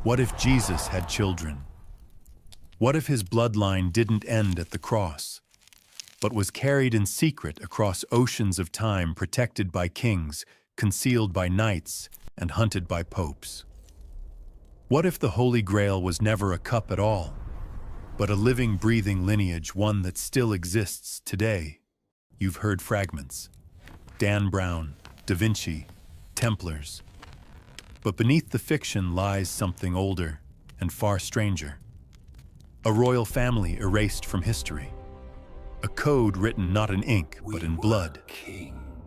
What if Jesus had children? What if his bloodline didn't end at the cross, but was carried in secret across oceans of time, protected by kings, concealed by knights, and hunted by popes? What if the Holy Grail was never a cup at all, but a living, breathing lineage, one that still exists today? You've heard fragments. Dan Brown, Da Vinci, Templars. But beneath the fiction lies something older and far stranger. A royal family erased from history. A code written not in ink, but in blood.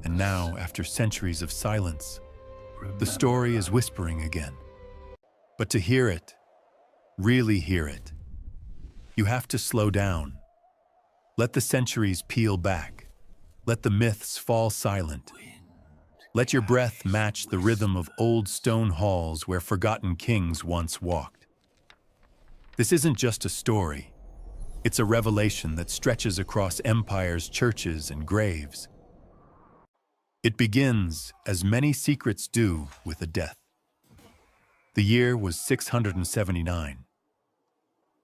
And now, after centuries of silence, the story is whispering again. But to hear it, really hear it, you have to slow down. Let the centuries peel back. Let the myths fall silent. Let your breath match the rhythm of old stone halls where forgotten kings once walked. This isn't just a story. It's a revelation that stretches across empires, churches, and graves. It begins, as many secrets do, with a death. The year was 679.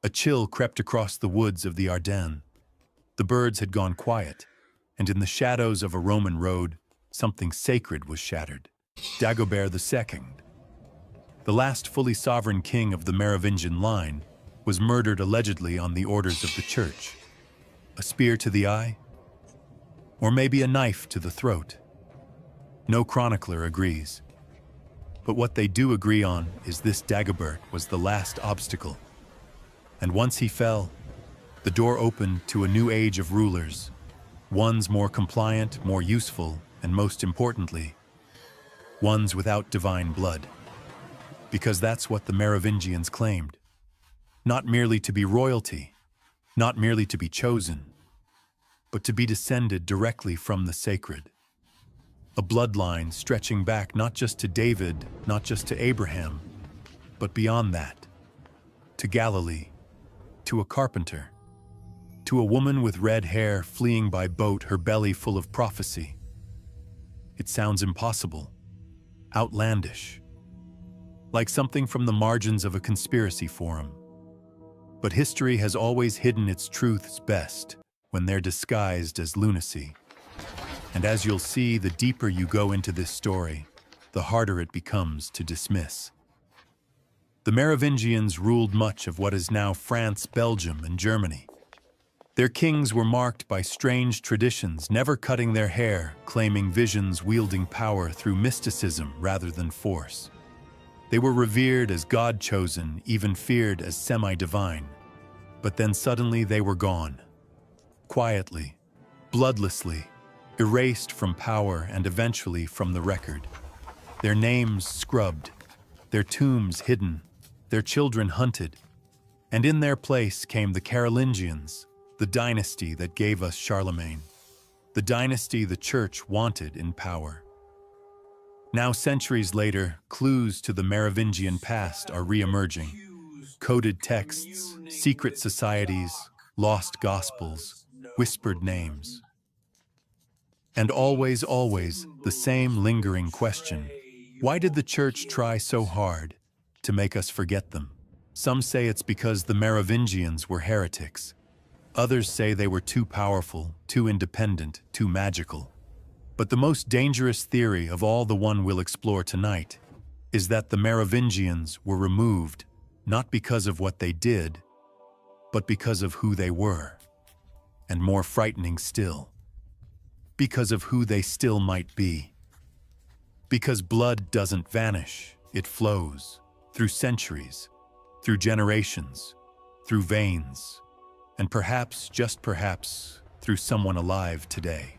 A chill crept across the woods of the Ardennes. The birds had gone quiet, and in the shadows of a Roman road, something sacred was shattered. Dagobert II, the last fully sovereign king of the Merovingian line, was murdered allegedly on the orders of the church. A spear to the eye? Or maybe a knife to the throat? No chronicler agrees. But what they do agree on is this: Dagobert was the last obstacle. And once he fell, the door opened to a new age of rulers, ones more compliant, more useful, and most importantly, ones without divine blood. Because that's what the Merovingians claimed. Not merely to be royalty, not merely to be chosen, but to be descended directly from the sacred. A bloodline stretching back not just to David, not just to Abraham, but beyond that, to Galilee, to a carpenter, to a woman with red hair fleeing by boat, her belly full of prophecy. It sounds impossible, outlandish, like something from the margins of a conspiracy forum. But history has always hidden its truths best when they're disguised as lunacy. And as you'll see, the deeper you go into this story, the harder it becomes to dismiss. The Merovingians ruled much of what is now France, Belgium, and Germany. Their kings were marked by strange traditions, never cutting their hair, claiming visions, wielding power through mysticism rather than force. They were revered as God-chosen, even feared as semi-divine. But then suddenly they were gone. Quietly, bloodlessly, erased from power and eventually from the record. Their names scrubbed, their tombs hidden, their children hunted. And in their place came the Carolingians, the dynasty that gave us Charlemagne, the dynasty the church wanted in power. Now, centuries later, clues to the Merovingian past are re-emerging. Coded texts, secret societies, lost gospels, whispered names. And always, always, the same lingering question: why did the church try so hard to make us forget them? Some say it's because the Merovingians were heretics. Others say they were too powerful, too independent, too magical. But the most dangerous theory of all, the one we'll explore tonight, is that the Merovingians were removed not because of what they did, but because of who they were. And more frightening still, because of who they still might be. Because blood doesn't vanish, it flows through centuries, through generations, through veins, and perhaps, just perhaps, through someone alive today.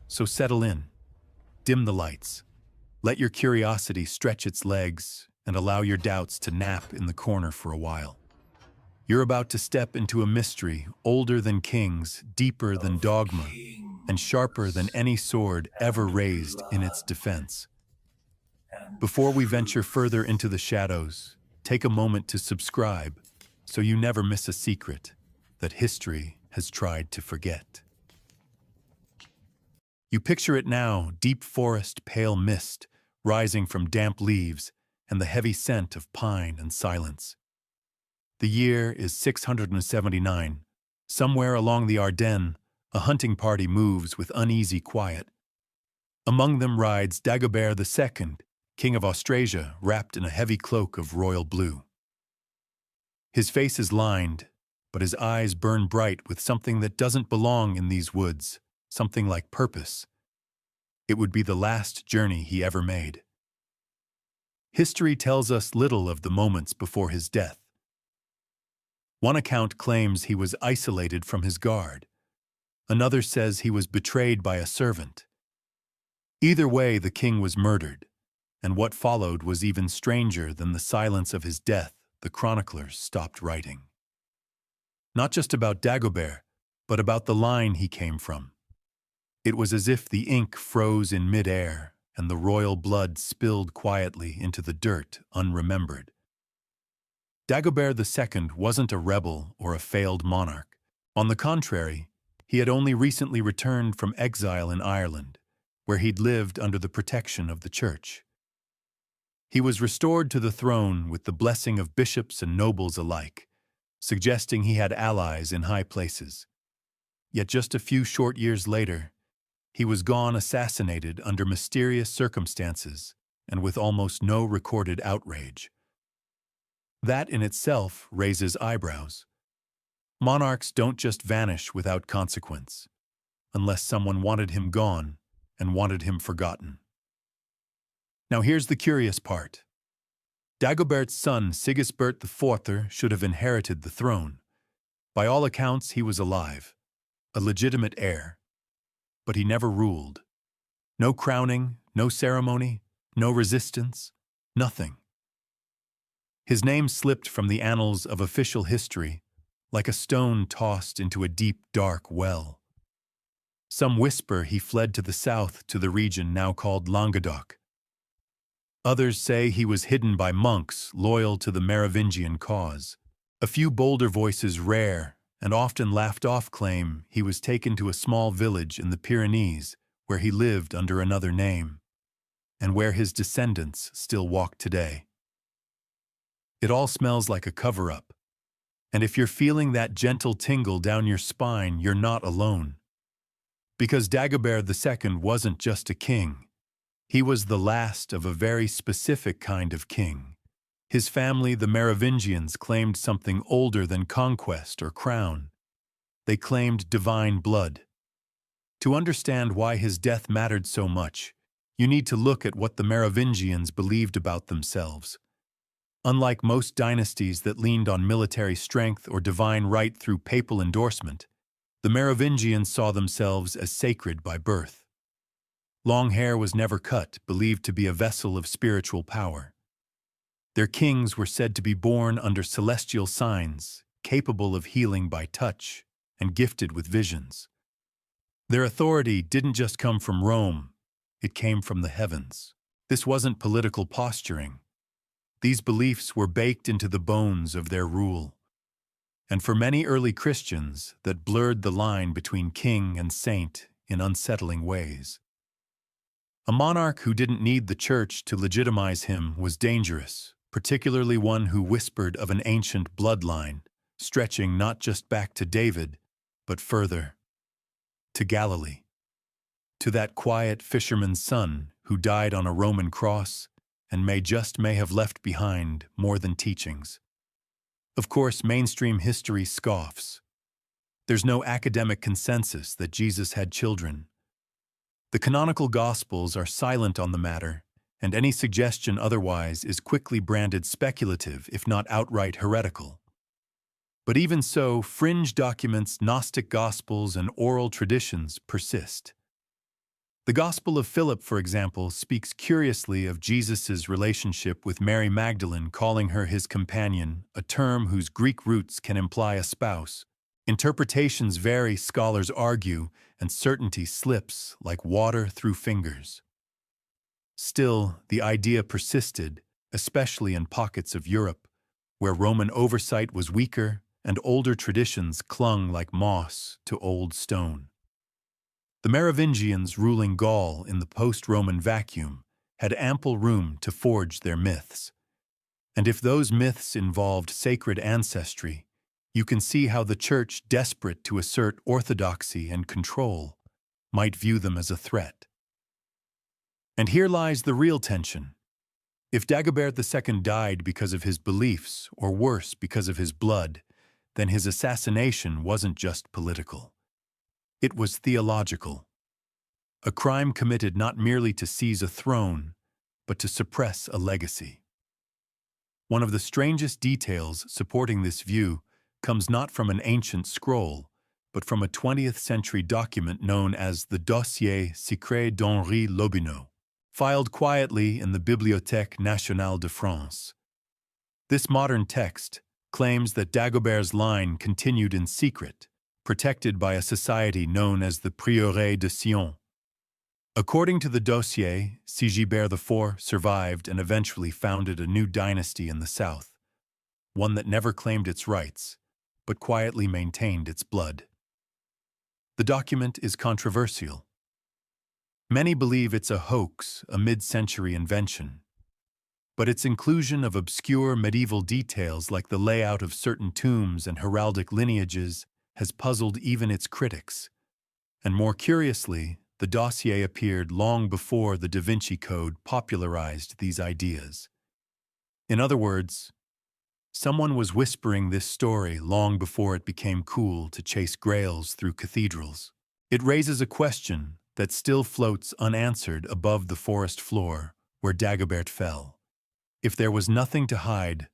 So settle in, dim the lights, let your curiosity stretch its legs, and allow your doubts to nap in the corner for a while. You're about to step into a mystery older than kings, deeper than dogma, and sharper than any sword ever raised in its defense. Before we venture further into the shadows, take a moment to subscribe so you never miss a secret that history has tried to forget. You picture it now: deep forest, pale mist rising from damp leaves, and the heavy scent of pine and silence. The year is 679. Somewhere along the Ardennes, a hunting party moves with uneasy quiet. Among them rides Dagobert II, King of Austrasia, wrapped in a heavy cloak of royal blue. His face is lined, but his eyes burn bright with something that doesn't belong in these woods, something like purpose. It would be the last journey he ever made. History tells us little of the moments before his death. One account claims he was isolated from his guard. Another says he was betrayed by a servant. Either way, the king was murdered, and what followed was even stranger than the silence of his death. The chroniclers stopped writing. Not just about Dagobert, but about the line he came from. It was as if the ink froze in mid-air and the royal blood spilled quietly into the dirt unremembered. Dagobert II wasn't a rebel or a failed monarch. On the contrary, he had only recently returned from exile in Ireland, where he'd lived under the protection of the church. He was restored to the throne with the blessing of bishops and nobles alike, suggesting he had allies in high places. Yet just a few short years later, he was gone assassinated under mysterious circumstances and with almost no recorded outrage. That in itself raises eyebrows. Monarchs don't just vanish without consequence, unless someone wanted him gone and wanted him forgotten. Now here's the curious part. Dagobert's son Sigisbert IV should have inherited the throne. By all accounts, he was alive, a legitimate heir. But he never ruled. No crowning, no ceremony, no resistance, nothing. His name slipped from the annals of official history like a stone tossed into a deep, dark well. Some whisper he fled to the south to the region now called Languedoc. Others say he was hidden by monks loyal to the Merovingian cause. A few bolder voices, rare and often laughed off, claim he was taken to a small village in the Pyrenees where he lived under another name, and where his descendants still walk today. It all smells like a cover-up, and if you're feeling that gentle tingle down your spine, you're not alone. Because Dagobert II wasn't just a king. He was the last of a very specific kind of king. His family, the Merovingians, claimed something older than conquest or crown. They claimed divine blood. To understand why his death mattered so much, you need to look at what the Merovingians believed about themselves. Unlike most dynasties that leaned on military strength or divine right through papal endorsement, the Merovingians saw themselves as sacred by birth. Long hair was never cut, believed to be a vessel of spiritual power. Their kings were said to be born under celestial signs, capable of healing by touch, and gifted with visions. Their authority didn't just come from Rome, it came from the heavens. This wasn't political posturing. These beliefs were baked into the bones of their rule. And for many early Christians, that blurred the line between king and saint in unsettling ways. A monarch who didn't need the church to legitimize him was dangerous, particularly one who whispered of an ancient bloodline, stretching not just back to David, but further, to Galilee, to that quiet fisherman's son who died on a Roman cross and may have left behind more than teachings. Of course, mainstream history scoffs. There's no academic consensus that Jesus had children. The canonical Gospels are silent on the matter, and any suggestion otherwise is quickly branded speculative, if not outright heretical. But even so, fringe documents, Gnostic Gospels, and oral traditions persist. The Gospel of Philip, for example, speaks curiously of Jesus' relationship with Mary Magdalene, calling her his companion, a term whose Greek roots can imply a spouse. Interpretations vary, scholars argue, and certainty slips like water through fingers. Still, the idea persisted, especially in pockets of Europe, where Roman oversight was weaker and older traditions clung like moss to old stone. The Merovingians ruling Gaul in the post-Roman vacuum had ample room to forge their myths. And if those myths involved sacred ancestry, you can see how the Church, desperate to assert orthodoxy and control, might view them as a threat. And here lies the real tension. If Dagobert II died because of his beliefs, or worse, because of his blood, then his assassination wasn't just political. It was theological. A crime committed not merely to seize a throne, but to suppress a legacy. One of the strangest details supporting this view comes not from an ancient scroll, but from a 20th century document known as the Dossier Secret d'Henri Lobineau, filed quietly in the Bibliothèque Nationale de France. This modern text claims that Dagobert's line continued in secret, protected by a society known as the Prieuré de Sion. According to the dossier, Sigebert IV survived and eventually founded a new dynasty in the south, one that never claimed its rights, but quietly maintained its blood. The document is controversial. Many believe it's a hoax, a mid-century invention. But its inclusion of obscure medieval details like the layout of certain tombs and heraldic lineages has puzzled even its critics. And more curiously, the dossier appeared long before the Da Vinci Code popularized these ideas. In other words, someone was whispering this story long before it became cool to chase grails through cathedrals. It raises a question that still floats unanswered above the forest floor where Dagobert fell. If there was nothing to hide,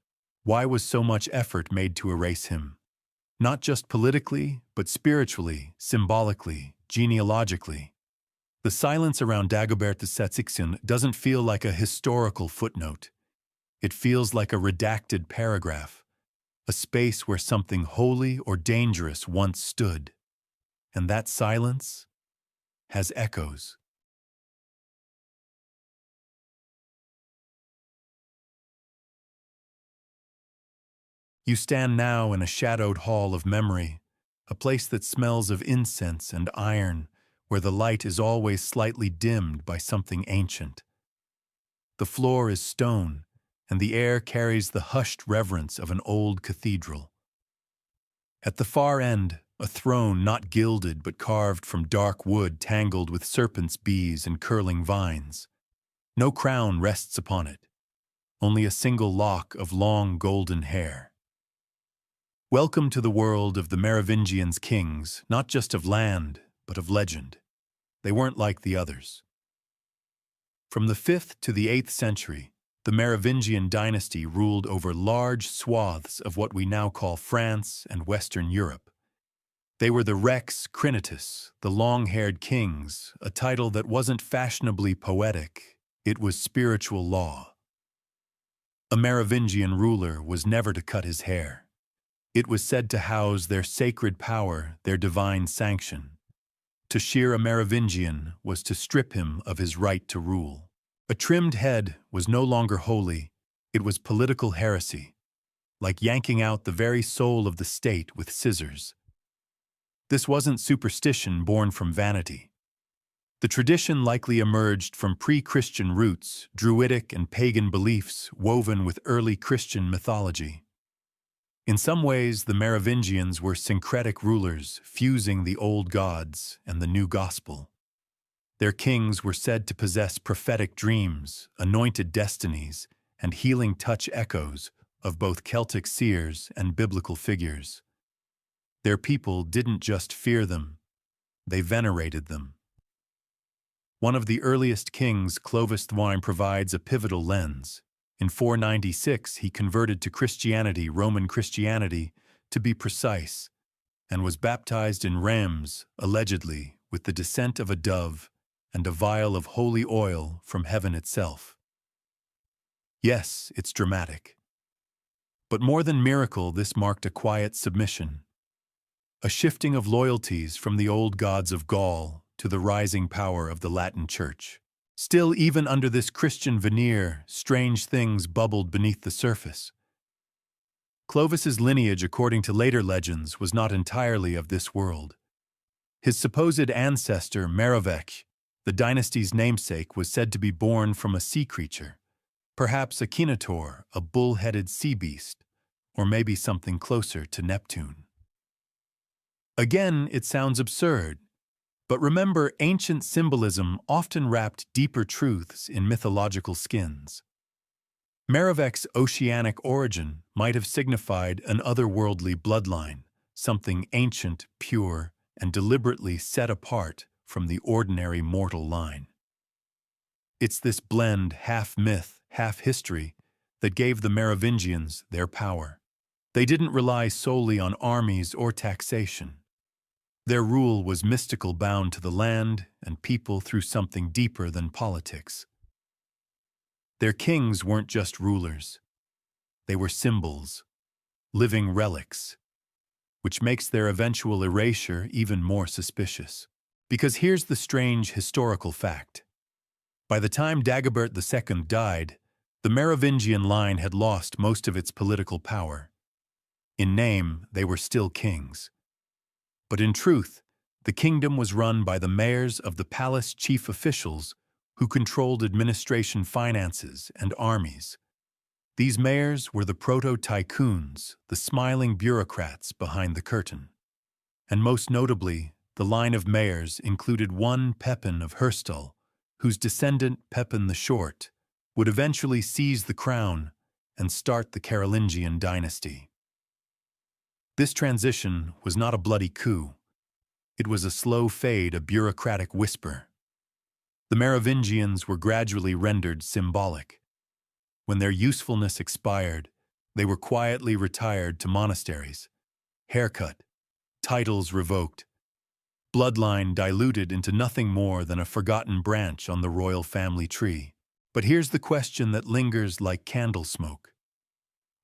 why was so much effort made to erase him? Not just politically, but spiritually, symbolically, genealogically. The silence around Dagobert II doesn't feel like a historical footnote. It feels like a redacted paragraph, a space where something holy or dangerous once stood. And that silence has echoes. You stand now in a shadowed hall of memory, a place that smells of incense and iron, where the light is always slightly dimmed by something ancient. The floor is stone, and the air carries the hushed reverence of an old cathedral. At the far end, a throne not gilded but carved from dark wood tangled with serpents' bees and curling vines. No crown rests upon it, only a single lock of long golden hair. Welcome to the world of the Merovingians kings, not just of land, but of legend. They weren't like the others. From the 5th to the 8th century, the Merovingian dynasty ruled over large swaths of what we now call France and Western Europe. They were the Rex Crinitus, the long-haired kings, a title that wasn't fashionably poetic, it was spiritual law. A Merovingian ruler was never to cut his hair. It was said to house their sacred power, their divine sanction. To shear a Merovingian was to strip him of his right to rule. A trimmed head was no longer holy, it was political heresy, like yanking out the very soul of the state with scissors. This wasn't superstition born from vanity. The tradition likely emerged from pre-Christian roots, Druidic and pagan beliefs woven with early Christian mythology. In some ways, the Merovingians were syncretic rulers, fusing the old gods and the new gospel. Their kings were said to possess prophetic dreams, anointed destinies, and healing touch echoes of both Celtic seers and biblical figures. Their people didn't just fear them, they venerated them. One of the earliest kings, Clovis Thwine, provides a pivotal lens. In 496, he converted to Christianity, Roman Christianity, to be precise, and was baptized in Rheims, allegedly, with the descent of a dove and a vial of holy oil from heaven itself. Yes, it's dramatic. But more than miracle, this marked a quiet submission. A shifting of loyalties from the old gods of Gaul to the rising power of the Latin Church. Still, even under this Christian veneer, strange things bubbled beneath the surface. Clovis's lineage, according to later legends, was not entirely of this world. His supposed ancestor, Merovech, The dynasty's namesake was said to be born from a sea creature, perhaps a kinotaur, a bull-headed sea beast, or maybe something closer to Neptune. Again, it sounds absurd, but remember, ancient symbolism often wrapped deeper truths in mythological skins. Meroving's oceanic origin might have signified an otherworldly bloodline, something ancient, pure, and deliberately set apart from the ordinary mortal line. It's this blend, half myth, half history, that gave the Merovingians their power. They didn't rely solely on armies or taxation. Their rule was mystical, bound to the land and people through something deeper than politics. Their kings weren't just rulers. They were symbols, living relics, which makes their eventual erasure even more suspicious. Because here's the strange historical fact. By the time Dagobert II died, the Merovingian line had lost most of its political power. In name, they were still kings. But in truth, the kingdom was run by the mayors of the palace chief officials who controlled administration, finances, and armies. These mayors were the proto-tycoons, the smiling bureaucrats behind the curtain. And most notably, the line of mayors included one Pepin of Herstal, whose descendant Pepin the Short would eventually seize the crown and start the Carolingian dynasty. This transition was not a bloody coup. It was a slow fade, a bureaucratic whisper. The Merovingians were gradually rendered symbolic. When their usefulness expired, they were quietly retired to monasteries, haircut, titles revoked, bloodline diluted into nothing more than a forgotten branch on the royal family tree. But here's the question that lingers like candle smoke.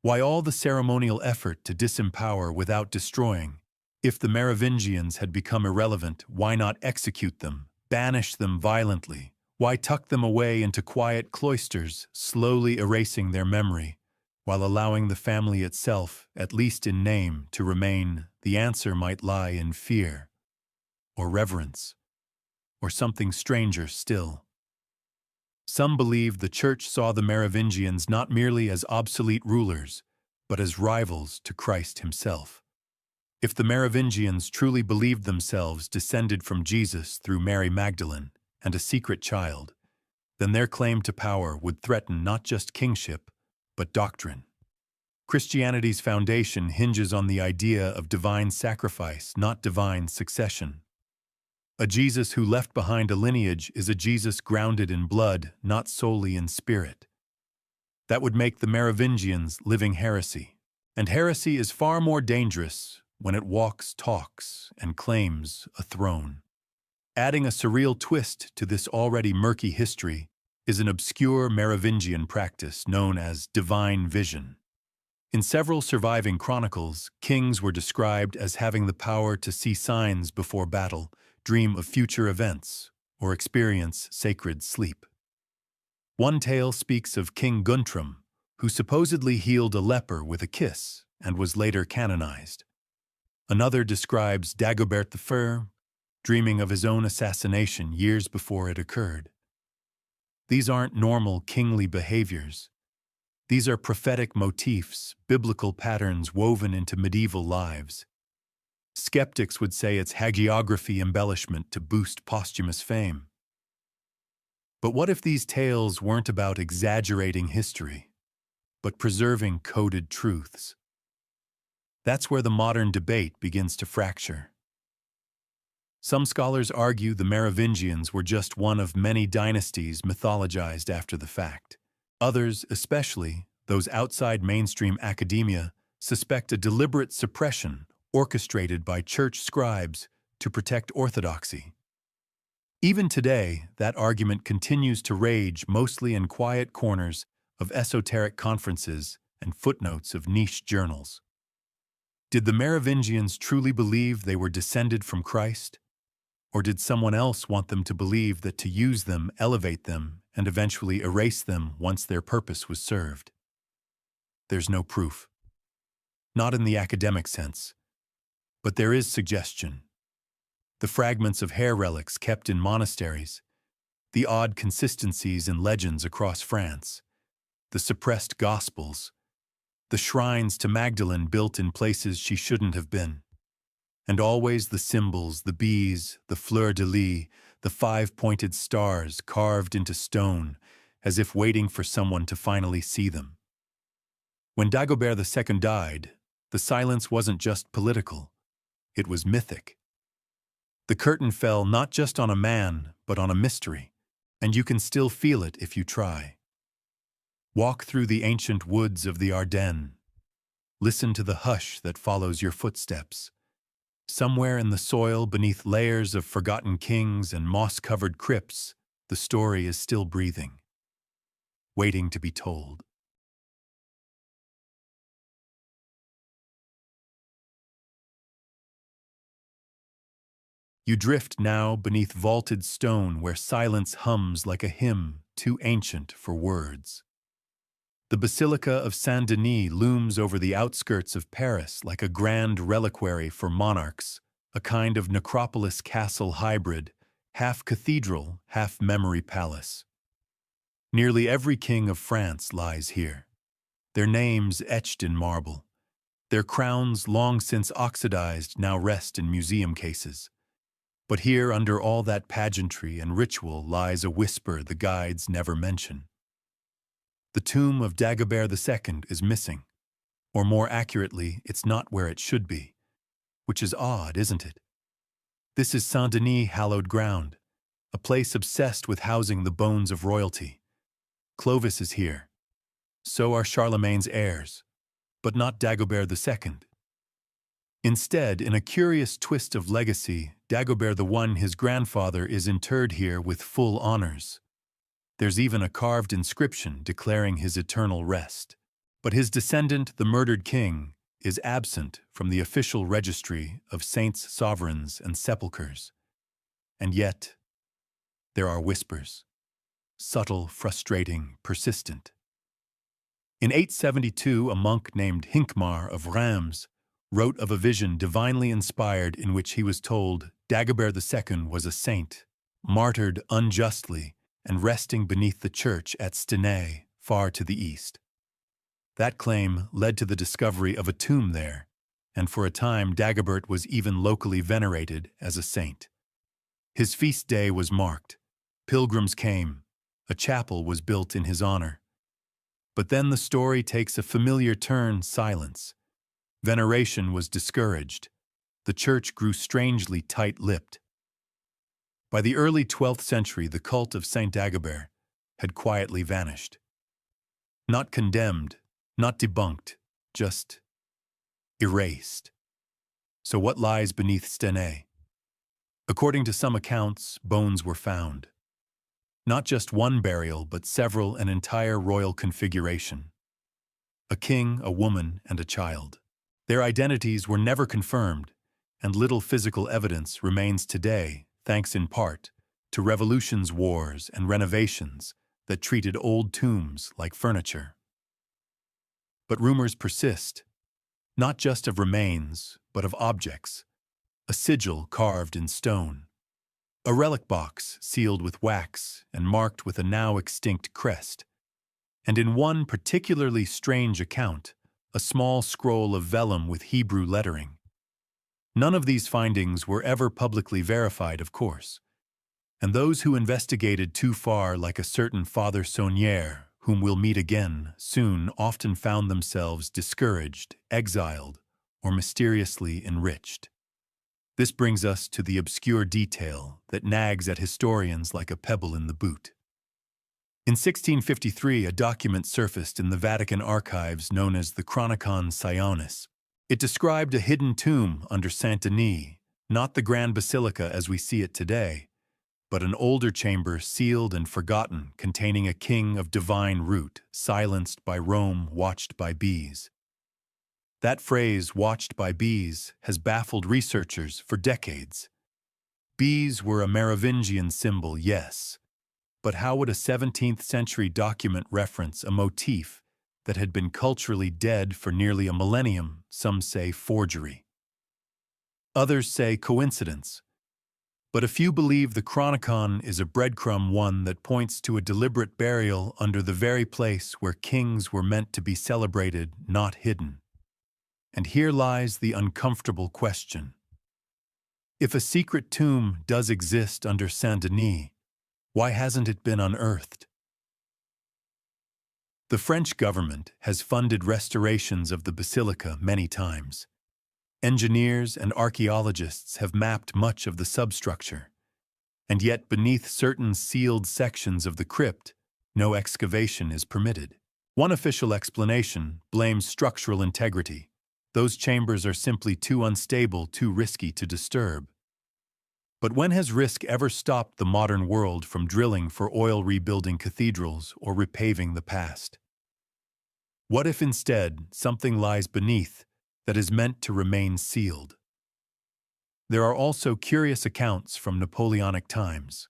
Why all the ceremonial effort to disempower without destroying? If the Merovingians had become irrelevant, why not execute them, banish them violently? Why tuck them away into quiet cloisters, slowly erasing their memory, while allowing the family itself, at least in name, to remain? The answer might lie in fear, or reverence, or something stranger still. Some believe the church saw the Merovingians not merely as obsolete rulers, but as rivals to Christ himself. If the Merovingians truly believed themselves descended from Jesus through Mary Magdalene and a secret child, then their claim to power would threaten not just kingship, but doctrine. Christianity's foundation hinges on the idea of divine sacrifice, not divine succession. A Jesus who left behind a lineage is a Jesus grounded in blood, not solely in spirit. That would make the Merovingians living heresy. And heresy is far more dangerous when it walks, talks, and claims a throne. Adding a surreal twist to this already murky history is an obscure Merovingian practice known as divine vision. In several surviving chronicles, kings were described as having the power to see signs before battle, dream of future events, or experience sacred sleep. One tale speaks of King Guntram, who supposedly healed a leper with a kiss and was later canonized. Another describes Dagobert I, dreaming of his own assassination years before it occurred. These aren't normal kingly behaviors. These are prophetic motifs, biblical patterns woven into medieval lives. Skeptics would say it's hagiography embellishment to boost posthumous fame. But what if these tales weren't about exaggerating history, but preserving coded truths? That's where the modern debate begins to fracture. Some scholars argue the Merovingians were just one of many dynasties mythologized after the fact. Others, especially those outside mainstream academia, suspect a deliberate suppression orchestrated by church scribes to protect orthodoxy. Even today, that argument continues to rage, mostly in quiet corners of esoteric conferences and footnotes of niche journals. Did the Merovingians truly believe they were descended from Christ? Or did someone else want them to believe that to use them, elevate them, and eventually erase them once their purpose was served? There's no proof. Not in the academic sense. But there is suggestion. The fragments of hair relics kept in monasteries, the odd consistencies in legends across France, the suppressed gospels, the shrines to Magdalene built in places she shouldn't have been, and always the symbols, the bees, the fleur-de-lis, the five-pointed stars carved into stone, as if waiting for someone to finally see them. When Dagobert II died, the silence wasn't just political, it was mythic. The curtain fell not just on a man, but on a mystery, and you can still feel it if you try. Walk through the ancient woods of the Ardennes. Listen to the hush that follows your footsteps. Somewhere in the soil, beneath layers of forgotten kings and moss-covered crypts, the story is still breathing, waiting to be told. You drift now beneath vaulted stone where silence hums like a hymn too ancient for words. The Basilica of Saint-Denis looms over the outskirts of Paris like a grand reliquary for monarchs, a kind of necropolis castle hybrid, half cathedral, half memory palace. Nearly every king of France lies here, their names etched in marble. Their crowns, long since oxidized, now rest in museum cases. But here, under all that pageantry and ritual, lies a whisper the guides never mention. The tomb of Dagobert II is missing, or more accurately, it's not where it should be, which is odd, isn't it? This is Saint-Denis hallowed ground, a place obsessed with housing the bones of royalty. Clovis is here. So are Charlemagne's heirs, but not Dagobert II. Instead, in a curious twist of legacy, Dagobert I, his grandfather, is interred here with full honors. There's even a carved inscription declaring his eternal rest. But his descendant, the murdered king, is absent from the official registry of saints, sovereigns, and sepulchres. And yet, there are whispers. Subtle, frustrating, persistent. In 872, a monk named Hincmar of Reims wrote of a vision divinely inspired in which he was told Dagobert II was a saint, martyred unjustly and resting beneath the church at Stenay, far to the east. That claim led to the discovery of a tomb there, and for a time Dagobert was even locally venerated as a saint. His feast day was marked. Pilgrims came. A chapel was built in his honor. But then the story takes a familiar turn: silence. Veneration was discouraged. The church grew strangely tight-lipped. By the early 12th century, the cult of Saint Dagobert had quietly vanished. Not condemned, not debunked, just erased. So what lies beneath Stenay? According to some accounts, bones were found. Not just one burial, but several, an entire royal configuration. A king, a woman, and a child. Their identities were never confirmed, and little physical evidence remains today, thanks in part to revolutions, wars, and renovations that treated old tombs like furniture. But rumors persist, not just of remains, but of objects. A sigil carved in stone. A relic box sealed with wax and marked with a now extinct crest. And in one particularly strange account, a small scroll of vellum with Hebrew lettering. None of these findings were ever publicly verified, of course. And those who investigated too far, like a certain Father Saunière, whom we'll meet again soon, often found themselves discouraged, exiled, or mysteriously enriched. This brings us to the obscure detail that nags at historians like a pebble in the boot. In 1653, a document surfaced in the Vatican archives known as the Chronicon Sionis. It described a hidden tomb under Saint-Denis, not the Grand Basilica as we see it today, but an older chamber sealed and forgotten, containing a king of divine root, silenced by Rome, watched by bees. That phrase, watched by bees, has baffled researchers for decades. Bees were a Merovingian symbol, yes, but how would a 17th century document reference a motif that had been culturally dead for nearly a millennium? Some say forgery. Others say coincidence. But a few believe the Chronicon is a breadcrumb one that points to a deliberate burial under the very place where kings were meant to be celebrated, not hidden. And here lies the uncomfortable question. If a secret tomb does exist under Saint-Denis, why hasn't it been unearthed? The French government has funded restorations of the basilica many times. Engineers and archaeologists have mapped much of the substructure, and yet beneath certain sealed sections of the crypt, no excavation is permitted. One official explanation blames structural integrity. Those chambers are simply too unstable, too risky to disturb. But when has risk ever stopped the modern world from drilling for oil rebuilding cathedrals or repaving the past? What if instead something lies beneath that is meant to remain sealed? There are also curious accounts from Napoleonic times.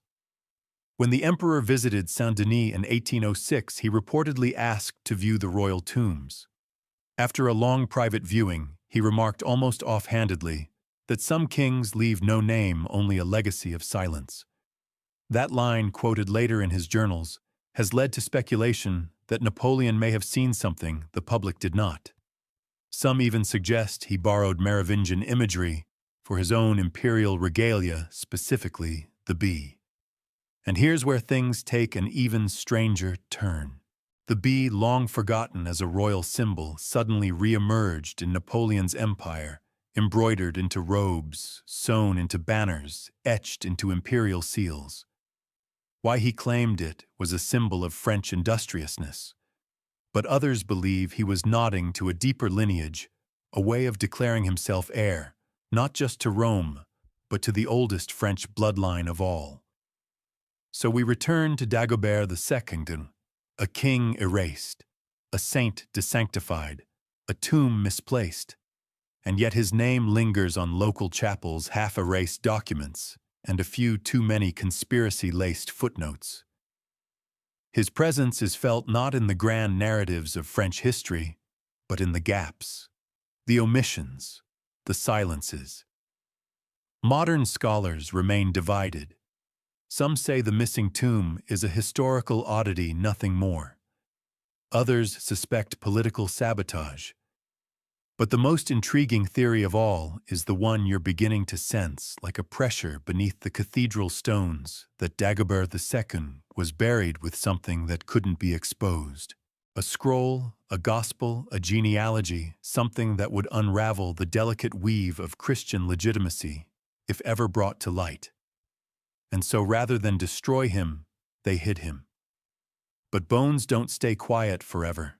When the emperor visited Saint-Denis in 1806, he reportedly asked to view the royal tombs. After a long private viewing, he remarked almost offhandedly that some kings leave no name, only a legacy of silence. That line, quoted later in his journals, has led to speculation that Napoleon may have seen something the public did not. Some even suggest he borrowed Merovingian imagery for his own imperial regalia, specifically the bee. And here's where things take an even stranger turn. The bee, long forgotten as a royal symbol, suddenly re-emerged in Napoleon's empire, embroidered into robes, sewn into banners, etched into imperial seals. Why he claimed it was a symbol of French industriousness, but others believe he was nodding to a deeper lineage, a way of declaring himself heir, not just to Rome, but to the oldest French bloodline of all. So we return to Dagobert II, a king erased, a saint desanctified, a tomb misplaced, and yet his name lingers on local chapels' half-erased documents and a few too many conspiracy-laced footnotes. His presence is felt not in the grand narratives of French history, but in the gaps, the omissions, the silences. Modern scholars remain divided. Some say the missing tomb is a historical oddity, nothing more. Others suspect political sabotage. But the most intriguing theory of all is the one you're beginning to sense like a pressure beneath the cathedral stones, that Dagobert II was buried with something that couldn't be exposed. A scroll, a gospel, a genealogy, something that would unravel the delicate weave of Christian legitimacy, if ever brought to light. And so rather than destroy him, they hid him. But bones don't stay quiet forever,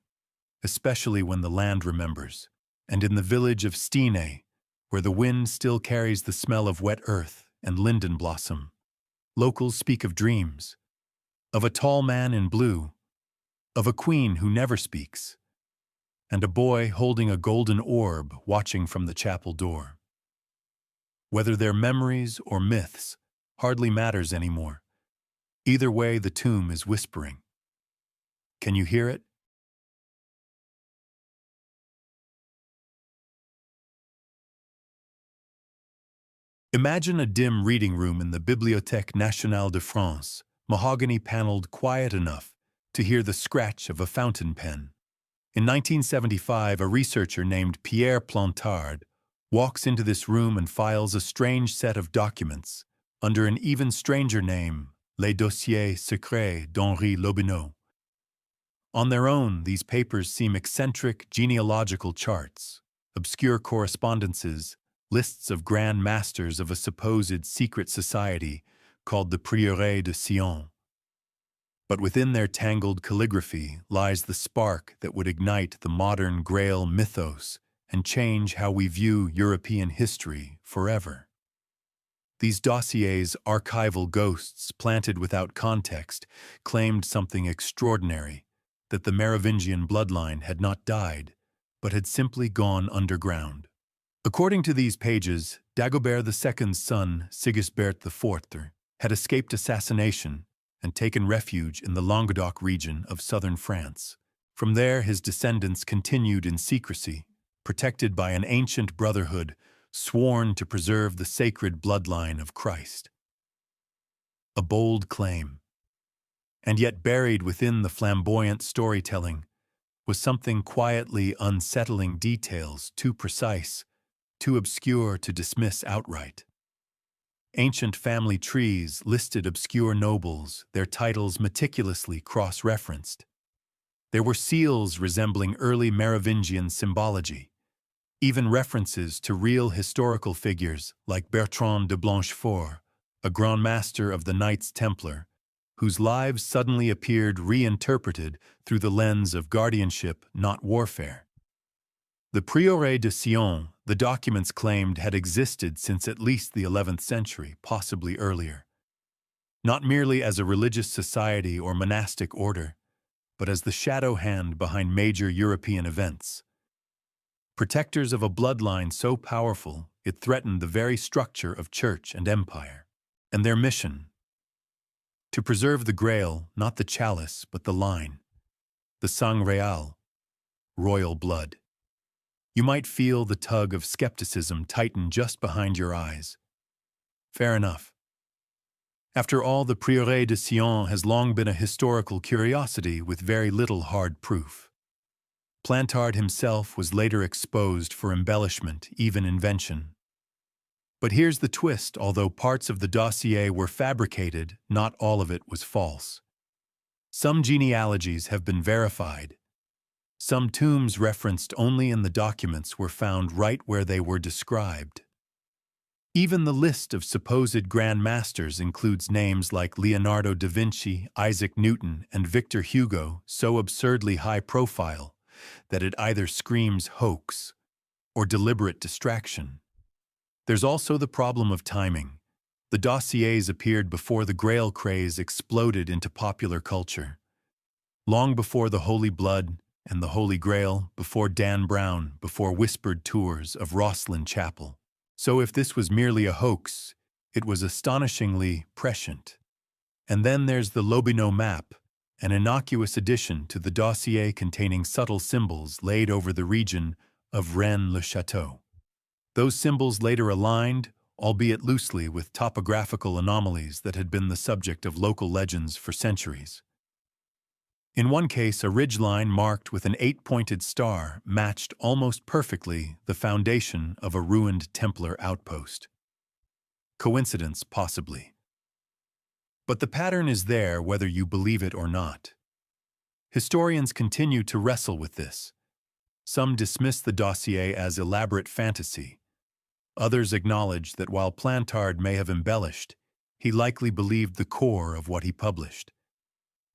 especially when the land remembers. And in the village of Stine, where the wind still carries the smell of wet earth and linden blossom, locals speak of dreams, of a tall man in blue, of a queen who never speaks, and a boy holding a golden orb watching from the chapel door. Whether they're memories or myths hardly matters anymore. Either way, the tomb is whispering. Can you hear it? Imagine a dim reading room in the Bibliothèque Nationale de France, mahogany-paneled, quiet enough to hear the scratch of a fountain pen. In 1975, a researcher named Pierre Plantard walks into this room and files a strange set of documents under an even stranger name, Les Dossiers Secrets d'Henri Lobineau. On their own, these papers seem eccentric genealogical charts, obscure correspondences, lists of grand masters of a supposed secret society called the Prieuré de Sion. But within their tangled calligraphy lies the spark that would ignite the modern Grail mythos and change how we view European history forever. These dossiers, archival ghosts planted without context, claimed something extraordinary, that the Merovingian bloodline had not died, but had simply gone underground. According to these pages, Dagobert II's son, Sigisbert IV, had escaped assassination and taken refuge in the Languedoc region of southern France. From there, his descendants continued in secrecy, protected by an ancient brotherhood sworn to preserve the sacred bloodline of Christ. A bold claim. And yet buried within the flamboyant storytelling was something quietly unsettling, details too precise, too obscure to dismiss outright. Ancient family trees listed obscure nobles, their titles meticulously cross-referenced. There were seals resembling early Merovingian symbology, even references to real historical figures like Bertrand de Blanchefort, a Grand Master of the Knights Templar, whose lives suddenly appeared reinterpreted through the lens of guardianship, not warfare. The Prieuré de Sion, the documents claimed, had existed since at least the 11th century, possibly earlier. Not merely as a religious society or monastic order, but as the shadow hand behind major European events. Protectors of a bloodline so powerful it threatened the very structure of church and empire. And their mission: to preserve the Grail, not the chalice, but the line. The sang real, royal blood. You might feel the tug of skepticism tighten just behind your eyes. Fair enough. After all, the Prieuré de Sion has long been a historical curiosity with very little hard proof. Plantard himself was later exposed for embellishment, even invention. But here's the twist: although parts of the dossier were fabricated, not all of it was false. Some genealogies have been verified. Some tombs referenced only in the documents were found right where they were described. Even the list of supposed Grand Masters includes names like Leonardo da Vinci, Isaac Newton, and Victor Hugo, so absurdly high-profile that it either screams hoax or deliberate distraction. There's also the problem of timing. The dossiers appeared before the Grail craze exploded into popular culture. Long before the Holy Blood and the Holy Grail, before Dan Brown, before whispered tours of Rosslyn Chapel. So if this was merely a hoax, it was astonishingly prescient. And then there's the Lobino map, an innocuous addition to the dossier containing subtle symbols laid over the region of Rennes-le-Château. Those symbols later aligned, albeit loosely, with topographical anomalies that had been the subject of local legends for centuries. In one case, a ridgeline marked with an 8-pointed star matched almost perfectly the foundation of a ruined Templar outpost. Coincidence, possibly. But the pattern is there whether you believe it or not. Historians continue to wrestle with this. Some dismiss the dossier as elaborate fantasy. Others acknowledge that while Plantard may have embellished, he likely believed the core of what he published.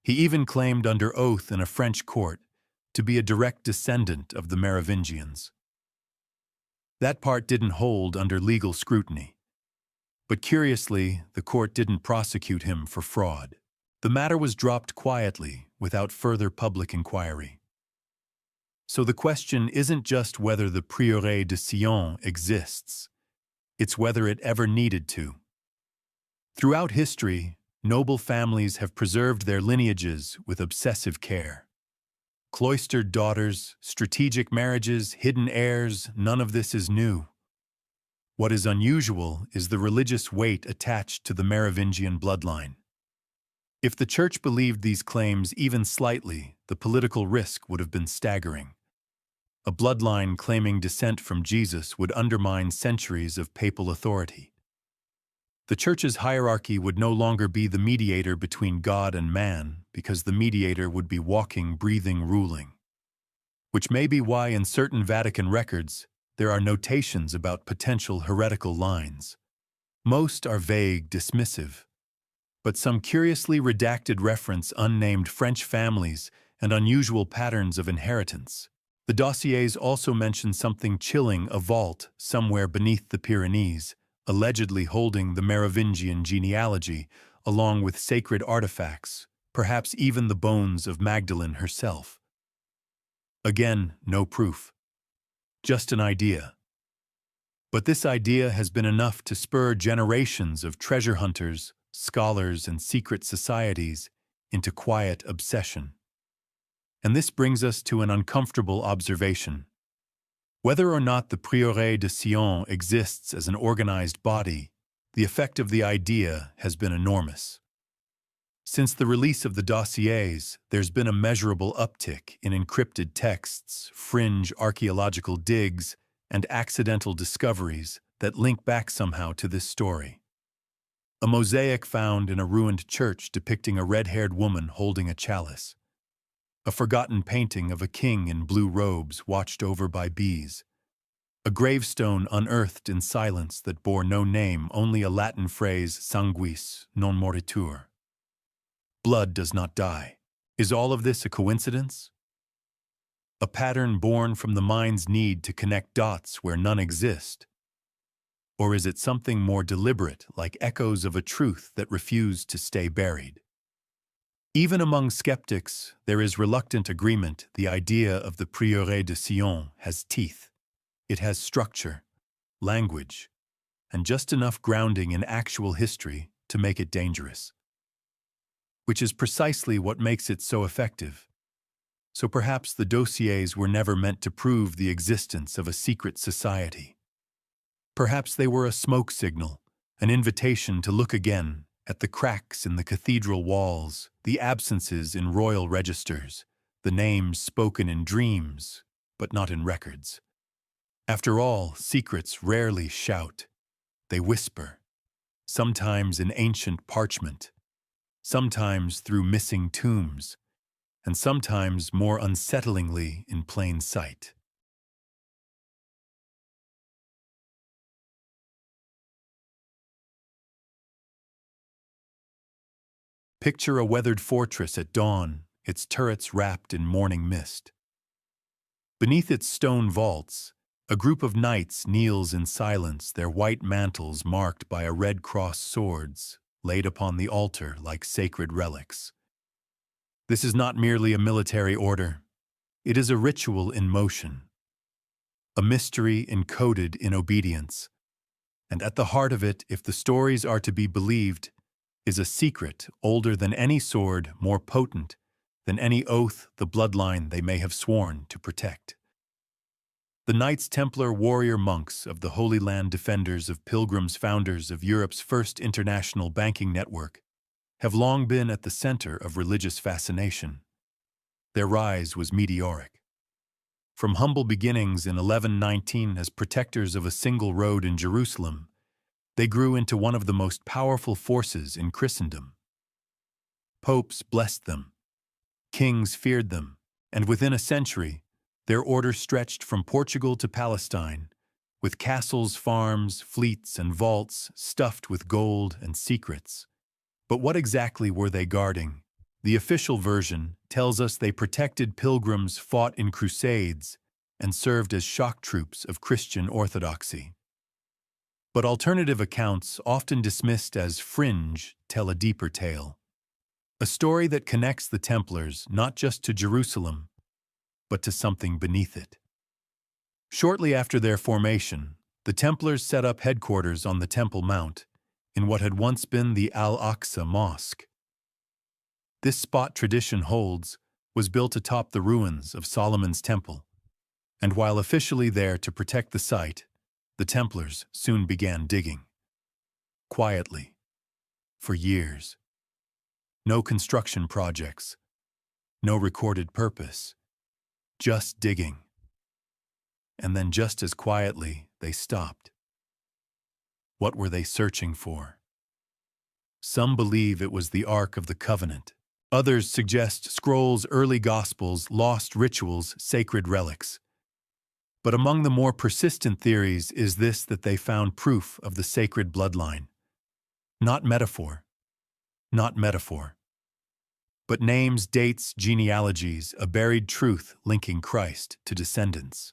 He even claimed under oath in a French court to be a direct descendant of the Merovingians. That part didn't hold under legal scrutiny. But curiously, the court didn't prosecute him for fraud. The matter was dropped quietly, without further public inquiry. So the question isn't just whether the Prieuré de Sion exists, it's whether it ever needed to. Throughout history, noble families have preserved their lineages with obsessive care. Cloistered daughters, strategic marriages, hidden heirs, none of this is new. What is unusual is the religious weight attached to the Merovingian bloodline. If the Church believed these claims even slightly, the political risk would have been staggering. A bloodline claiming descent from Jesus would undermine centuries of papal authority. The Church's hierarchy would no longer be the mediator between God and man, because the mediator would be walking, breathing, ruling. Which may be why in certain Vatican records there are notations about potential heretical lines. Most are vague, dismissive, but some curiously redacted reference unnamed French families and unusual patterns of inheritance. The dossiers also mention something chilling: a vault somewhere beneath the Pyrenees, allegedly holding the Merovingian genealogy, along with sacred artifacts, perhaps even the bones of Magdalene herself. Again, no proof. Just an idea. But this idea has been enough to spur generations of treasure hunters, scholars, and secret societies into quiet obsession. And this brings us to an uncomfortable observation. Whether or not the Prieuré de Sion exists as an organized body, the effect of the idea has been enormous. Since the release of the dossiers, there's been a measurable uptick in encrypted texts, fringe archaeological digs, and accidental discoveries that link back somehow to this story. A mosaic found in a ruined church depicting a red-haired woman holding a chalice. A forgotten painting of a king in blue robes watched over by bees. A gravestone unearthed in silence that bore no name, only a Latin phrase, sanguis non moritur. Blood does not die. Is all of this a coincidence? A pattern born from the mind's need to connect dots where none exist? Or is it something more deliberate, like echoes of a truth that refuse to stay buried? Even among skeptics, there is reluctant agreement the idea of the Prieuré de Sion has teeth. It has structure, language, and just enough grounding in actual history to make it dangerous. Which is precisely what makes it so effective. So perhaps the dossiers were never meant to prove the existence of a secret society. Perhaps they were a smoke signal, an invitation to look again at the cracks in the cathedral walls, the absences in royal registers, the names spoken in dreams, but not in records. After all, secrets rarely shout. They whisper, sometimes in ancient parchment, sometimes through missing tombs, and sometimes more unsettlingly in plain sight. Picture a weathered fortress at dawn, its turrets wrapped in morning mist. Beneath its stone vaults, a group of knights kneels in silence, their white mantles marked by a red cross swords laid upon the altar like sacred relics. This is not merely a military order. It is a ritual in motion, a mystery encoded in obedience. And at the heart of it, if the stories are to be believed, is a secret older than any sword, more potent than any oath the bloodline they may have sworn to protect. The Knights Templar warrior monks of the Holy Land, defenders of pilgrims, founders of Europe's first international banking network, have long been at the center of religious fascination. Their rise was meteoric. From humble beginnings in 1119 as protectors of a single road in Jerusalem, they grew into one of the most powerful forces in Christendom. Popes blessed them, kings feared them, and within a century, their order stretched from Portugal to Palestine, with castles, farms, fleets, and vaults stuffed with gold and secrets. But what exactly were they guarding? The official version tells us they protected pilgrims, fought in crusades, and served as shock troops of Christian orthodoxy. But alternative accounts, often dismissed as fringe, tell a deeper tale. A story that connects the Templars not just to Jerusalem, but to something beneath it. Shortly after their formation, the Templars set up headquarters on the Temple Mount, in what had once been the Al-Aqsa Mosque. This spot, tradition holds, was built atop the ruins of Solomon's Temple, and while officially there to protect the site, the Templars soon began digging. Quietly. For years. No construction projects. No recorded purpose. Just digging. And then just as quietly, they stopped. What were they searching for? Some believe it was the Ark of the Covenant. Others suggest scrolls, early Gospels, lost rituals, sacred relics. But among the more persistent theories is this, that they found proof of the sacred bloodline. Not metaphor. Not metaphor. But names, dates, genealogies, a buried truth linking Christ to descendants.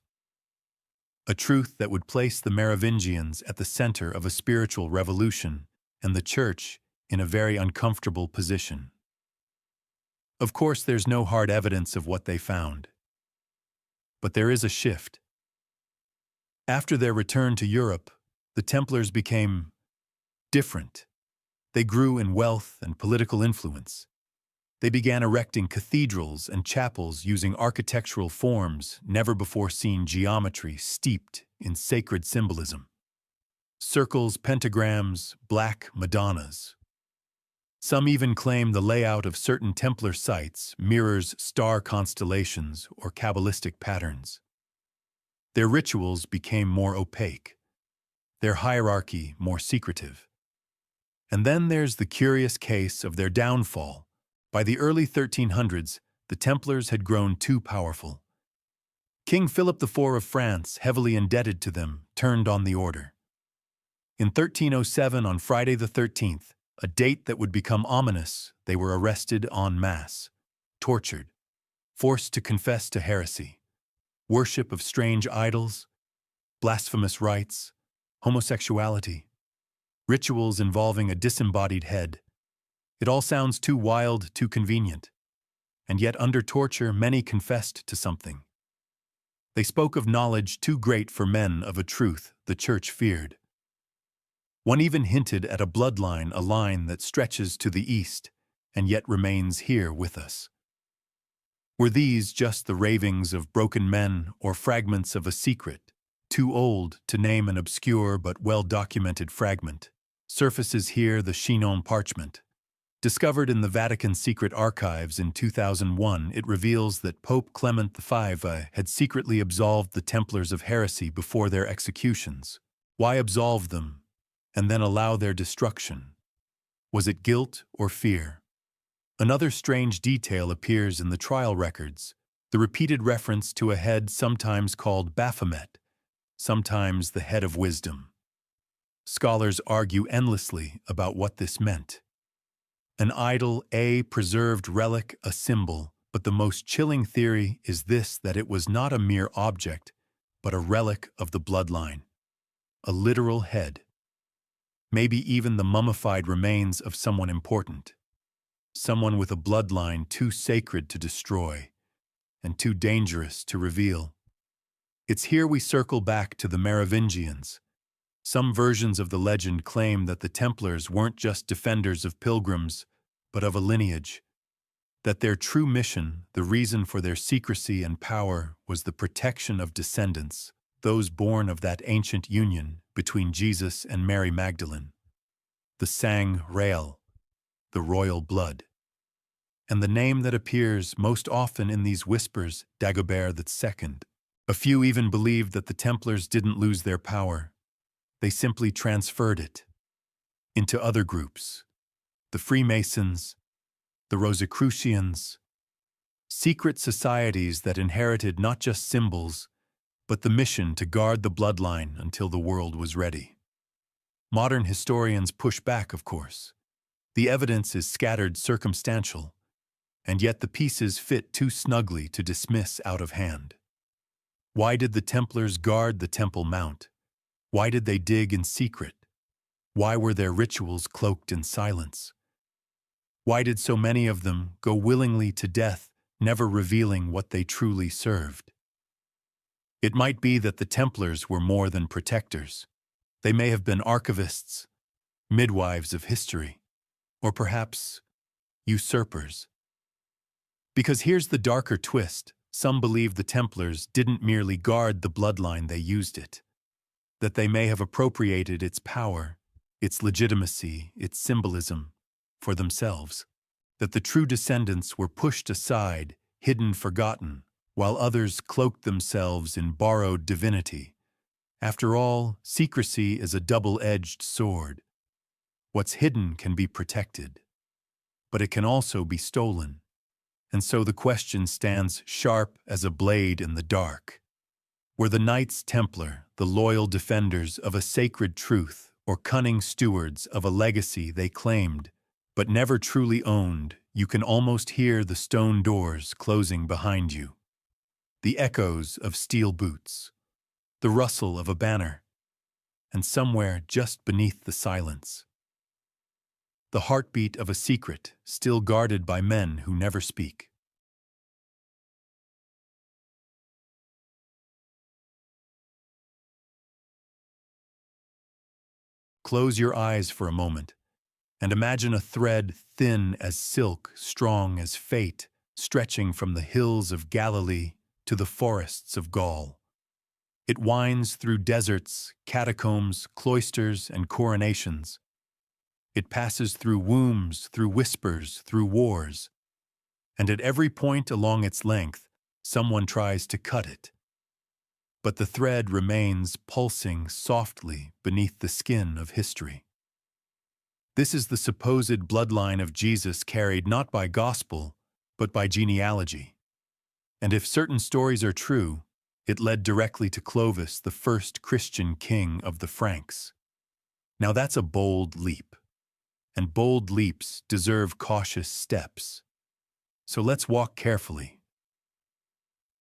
A truth that would place the Merovingians at the center of a spiritual revolution and the Church in a very uncomfortable position. Of course, there's no hard evidence of what they found. But there is a shift. After their return to Europe, the Templars became different. They grew in wealth and political influence. They began erecting cathedrals and chapels using architectural forms, never-before-seen geometry steeped in sacred symbolism. Circles, pentagrams, black Madonnas. Some even claim the layout of certain Templar sites mirrors star constellations or Kabbalistic patterns. Their rituals became more opaque, their hierarchy more secretive. And then there's the curious case of their downfall. By the early 1300s, the Templars had grown too powerful. King Philip IV of France, heavily indebted to them, turned on the order. In 1307, on Friday the 13th, a date that would become ominous, they were arrested en masse, tortured, forced to confess to heresy, worship of strange idols, blasphemous rites, homosexuality, rituals involving a disembodied head. It all sounds too wild, too convenient. And yet under torture, many confessed to something. They spoke of knowledge too great for men of a truth the Church feared. One even hinted at a bloodline, a line that stretches to the east, and yet remains here with us. Were these just the ravings of broken men or fragments of a secret, too old to name an obscure but well-documented fragment? Surfaces here the Chinon parchment. Discovered in the Vatican secret archives in 2001, it reveals that Pope Clement V had secretly absolved the Templars of heresy before their executions. Why absolve them and then allow their destruction? Was it guilt or fear? Another strange detail appears in the trial records, the repeated reference to a head sometimes called Baphomet, sometimes the head of wisdom. Scholars argue endlessly about what this meant. An idol, a preserved relic, a symbol, but the most chilling theory is this: that it was not a mere object, but a relic of the bloodline. A literal head. Maybe even the mummified remains of someone important. Someone with a bloodline too sacred to destroy, and too dangerous to reveal. It's here we circle back to the Merovingians. Some versions of the legend claim that the Templars weren't just defenders of pilgrims, but of a lineage. That their true mission, the reason for their secrecy and power, was the protection of descendants, those born of that ancient union between Jesus and Mary Magdalene. The sang real, the royal blood. And the name that appears most often in these whispers, Dagobert II. A few even believed that the Templars didn't lose their power. They simply transferred it into other groups. The Freemasons, the Rosicrucians, secret societies that inherited not just symbols, but the mission to guard the bloodline until the world was ready. Modern historians push back, of course. The evidence is scattered, circumstantial, and yet the pieces fit too snugly to dismiss out of hand. Why did the Templars guard the Temple Mount? Why did they dig in secret? Why were their rituals cloaked in silence? Why did so many of them go willingly to death, never revealing what they truly served? It might be that the Templars were more than protectors. They may have been archivists, midwives of history, or perhaps usurpers. Because here's the darker twist: some believe the Templars didn't merely guard the bloodline, they used it. That they may have appropriated its power, its legitimacy, its symbolism, for themselves. That the true descendants were pushed aside, hidden, forgotten, while others cloaked themselves in borrowed divinity. After all, secrecy is a double-edged sword. What's hidden can be protected, but it can also be stolen. And so the question stands sharp as a blade in the dark. Were the Knights Templar the loyal defenders of a sacred truth, or cunning stewards of a legacy they claimed, but never truly owned? You can almost hear the stone doors closing behind you, the echoes of steel boots, the rustle of a banner, and somewhere just beneath the silence, the heartbeat of a secret still guarded by men who never speak. Close your eyes for a moment and imagine a thread thin as silk, strong as fate, stretching from the hills of Galilee to the forests of Gaul. It winds through deserts, catacombs, cloisters, and coronations, It passes through wombs, through whispers, through wars. And at every point along its length, someone tries to cut it. But the thread remains pulsing softly beneath the skin of history. This is the supposed bloodline of Jesus carried not by gospel, but by genealogy. And if certain stories are true, it led directly to Clovis, the first Christian king of the Franks. Now that's a bold leap. And bold leaps deserve cautious steps. So let's walk carefully.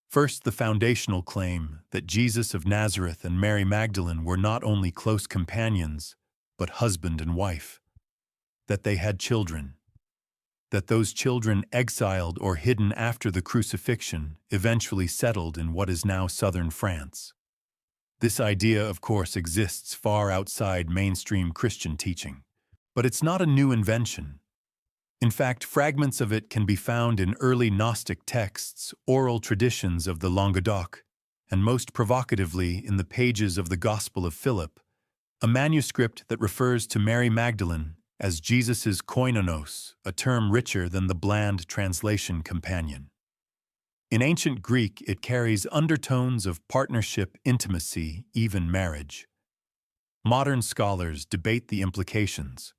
First, the foundational claim that Jesus of Nazareth and Mary Magdalene were not only close companions, but husband and wife. That they had children. That those children, exiled or hidden after the crucifixion, eventually settled in what is now southern France. This idea, of course, exists far outside mainstream Christian teaching. But it's not a new invention. In fact, fragments of it can be found in early Gnostic texts, oral traditions of the Languedoc, and most provocatively in the pages of the Gospel of Philip, a manuscript that refers to Mary Magdalene as Jesus's koinonos, a term richer than the bland translation companion. In ancient Greek, it carries undertones of partnership, intimacy, even marriage. Modern scholars debate the implications.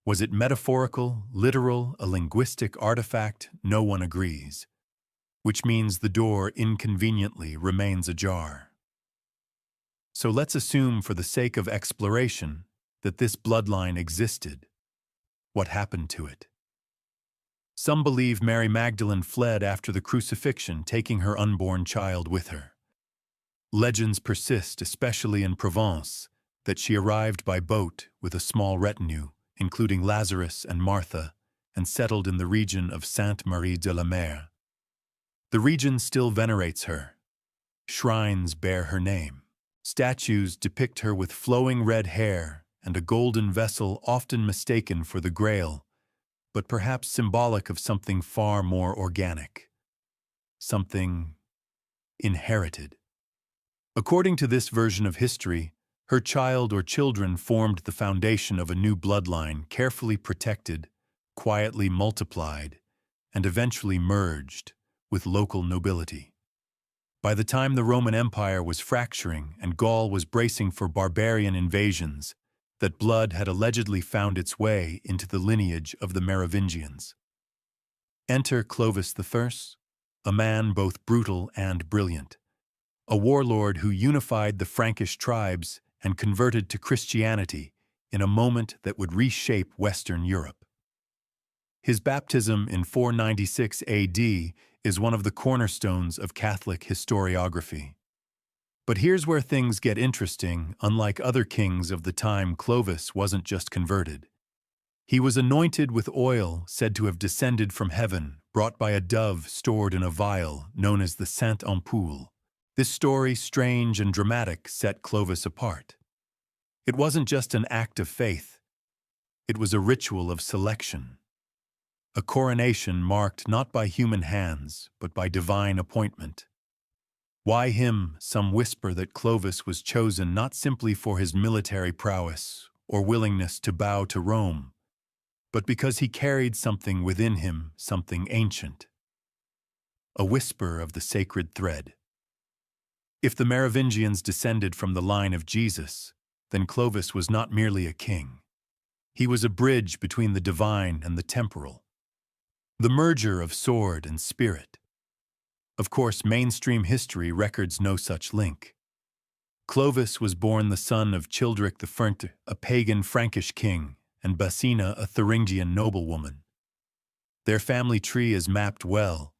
Was it metaphorical, literal, a linguistic artifact? No one agrees, which means the door inconveniently remains ajar. So let's assume, for the sake of exploration, that this bloodline existed. What happened to it? Some believe Mary Magdalene fled after the crucifixion, taking her unborn child with her. Legends persist, especially in Provence, that she arrived by boat with a small retinue, including Lazarus and Martha, and settled in the region of Sainte-Marie-de-la-Mer. The region still venerates her. Shrines bear her name. Statues depict her with flowing red hair and a golden vessel often mistaken for the Grail, but perhaps symbolic of something far more organic. Something inherited. According to this version of history, her child or children formed the foundation of a new bloodline, carefully protected, quietly multiplied, and eventually merged with local nobility. By the time the Roman Empire was fracturing and Gaul was bracing for barbarian invasions, that blood had allegedly found its way into the lineage of the Merovingians. Enter Clovis I, a man both brutal and brilliant, a warlord who unified the Frankish tribes and converted to Christianity in a moment that would reshape Western Europe. His baptism in 496 AD is one of the cornerstones of Catholic historiography. But here's where things get interesting. Unlike other kings of the time, Clovis wasn't just converted. He was anointed with oil said to have descended from heaven, brought by a dove stored in a vial known as the Sainte Ampoule. This story, strange and dramatic, set Clovis apart. It wasn't just an act of faith. It was a ritual of selection. A coronation marked not by human hands, but by divine appointment. Why him? Some whisper that Clovis was chosen not simply for his military prowess or willingness to bow to Rome, but because he carried something within him, something ancient. A whisper of the sacred thread. If the Merovingians descended from the line of Jesus, then Clovis was not merely a king. He was a bridge between the divine and the temporal, the merger of sword and spirit. Of course, mainstream history records no such link. Clovis was born the son of Childeric I, a pagan Frankish king, and Basina, a Thuringian noblewoman. Their family tree is mapped well,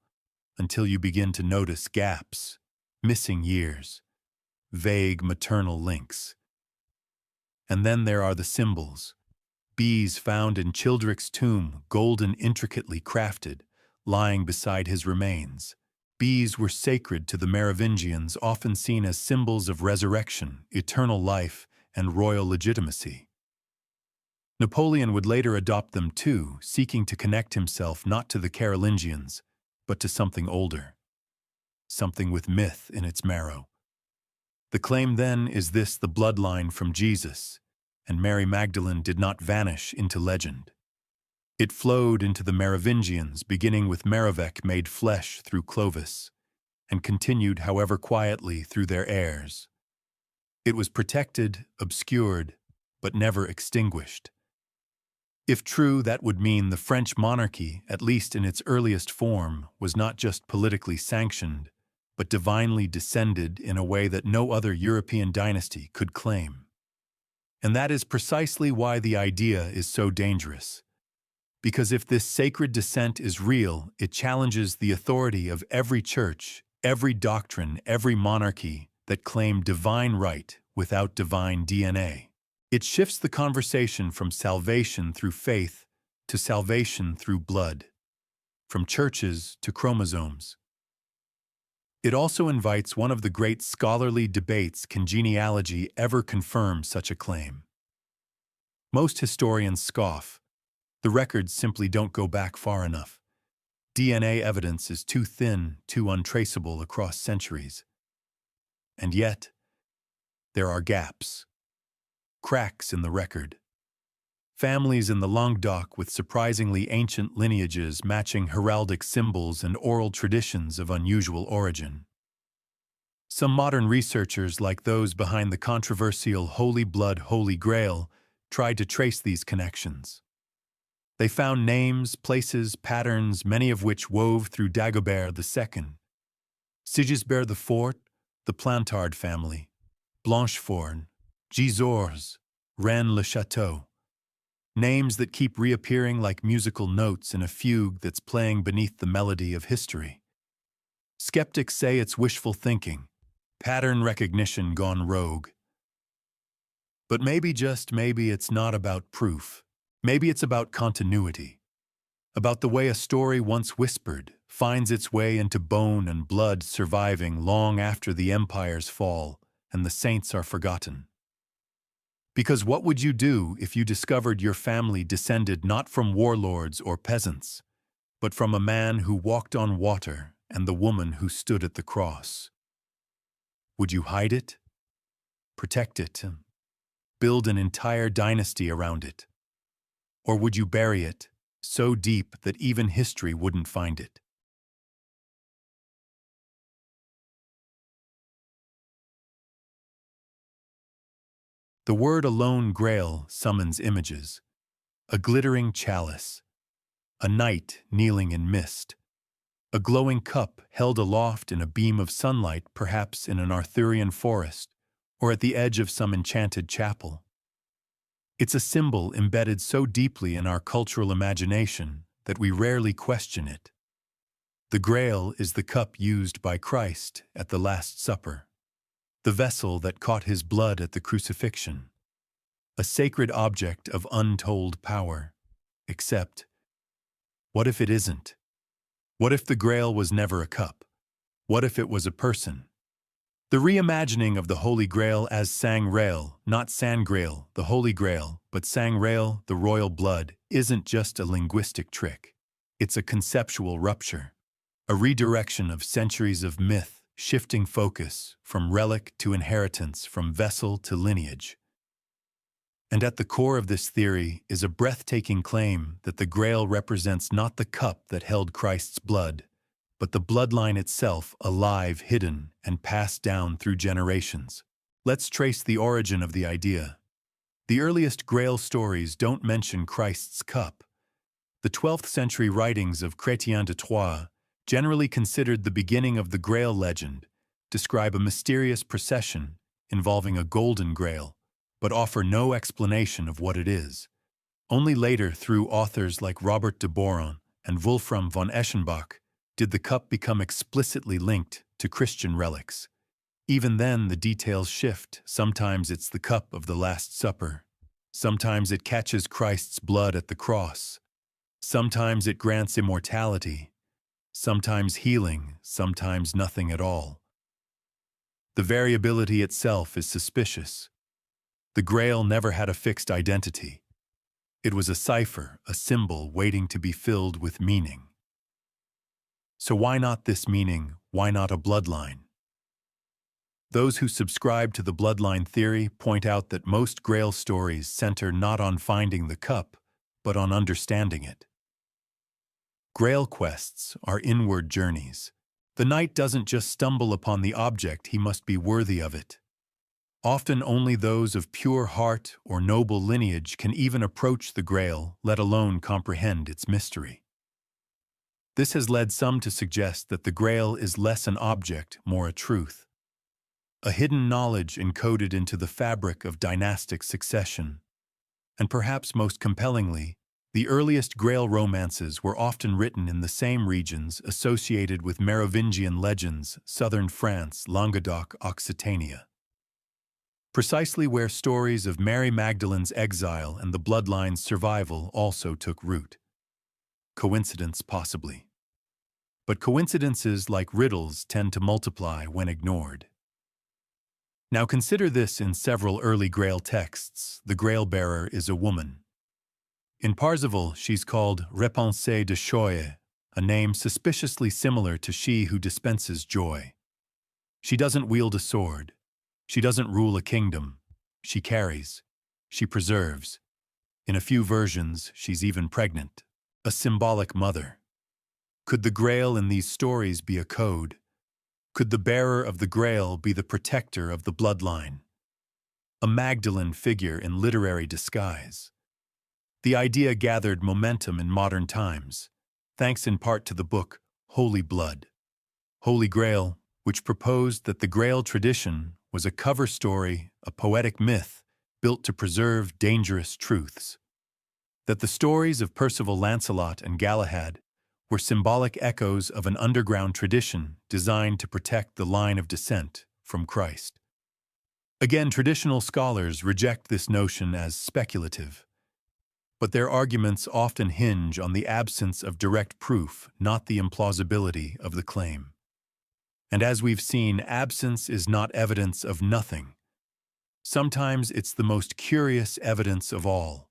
until you begin to notice gaps, missing years, vague maternal links. And then there are the symbols. Bees found in Childeric's tomb, golden intricately crafted, lying beside his remains. Bees were sacred to the Merovingians, often seen as symbols of resurrection, eternal life, and royal legitimacy. Napoleon would later adopt them too, seeking to connect himself not to the Carolingians, but to something older. Something with myth in its marrow. The claim then is this: the bloodline from Jesus and Mary Magdalene did not vanish into legend. It flowed into the Merovingians, beginning with Merovec made flesh through Clovis, and continued, however quietly, through their heirs. It was protected, obscured, but never extinguished. If true, that would mean the French monarchy, at least in its earliest form, was not just politically sanctioned, but divinely descended in a way that no other European dynasty could claim. And that is precisely why the idea is so dangerous. Because if this sacred descent is real, it challenges the authority of every church, every doctrine, every monarchy that claimed divine right without divine DNA. It shifts the conversation from salvation through faith to salvation through blood, from churches to chromosomes. It also invites one of the great scholarly debates: can genealogy ever confirm such a claim? Most historians scoff. The records simply don't go back far enough. DNA evidence is too thin, too untraceable across centuries. And yet, there are gaps, cracks in the record. Families in the Languedoc with surprisingly ancient lineages matching heraldic symbols and oral traditions of unusual origin. Some modern researchers, like those behind the controversial Holy Blood, Holy Grail, tried to trace these connections. They found names, places, patterns, many of which wove through Dagobert II, Sigisbert IV, the Plantard family, Blanchefort, Gisors, Rennes-le-Château. Names that keep reappearing like musical notes in a fugue that's playing beneath the melody of history. Skeptics say it's wishful thinking, pattern recognition gone rogue. But maybe, just maybe, it's not about proof. Maybe it's about continuity. About the way a story once whispered finds its way into bone and blood, surviving long after the empire's fall and the saints are forgotten. Because what would you do if you discovered your family descended not from warlords or peasants, but from a man who walked on water and the woman who stood at the cross? Would you hide it? Protect it? Build an entire dynasty around it? Or would you bury it so deep that even history wouldn't find it? The word alone, Grail, summons images. A glittering chalice, a knight kneeling in mist, a glowing cup held aloft in a beam of sunlight, perhaps in an Arthurian forest or at the edge of some enchanted chapel. It's a symbol embedded so deeply in our cultural imagination that we rarely question it. The Grail is the cup used by Christ at the Last Supper, the vessel that caught his blood at the crucifixion, a sacred object of untold power. Except, what if it isn't? What if the Grail was never a cup? What if it was a person? The reimagining of the Holy Grail as Sang-Rail, not San-Grail, the Holy Grail, but Sang-Rail, the royal blood, isn't just a linguistic trick. It's a conceptual rupture, a redirection of centuries of myth, shifting focus from relic to inheritance, from vessel to lineage. And at the core of this theory is a breathtaking claim that the Grail represents not the cup that held Christ's blood, but the bloodline itself, alive, hidden, and passed down through generations. Let's trace the origin of the idea. The earliest Grail stories don't mention Christ's cup. The 12th century writings of Chrétien de Troyes, generally considered the beginning of the Grail legend, describe a mysterious procession involving a golden Grail, but offer no explanation of what it is. Only later, through authors like Robert de Boron and Wolfram von Eschenbach, did the cup become explicitly linked to Christian relics. Even then, the details shift. Sometimes it's the cup of the Last Supper. Sometimes it catches Christ's blood at the cross. Sometimes it grants immortality. Sometimes healing, sometimes nothing at all. The variability itself is suspicious. The Grail never had a fixed identity. It was a cipher, a symbol waiting to be filled with meaning. So why not this meaning? Why not a bloodline? Those who subscribe to the bloodline theory point out that most Grail stories center not on finding the cup, but on understanding it. Grail quests are inward journeys. The knight doesn't just stumble upon the object, he must be worthy of it. Often only those of pure heart or noble lineage can even approach the Grail, let alone comprehend its mystery. This has led some to suggest that the Grail is less an object, more a truth. A hidden knowledge encoded into the fabric of dynastic succession. And perhaps most compellingly, the earliest Grail romances were often written in the same regions associated with Merovingian legends, southern France, Languedoc, Occitania. Precisely where stories of Mary Magdalene's exile and the Bloodlines' survival also took root. Coincidence, possibly. But coincidences, like riddles, tend to multiply when ignored. Now consider this: in several early Grail texts, the Grail-bearer is a woman. In Parzival, she's called Repensée de Choye, a name suspiciously similar to she who dispenses joy. She doesn't wield a sword. She doesn't rule a kingdom. She carries. She preserves. In a few versions, she's even pregnant. A symbolic mother. Could the Grail in these stories be a code? Could the bearer of the Grail be the protector of the bloodline? A Magdalene figure in literary disguise. The idea gathered momentum in modern times, thanks in part to the book Holy Blood, Holy Grail, which proposed that the Grail tradition was a cover story, a poetic myth built to preserve dangerous truths. That the stories of Percival, Lancelot, and Galahad were symbolic echoes of an underground tradition designed to protect the line of descent from Christ. Again, traditional scholars reject this notion as speculative, but their arguments often hinge on the absence of direct proof, not the implausibility of the claim. And as we've seen, absence is not evidence of nothing. Sometimes it's the most curious evidence of all.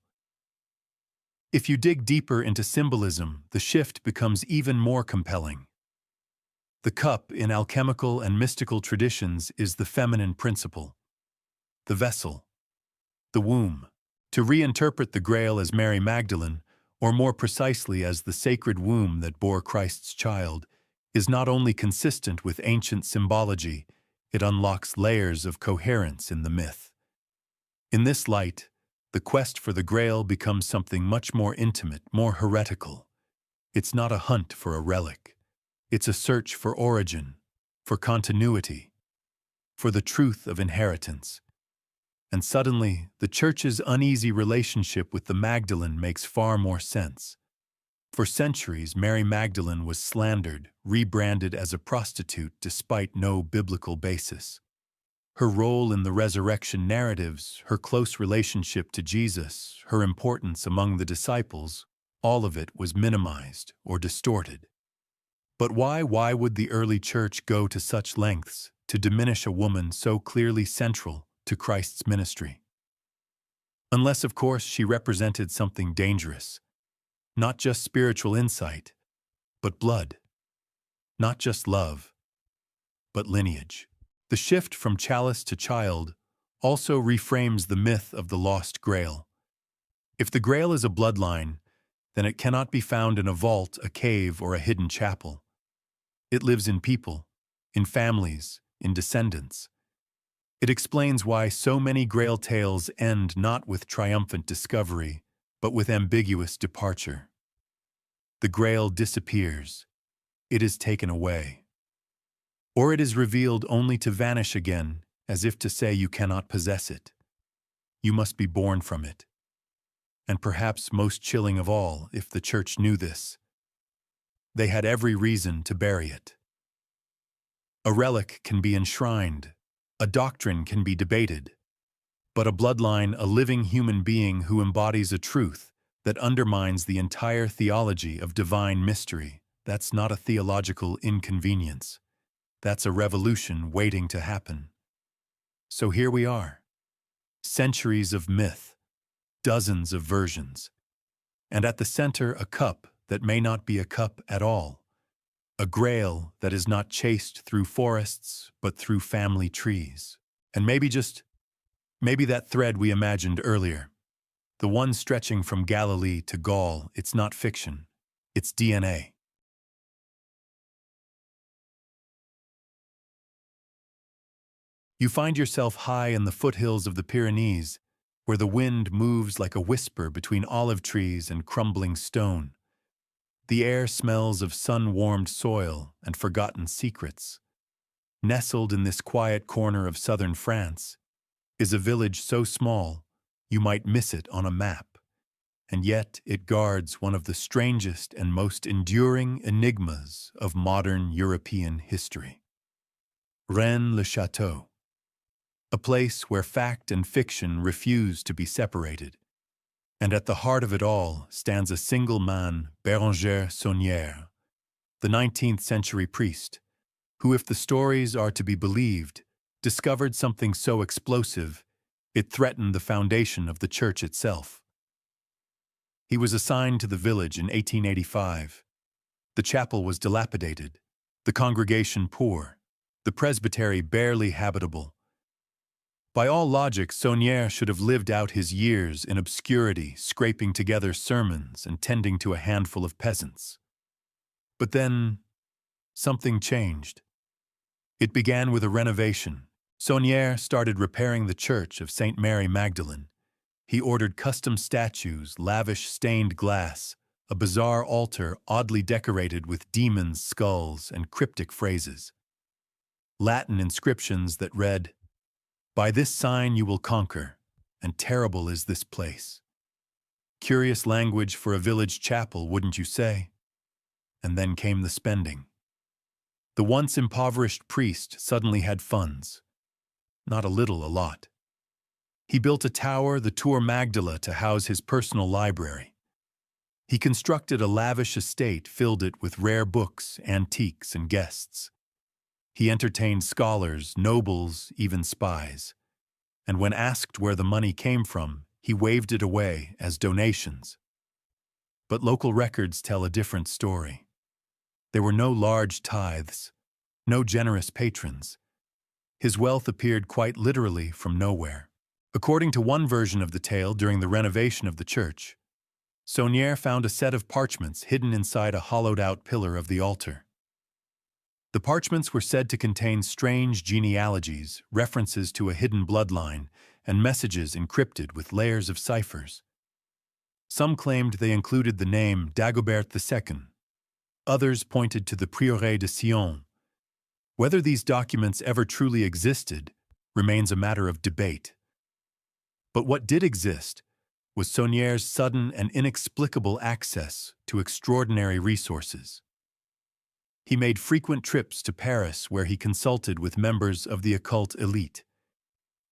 If you dig deeper into symbolism, the shift becomes even more compelling. The cup in alchemical and mystical traditions is the feminine principle, the vessel, the womb. To reinterpret the Grail as Mary Magdalene, or more precisely as the sacred womb that bore Christ's child, is not only consistent with ancient symbology, it unlocks layers of coherence in the myth. In this light, the quest for the Grail becomes something much more intimate, more heretical. It's not a hunt for a relic. It's a search for origin, for continuity, for the truth of inheritance. And suddenly, the Church's uneasy relationship with the Magdalene makes far more sense. For centuries, Mary Magdalene was slandered, rebranded as a prostitute despite no biblical basis. Her role in the resurrection narratives, her close relationship to Jesus, her importance among the disciples, all of it was minimized or distorted. But why would the early Church go to such lengths to diminish a woman so clearly central to Christ's ministry? Unless, of course, she represented something dangerous. Not just spiritual insight, but blood. Not just love, but lineage. The shift from chalice to child also reframes the myth of the lost Grail. If the Grail is a bloodline, then it cannot be found in a vault, a cave, or a hidden chapel. It lives in people, in families, in descendants. It explains why so many Grail tales end not with triumphant discovery, but with ambiguous departure. The Grail disappears. It is taken away. Or it is revealed only to vanish again, as if to say you cannot possess it. You must be born from it. And perhaps most chilling of all, if the Church knew this, they had every reason to bury it. A relic can be enshrined, a doctrine can be debated, but a bloodline, a living human being who embodies a truth that undermines the entire theology of divine mystery, that's not a theological inconvenience. That's a revolution waiting to happen. So here we are. Centuries of myth, dozens of versions, and at the center a cup that may not be a cup at all. A grail that is not chased through forests, but through family trees. And maybe that thread we imagined earlier, the one stretching from Galilee to Gaul, it's not fiction, it's DNA. You find yourself high in the foothills of the Pyrenees, where the wind moves like a whisper between olive trees and crumbling stone. The air smells of sun-warmed soil and forgotten secrets. Nestled in this quiet corner of southern France is a village so small you might miss it on a map, and yet it guards one of the strangest and most enduring enigmas of modern European history. Rennes-le-Château, a place where fact and fiction refuse to be separated. And at the heart of it all stands a single man, Béranger Saunière, the 19th century priest, who, if the stories are to be believed, discovered something so explosive it threatened the foundation of the church itself. He was assigned to the village in 1885. The chapel was dilapidated, the congregation poor, the presbytery barely habitable. By all logic, Saunière should have lived out his years in obscurity, scraping together sermons and tending to a handful of peasants. But then, something changed. It began with a renovation. Saunière started repairing the church of St. Mary Magdalene. He ordered custom statues, lavish stained glass, a bizarre altar oddly decorated with demons' skulls and cryptic phrases. Latin inscriptions that read, "By this sign you will conquer, and terrible is this place." Curious language for a village chapel, wouldn't you say? And then came the spending. The once impoverished priest suddenly had funds. Not a little, a lot. He built a tower, the Tour Magdala, to house his personal library. He constructed a lavish estate, filled it with rare books, antiques, and guests. He entertained scholars, nobles, even spies. And when asked where the money came from, he waved it away as donations. But local records tell a different story. There were no large tithes, no generous patrons. His wealth appeared quite literally from nowhere. According to one version of the tale, during the renovation of the church, Saunière found a set of parchments hidden inside a hollowed-out pillar of the altar. The parchments were said to contain strange genealogies, references to a hidden bloodline, and messages encrypted with layers of ciphers. Some claimed they included the name Dagobert II. Others pointed to the Prieuré de Sion. Whether these documents ever truly existed remains a matter of debate. But what did exist was Saunière's sudden and inexplicable access to extraordinary resources. He made frequent trips to Paris, where he consulted with members of the occult elite.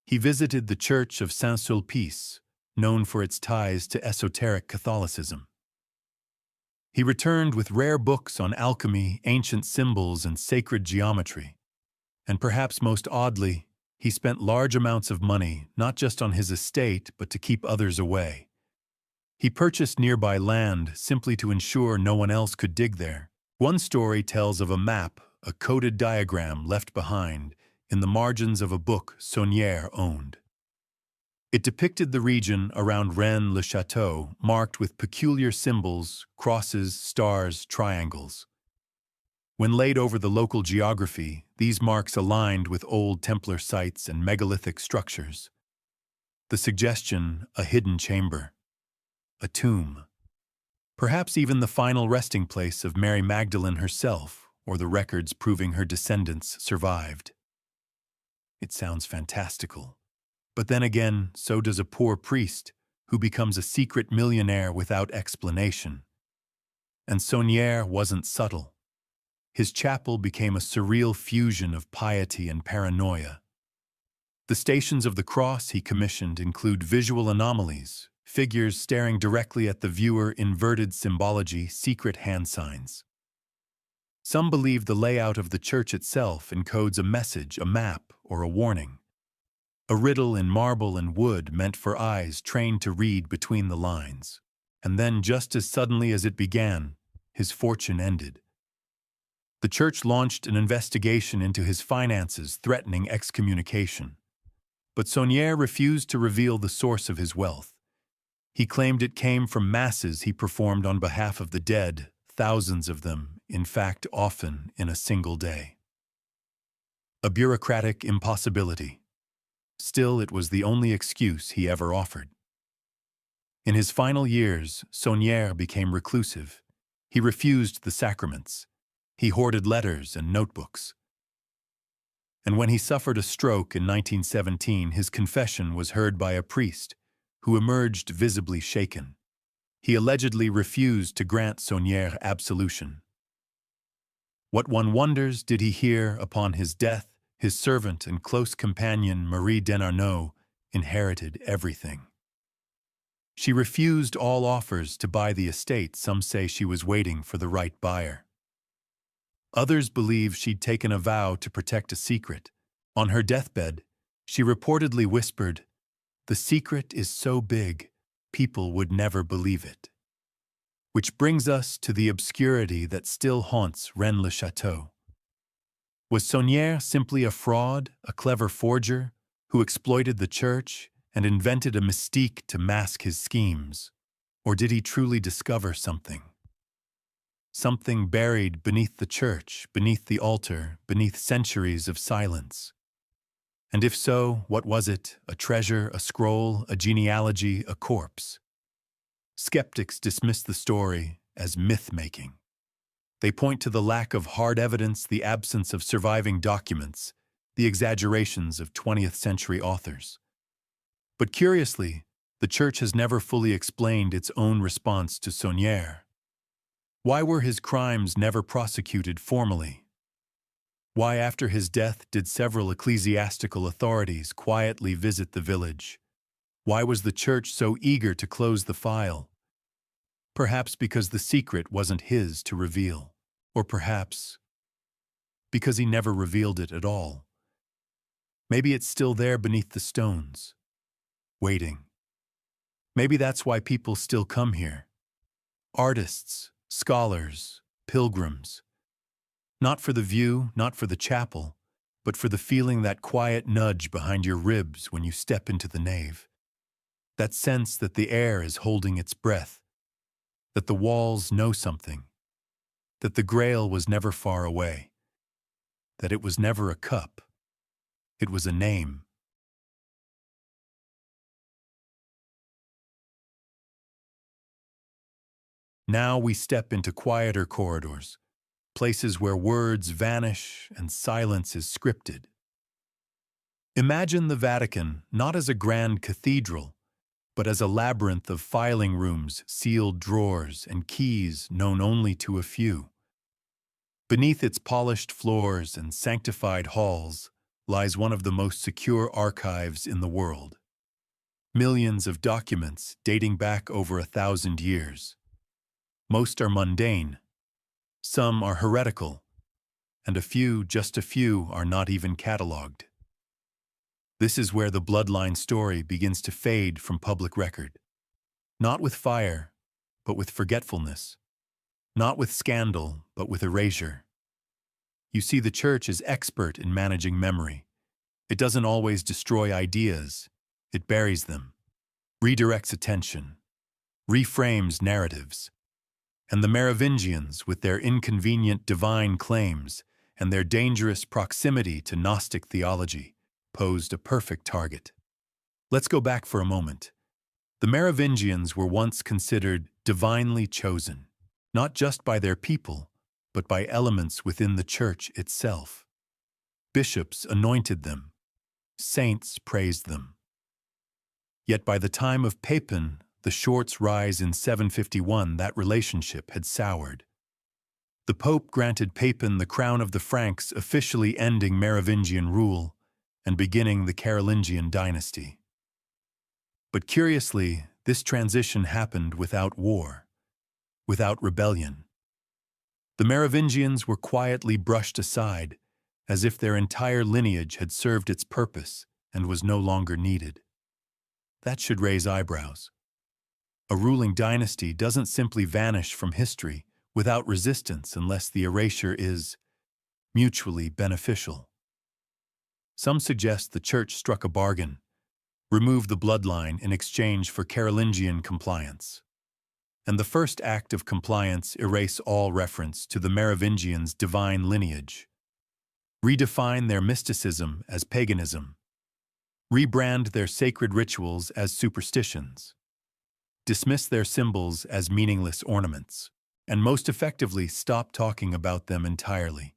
He visited the Church of Saint-Sulpice, known for its ties to esoteric Catholicism. He returned with rare books on alchemy, ancient symbols, and sacred geometry. And perhaps most oddly, he spent large amounts of money, not just on his estate, but to keep others away. He purchased nearby land simply to ensure no one else could dig there. One story tells of a map, a coded diagram left behind, in the margins of a book Saunière owned. It depicted the region around Rennes-le-Château, marked with peculiar symbols, crosses, stars, triangles. When laid over the local geography, these marks aligned with old Templar sites and megalithic structures. The suggestion, a hidden chamber, a tomb. Perhaps even the final resting place of Mary Magdalene herself, or the records proving her descendants survived. It sounds fantastical. But then again, so does a poor priest who becomes a secret millionaire without explanation. And Saunière wasn't subtle. His chapel became a surreal fusion of piety and paranoia. The Stations of the Cross he commissioned include visual anomalies, figures staring directly at the viewer, inverted symbology, secret hand signs. Some believe the layout of the church itself encodes a message, a map, or a warning. A riddle in marble and wood meant for eyes trained to read between the lines. And then, just as suddenly as it began, his fortune ended. The church launched an investigation into his finances, threatening excommunication. But Saunière refused to reveal the source of his wealth. He claimed it came from masses he performed on behalf of the dead, thousands of them, in fact, often in a single day. A bureaucratic impossibility. Still, it was the only excuse he ever offered. In his final years, Saunière became reclusive. He refused the sacraments. He hoarded letters and notebooks. And when he suffered a stroke in 1917, his confession was heard by a priest, who emerged visibly shaken. He allegedly refused to grant Saunière absolution. What one wonders, did he hear upon his death, his servant and close companion Marie Denarnaud inherited everything. She refused all offers to buy the estate. Some say she was waiting for the right buyer. Others believe she'd taken a vow to protect a secret. On her deathbed, she reportedly whispered, "The secret is so big, people would never believe it." Which brings us to the obscurity that still haunts Rennes-le-Château. Was Saunière simply a fraud, a clever forger, who exploited the church and invented a mystique to mask his schemes? Or did he truly discover something? Something buried beneath the church, beneath the altar, beneath centuries of silence. And if so, what was it? A treasure, a scroll, a genealogy, a corpse? Skeptics dismiss the story as myth-making. They point to the lack of hard evidence, the absence of surviving documents, the exaggerations of 20th century authors. But curiously, the church has never fully explained its own response to Saunière. Why were his crimes never prosecuted formally? Why, after his death, did several ecclesiastical authorities quietly visit the village? Why was the church so eager to close the file? Perhaps because the secret wasn't his to reveal. Or perhaps because he never revealed it at all. Maybe it's still there beneath the stones, waiting. Maybe that's why people still come here. Artists, scholars, pilgrims. Not for the view, not for the chapel, but for the feeling, that quiet nudge behind your ribs when you step into the nave. That sense that the air is holding its breath, that the walls know something, that the Grail was never far away, that it was never a cup, it was a name. Now we step into quieter corridors, places where words vanish and silence is scripted. Imagine the Vatican not as a grand cathedral, but as a labyrinth of filing rooms, sealed drawers, and keys known only to a few. Beneath its polished floors and sanctified halls lies one of the most secure archives in the world. Millions of documents dating back over 1,000 years. Most are mundane, some are heretical, and just a few, are not even catalogued. This is where the bloodline story begins to fade from public record. Not with fire, but with forgetfulness. Not with scandal, but with erasure. You see, the church is expert in managing memory. It doesn't always destroy ideas, it buries them, redirects attention, reframes narratives. And the Merovingians, with their inconvenient divine claims and their dangerous proximity to Gnostic theology, posed a perfect target. Let's go back for a moment. The Merovingians were once considered divinely chosen, not just by their people, but by elements within the church itself. Bishops anointed them. Saints praised them. Yet by the time of Pepin, the Short's rise in 751, that relationship had soured. The Pope granted Pepin the crown of the Franks, officially ending Merovingian rule and beginning the Carolingian dynasty. But curiously, this transition happened without war, without rebellion. The Merovingians were quietly brushed aside, as if their entire lineage had served its purpose and was no longer needed. That should raise eyebrows. A ruling dynasty doesn't simply vanish from history without resistance unless the erasure is mutually beneficial. Some suggest the Church struck a bargain, removed the bloodline in exchange for Carolingian compliance. And the first act of compliance erase all reference to the Merovingians' divine lineage, redefine their mysticism as paganism, rebrand their sacred rituals as superstitions, dismiss their symbols as meaningless ornaments, and most effectively stop talking about them entirely.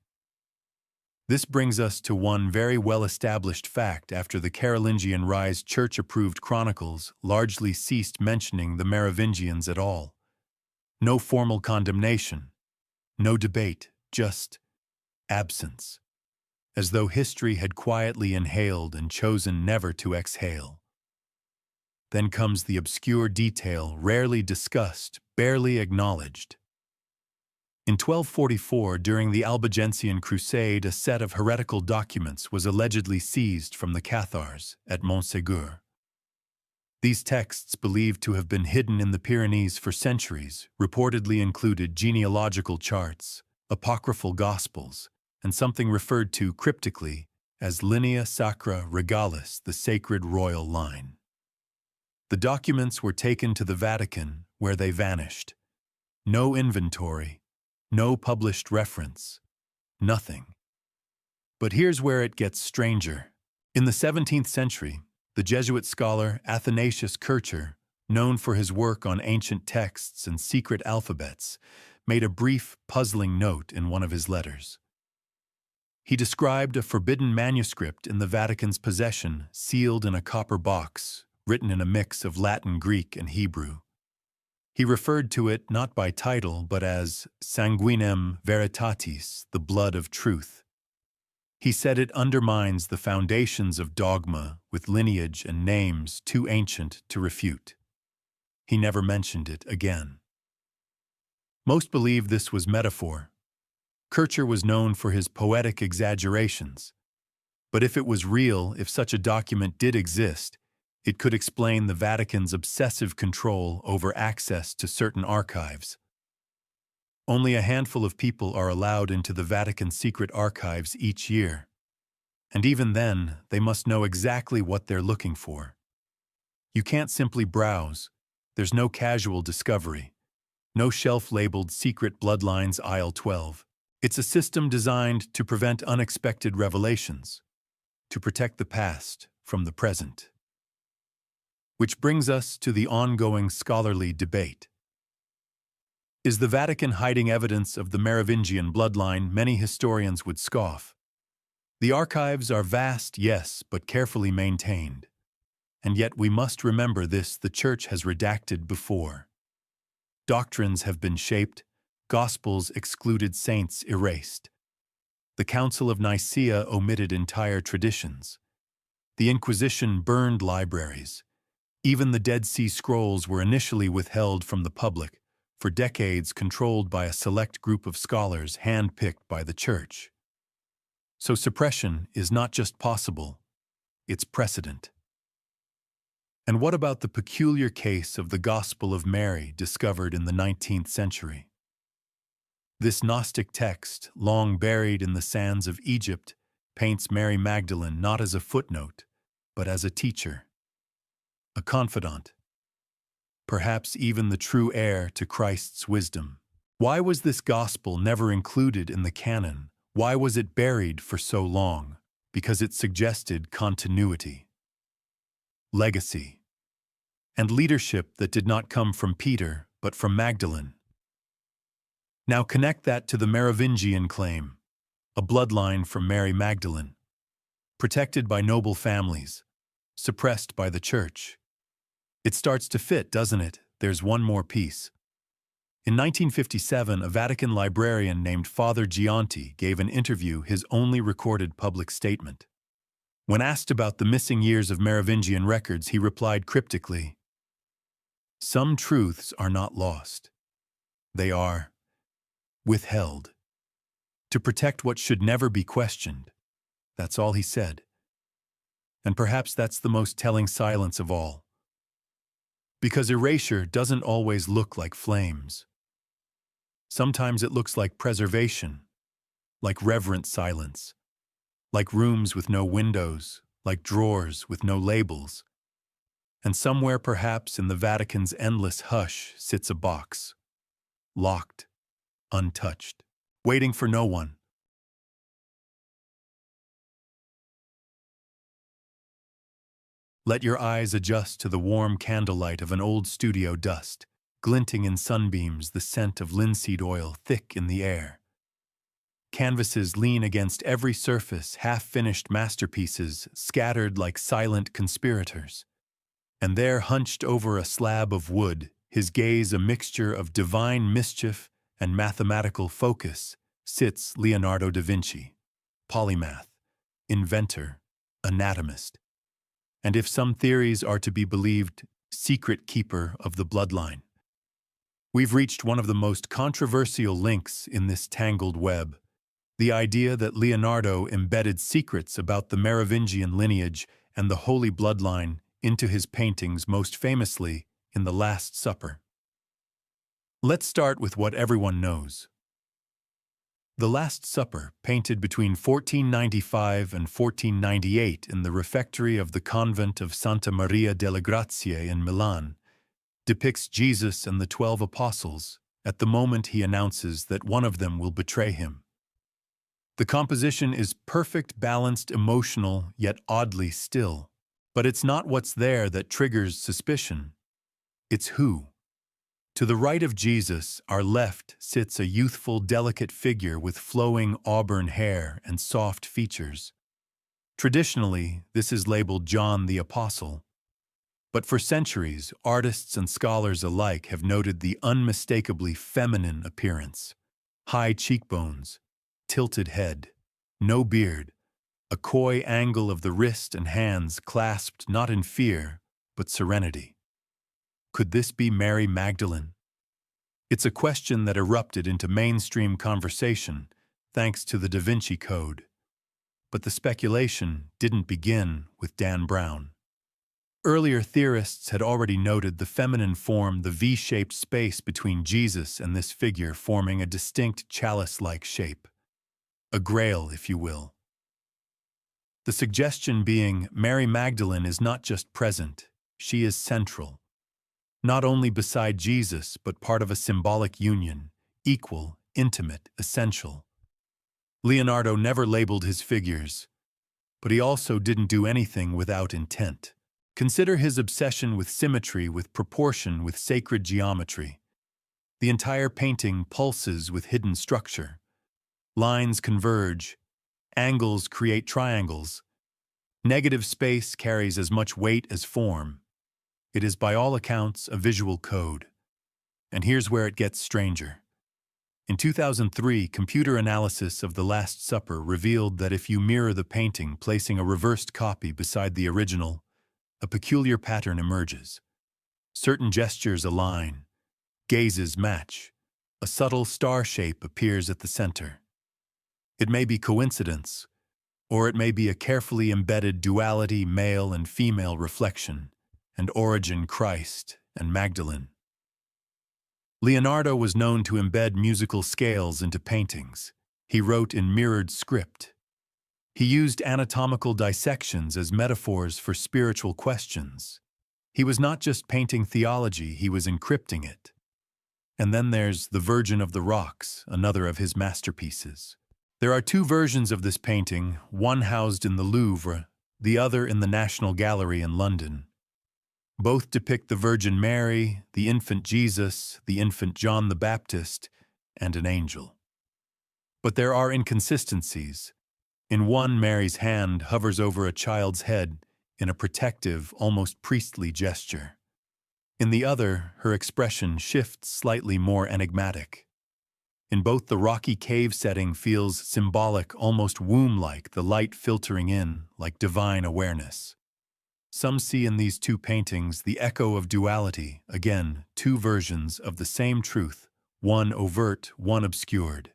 This brings us to one very well-established fact. After the Carolingian rise, church-approved chronicles largely ceased mentioning the Merovingians at all. No formal condemnation, no debate, just absence, as though history had quietly inhaled and chosen never to exhale. Then comes the obscure detail rarely discussed, barely acknowledged. In 1244, during the Albigensian Crusade, a set of heretical documents was allegedly seized from the Cathars at Montségur. These texts, believed to have been hidden in the Pyrenees for centuries, reportedly included genealogical charts, apocryphal gospels, and something referred to cryptically as Linea Sacra Regalis, the sacred royal line. The documents were taken to the Vatican, where they vanished. No inventory, no published reference, nothing. But here's where it gets stranger. In the 17th century, the Jesuit scholar Athanasius Kircher, known for his work on ancient texts and secret alphabets, made a brief, puzzling note in one of his letters. He described a forbidden manuscript in the Vatican's possession, sealed in a copper box, written in a mix of Latin, Greek, and Hebrew. He referred to it not by title, but as sanguinem veritatis, the blood of truth. He said it undermines the foundations of dogma with lineage and names too ancient to refute. He never mentioned it again. Most believe this was metaphor. Kircher was known for his poetic exaggerations. But if it was real, if such a document did exist, it could explain the Vatican's obsessive control over access to certain archives. Only a handful of people are allowed into the Vatican's secret archives each year. And even then, they must know exactly what they're looking for. You can't simply browse. There's no casual discovery. No shelf-labeled secret bloodlines aisle 12. It's a system designed to prevent unexpected revelations, to protect the past from the present. Which brings us to the ongoing scholarly debate. Is the Vatican hiding evidence of the Merovingian bloodline? Many historians would scoff. The archives are vast, yes, but carefully maintained. And yet we must remember this: the Church has redacted before. Doctrines have been shaped, Gospels excluded, saints erased. The Council of Nicaea omitted entire traditions. The Inquisition burned libraries. Even the Dead Sea Scrolls were initially withheld from the public, for decades controlled by a select group of scholars hand-picked by the Church. So suppression is not just possible, it's precedent. And what about the peculiar case of the Gospel of Mary discovered in the 19th century? This Gnostic text, long buried in the sands of Egypt, paints Mary Magdalene not as a footnote, but as a teacher, a confidant, perhaps even the true heir to Christ's wisdom. Why was this gospel never included in the canon? Why was it buried for so long? Because it suggested continuity, legacy, and leadership that did not come from Peter, but from Magdalene. Now connect that to the Merovingian claim, a bloodline from Mary Magdalene, protected by noble families, suppressed by the Church. It starts to fit, doesn't it? There's one more piece. In 1957, a Vatican librarian named Father Gianti gave an interview, his only recorded public statement. When asked about the missing years of Merovingian records, he replied cryptically, "Some truths are not lost. They are withheld. To protect what should never be questioned." That's all he said. And perhaps that's the most telling silence of all. Because erasure doesn't always look like flames. Sometimes it looks like preservation, like reverent silence, like rooms with no windows, like drawers with no labels. And somewhere perhaps in the Vatican's endless hush sits a box, locked, untouched, waiting for no one. Let your eyes adjust to the warm candlelight of an old studio dust, glinting in sunbeams, the scent of linseed oil thick in the air. Canvases lean against every surface, half-finished masterpieces scattered like silent conspirators. And there, hunched over a slab of wood, his gaze a mixture of divine mischief and mathematical focus, sits Leonardo da Vinci, polymath, inventor, anatomist, and if some theories are to be believed, secret keeper of the bloodline. We've reached one of the most controversial links in this tangled web, the idea that Leonardo embedded secrets about the Merovingian lineage and the Holy Bloodline into his paintings, most famously in The Last Supper. Let's start with what everyone knows. The Last Supper, painted between 1495 and 1498 in the refectory of the convent of Santa Maria delle Grazie in Milan, depicts Jesus and the 12 apostles at the moment he announces that one of them will betray him. The composition is perfect, balanced, emotional, yet oddly still. But it's not what's there that triggers suspicion. It's who. To the right of Jesus, our left, sits a youthful, delicate figure with flowing auburn hair and soft features. Traditionally, this is labeled John the Apostle. But for centuries, artists and scholars alike have noted the unmistakably feminine appearance. High cheekbones, tilted head, no beard, a coy angle of the wrist and hands clasped not in fear, but serenity. Could this be Mary Magdalene? It's a question that erupted into mainstream conversation thanks to the Da Vinci Code. But the speculation didn't begin with Dan Brown. Earlier theorists had already noted the feminine form, the V-shaped space between Jesus and this figure forming a distinct chalice-like shape. A grail, if you will. The suggestion being Mary Magdalene is not just present, she is central. Not only beside Jesus, but part of a symbolic union, equal, intimate, essential. Leonardo never labeled his figures, but he also didn't do anything without intent. Consider his obsession with symmetry, with proportion, with sacred geometry. The entire painting pulses with hidden structure. Lines converge, angles create triangles. Negative space carries as much weight as form. It is by all accounts a visual code. And here's where it gets stranger. In 2003, computer analysis of The Last Supper revealed that if you mirror the painting, placing a reversed copy beside the original, a peculiar pattern emerges. Certain gestures align, gazes match, a subtle star shape appears at the center. It may be coincidence, or it may be a carefully embedded duality, male and female reflection, and origin Christ and Magdalene. Leonardo was known to embed musical scales into paintings. He wrote in mirrored script. He used anatomical dissections as metaphors for spiritual questions. He was not just painting theology, he was encrypting it. And then there's The Virgin of the Rocks, another of his masterpieces. There are two versions of this painting, one housed in the Louvre, the other in the National Gallery in London. Both depict the Virgin Mary, the infant Jesus, the infant John the Baptist, and an angel. But there are inconsistencies. In one, Mary's hand hovers over a child's head in a protective, almost priestly gesture. In the other, her expression shifts slightly more enigmatic. In both, the rocky cave setting feels symbolic, almost womb-like, the light filtering in like divine awareness. Some see in these two paintings the echo of duality, again, two versions of the same truth, one overt, one obscured.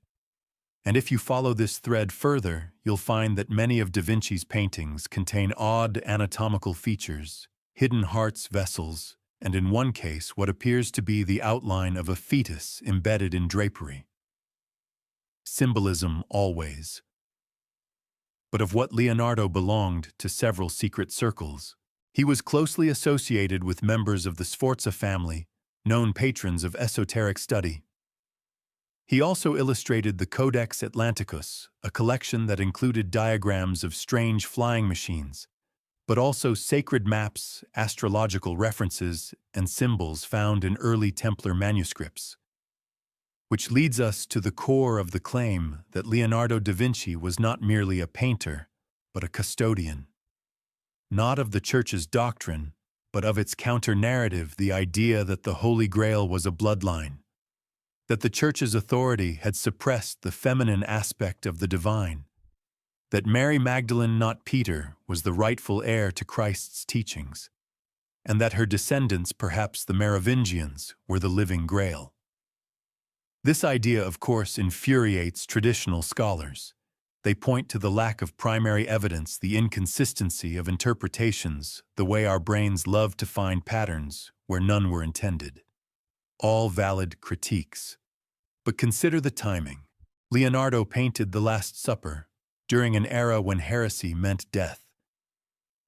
And if you follow this thread further, you'll find that many of Da Vinci's paintings contain odd anatomical features, hidden heart's vessels, and in one case what appears to be the outline of a fetus embedded in drapery. symbolism always. But of what Leonardo belonged to several secret circles. He was closely associated with members of the Sforza family, known patrons of esoteric study. He also illustrated the Codex Atlanticus, a collection that included diagrams of strange flying machines, but also sacred maps, astrological references, and symbols found in early Templar manuscripts. Which leads us to the core of the claim that Leonardo da Vinci was not merely a painter, but a custodian. Not of the Church's doctrine, but of its counter-narrative, the idea that the Holy Grail was a bloodline, that the Church's authority had suppressed the feminine aspect of the divine, that Mary Magdalene, not Peter, was the rightful heir to Christ's teachings, and that her descendants, perhaps the Merovingians, were the living Grail. This idea, of course, infuriates traditional scholars. They point to the lack of primary evidence, the inconsistency of interpretations, the way our brains love to find patterns where none were intended. All valid critiques. But consider the timing. Leonardo painted The Last Supper during an era when heresy meant death.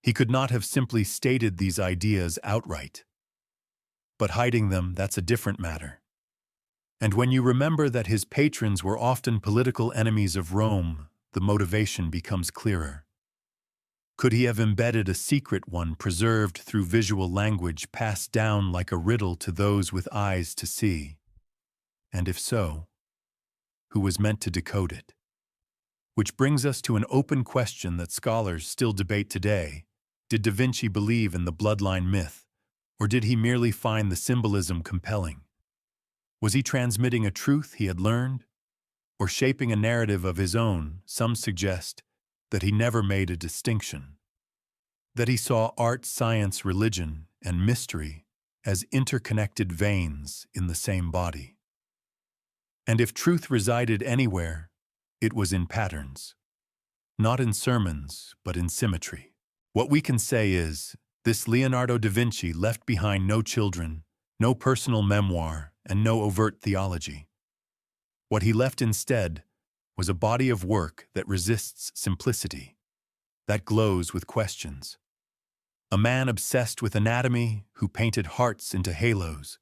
He could not have simply stated these ideas outright. But hiding them, that's a different matter. And when you remember that his patrons were often political enemies of Rome, the motivation becomes clearer. Could he have embedded a secret one preserved through visual language passed down like a riddle to those with eyes to see? And if so, who was meant to decode it? Which brings us to an open question that scholars still debate today. Did Da Vinci believe in the bloodline myth, or did he merely find the symbolism compelling? Was he transmitting a truth he had learned, or shaping a narrative of his own? Some suggest that he never made a distinction, that he saw art, science, religion, and mystery as interconnected veins in the same body. And if truth resided anywhere, it was in patterns, not in sermons, but in symmetry. What we can say is, this Leonardo da Vinci left behind no children, no personal memoir, and no overt theology. What he left instead was a body of work that resists simplicity, that glows with questions. A man obsessed with anatomy who painted hearts into halos.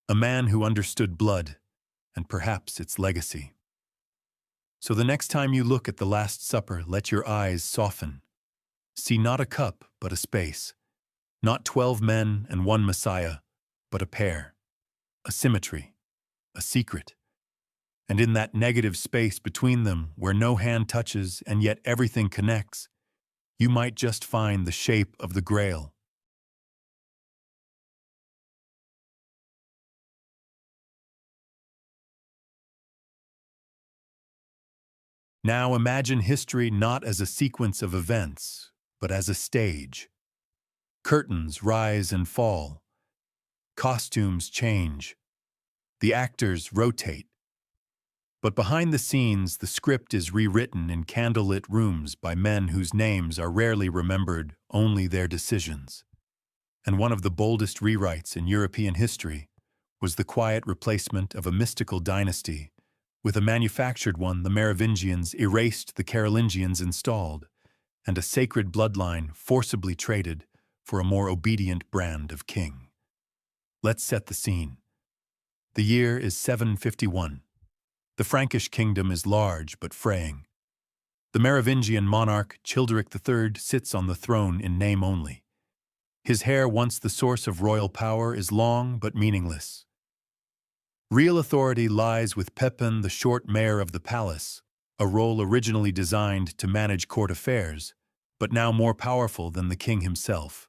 A man who understood blood, and perhaps its legacy. So the next time you look at The Last Supper, let your eyes soften. See not a cup, but a space. Not 12 men and one Messiah, but a pair. A symmetry, a secret. And in that negative space between them, where no hand touches and yet everything connects, you might just find the shape of the Grail. Now imagine history not as a sequence of events, but as a stage. Curtains rise and fall. Costumes change. The actors rotate. But behind the scenes, the script is rewritten in candlelit rooms by men whose names are rarely remembered, only their decisions. And one of the boldest rewrites in European history was the quiet replacement of a mystical dynasty with a manufactured one. The Merovingians erased the Carolingians installed, and a sacred bloodline forcibly traded for a more obedient brand of king. Let's set the scene. The year is 751. The Frankish kingdom is large but fraying. The Merovingian monarch, Childeric III, sits on the throne in name only. His hair, once the source of royal power, is long but meaningless. Real authority lies with Pepin, the short mayor of the palace, a role originally designed to manage court affairs, but now more powerful than the king himself.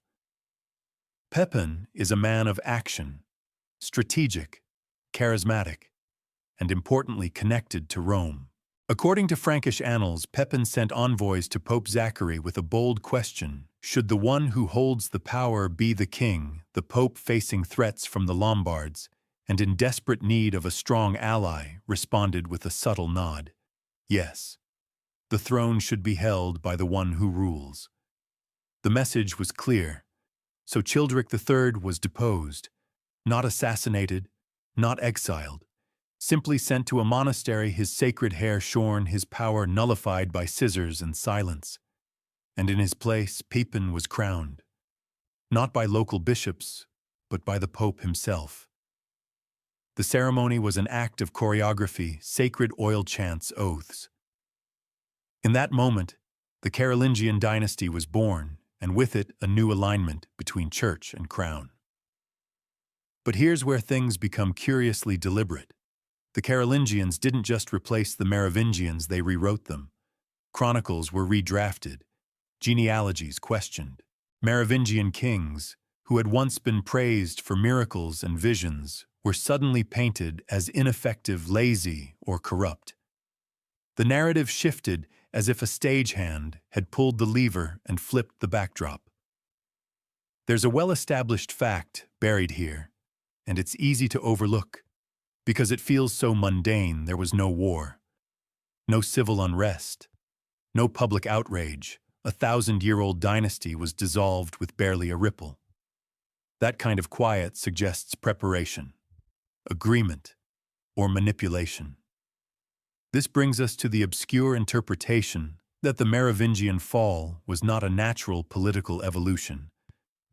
Pepin is a man of action, strategic, charismatic, and importantly connected to Rome. According to Frankish annals, Pepin sent envoys to Pope Zachary with a bold question: should the one who holds the power be the king? The Pope, facing threats from the Lombards and in desperate need of a strong ally, responded with a subtle nod. Yes, the throne should be held by the one who rules. The message was clear. So Childeric III was deposed, not assassinated, not exiled. Simply sent to a monastery, his sacred hair shorn, his power nullified by scissors and silence. And in his place, Pepin was crowned, not by local bishops, but by the Pope himself. The ceremony was an act of choreography, sacred oil chants, oaths. In that moment, the Carolingian dynasty was born, and with it a new alignment between church and crown. But here's where things become curiously deliberate. The Carolingians didn't just replace the Merovingians, they rewrote them. Chronicles were redrafted, genealogies questioned. Merovingian kings, who had once been praised for miracles and visions, were suddenly painted as ineffective, lazy, or corrupt. The narrative shifted as if a stagehand had pulled the lever and flipped the backdrop. There's a well-established fact buried here, and it's easy to overlook. Because it feels so mundane, there was no war, no civil unrest, no public outrage. A 1,000-year-old dynasty was dissolved with barely a ripple. That kind of quiet suggests preparation, agreement, or manipulation. This brings us to the obscure interpretation that the Merovingian fall was not a natural political evolution,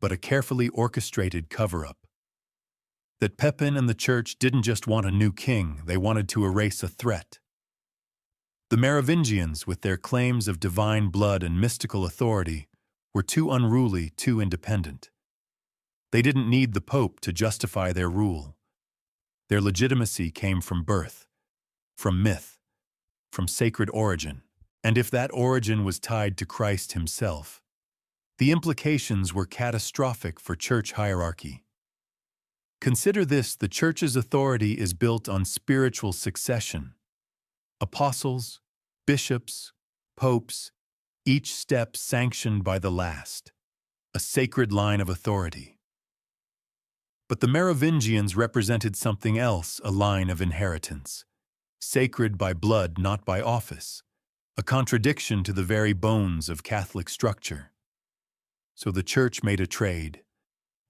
but a carefully orchestrated cover-up. That Pepin and the church didn't just want a new king, they wanted to erase a threat. The Merovingians, with their claims of divine blood and mystical authority, were too unruly, too independent. They didn't need the Pope to justify their rule. Their legitimacy came from birth, from myth, from sacred origin. And if that origin was tied to Christ himself, the implications were catastrophic for church hierarchy. Consider this: the church's authority is built on spiritual succession. Apostles, bishops, popes, each step sanctioned by the last, a sacred line of authority. But the Merovingians represented something else, a line of inheritance, sacred by blood, not by office, a contradiction to the very bones of Catholic structure. So the church made a trade: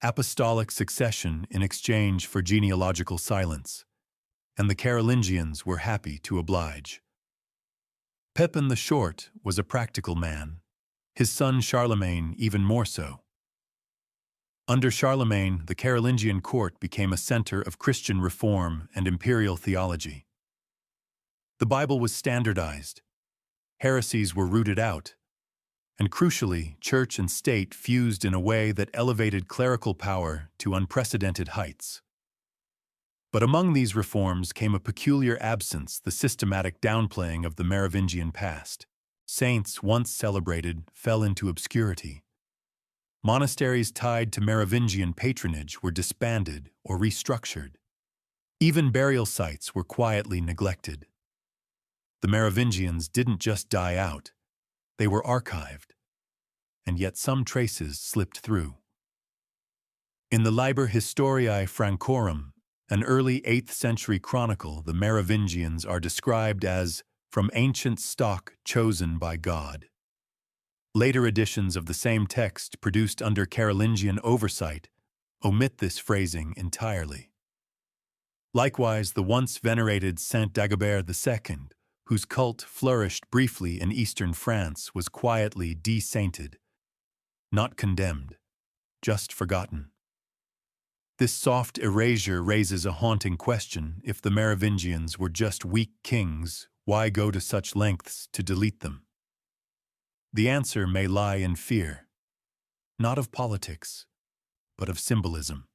apostolic succession in exchange for genealogical silence, and the Carolingians were happy to oblige. Pepin the Short was a practical man, his son Charlemagne even more so. Under Charlemagne, the Carolingian court became a center of Christian reform and imperial theology. The Bible was standardized, heresies were rooted out, and crucially, church and state fused in a way that elevated clerical power to unprecedented heights. But among these reforms came a peculiar absence: the systematic downplaying of the Merovingian past. Saints, once celebrated, fell into obscurity. Monasteries tied to Merovingian patronage were disbanded or restructured. Even burial sites were quietly neglected. The Merovingians didn't just die out, they were archived, and yet some traces slipped through. In the Liber Historiae Francorum, an early 8th century chronicle, the Merovingians are described as from ancient stock chosen by God. Later editions of the same text, produced under Carolingian oversight, omit this phrasing entirely. Likewise, the once venerated Saint Dagobert II, whose cult flourished briefly in eastern France, was quietly de-sainted, not condemned, just forgotten. This soft erasure raises a haunting question: if the Merovingians were just weak kings, why go to such lengths to delete them? The answer may lie in fear, not of politics, but of symbolism.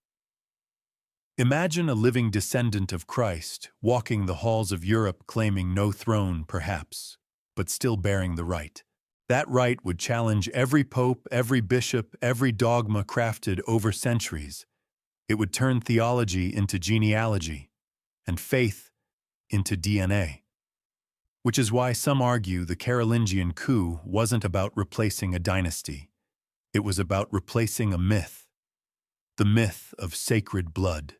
Imagine a living descendant of Christ walking the halls of Europe, claiming no throne perhaps, but still bearing the right. That right would challenge every pope, every bishop, every dogma crafted over centuries. It would turn theology into genealogy, and faith into DNA. Which is why some argue the Carolingian coup wasn't about replacing a dynasty. It was about replacing a myth, the myth of sacred blood.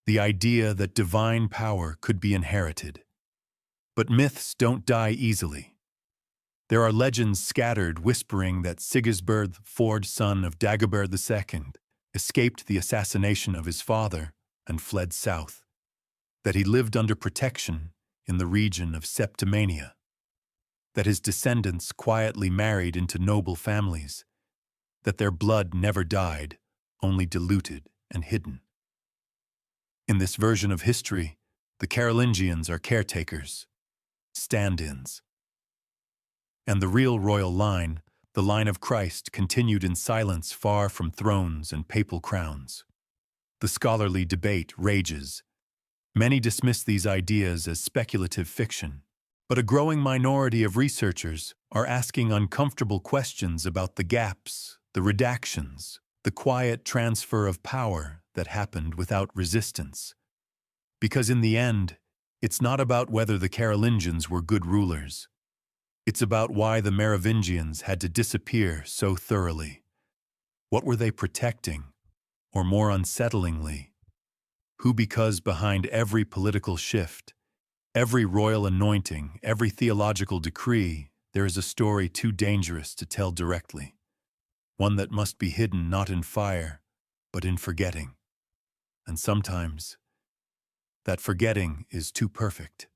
The idea that divine power could be inherited. But myths don't die easily. There are legends scattered whispering that Sigisbert IV, son of Dagobert II, escaped the assassination of his father and fled south. that he lived under protection in the region of Septimania, that his descendants quietly married into noble families, that their blood never died, only diluted and hidden. In this version of history, the Carolingians are caretakers, stand-ins. And the real royal line, the line of Christ, continued in silence far from thrones and papal crowns. The scholarly debate rages. Many dismiss these ideas as speculative fiction, but a growing minority of researchers are asking uncomfortable questions about the gaps, the redactions, the quiet transfer of power that happened without resistance. Because in the end, it's not about whether the Carolingians were good rulers. It's about why the Merovingians had to disappear so thoroughly. What were they protecting? Or more unsettlingly, who? Because behind every political shift, every royal anointing, every theological decree, there is a story too dangerous to tell directly. One that must be hidden not in fire, but in forgetting. And sometimes, that forgetting is too perfect.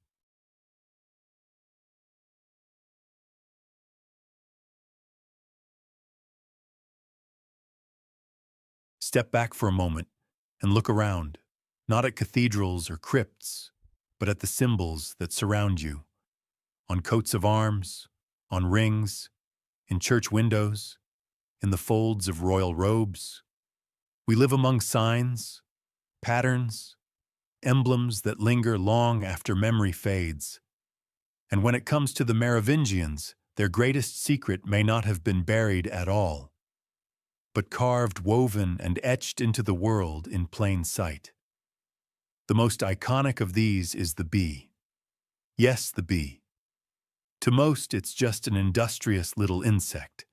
Step back for a moment and look around, not at cathedrals or crypts, but at the symbols that surround you, on coats of arms, on rings, in church windows, in the folds of royal robes. We live among signs, patterns, emblems that linger long after memory fades. And when it comes to the Merovingians, their greatest secret may not have been buried at all, but carved, woven, and etched into the world in plain sight. The most iconic of these is the bee. Yes, the bee. To most, it's just an industrious little insect,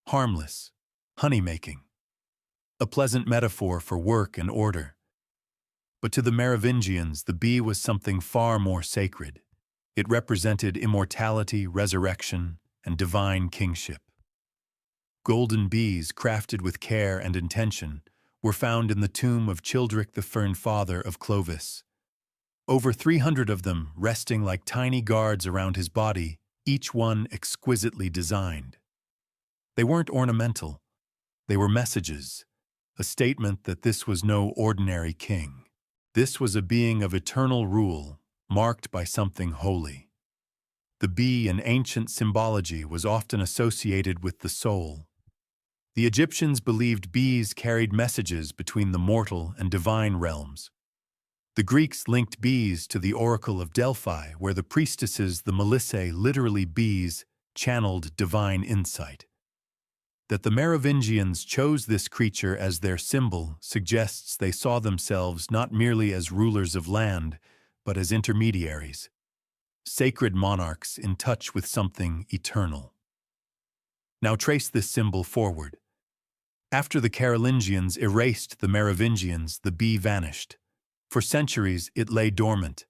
harmless, honey-making, a pleasant metaphor for work and order. But to the Merovingians, the bee was something far more sacred. It represented immortality, resurrection, and divine kingship. Golden bees, crafted with care and intention, were found in the tomb of Childeric, the fern father of Clovis. Over 300 of them resting like tiny guards around his body, each one exquisitely designed. They weren't ornamental. They were messages, a statement that this was no ordinary king. This was a being of eternal rule, marked by something holy. The bee in ancient symbology was often associated with the soul. The Egyptians believed bees carried messages between the mortal and divine realms. The Greeks linked bees to the Oracle of Delphi, where the priestesses, the Melissae, literally bees, channeled divine insight. That the Merovingians chose this creature as their symbol suggests they saw themselves not merely as rulers of land, but as intermediaries, sacred monarchs in touch with something eternal. Now trace this symbol forward. After the Carolingians erased the Merovingians, the bee vanished. For centuries, it lay dormant.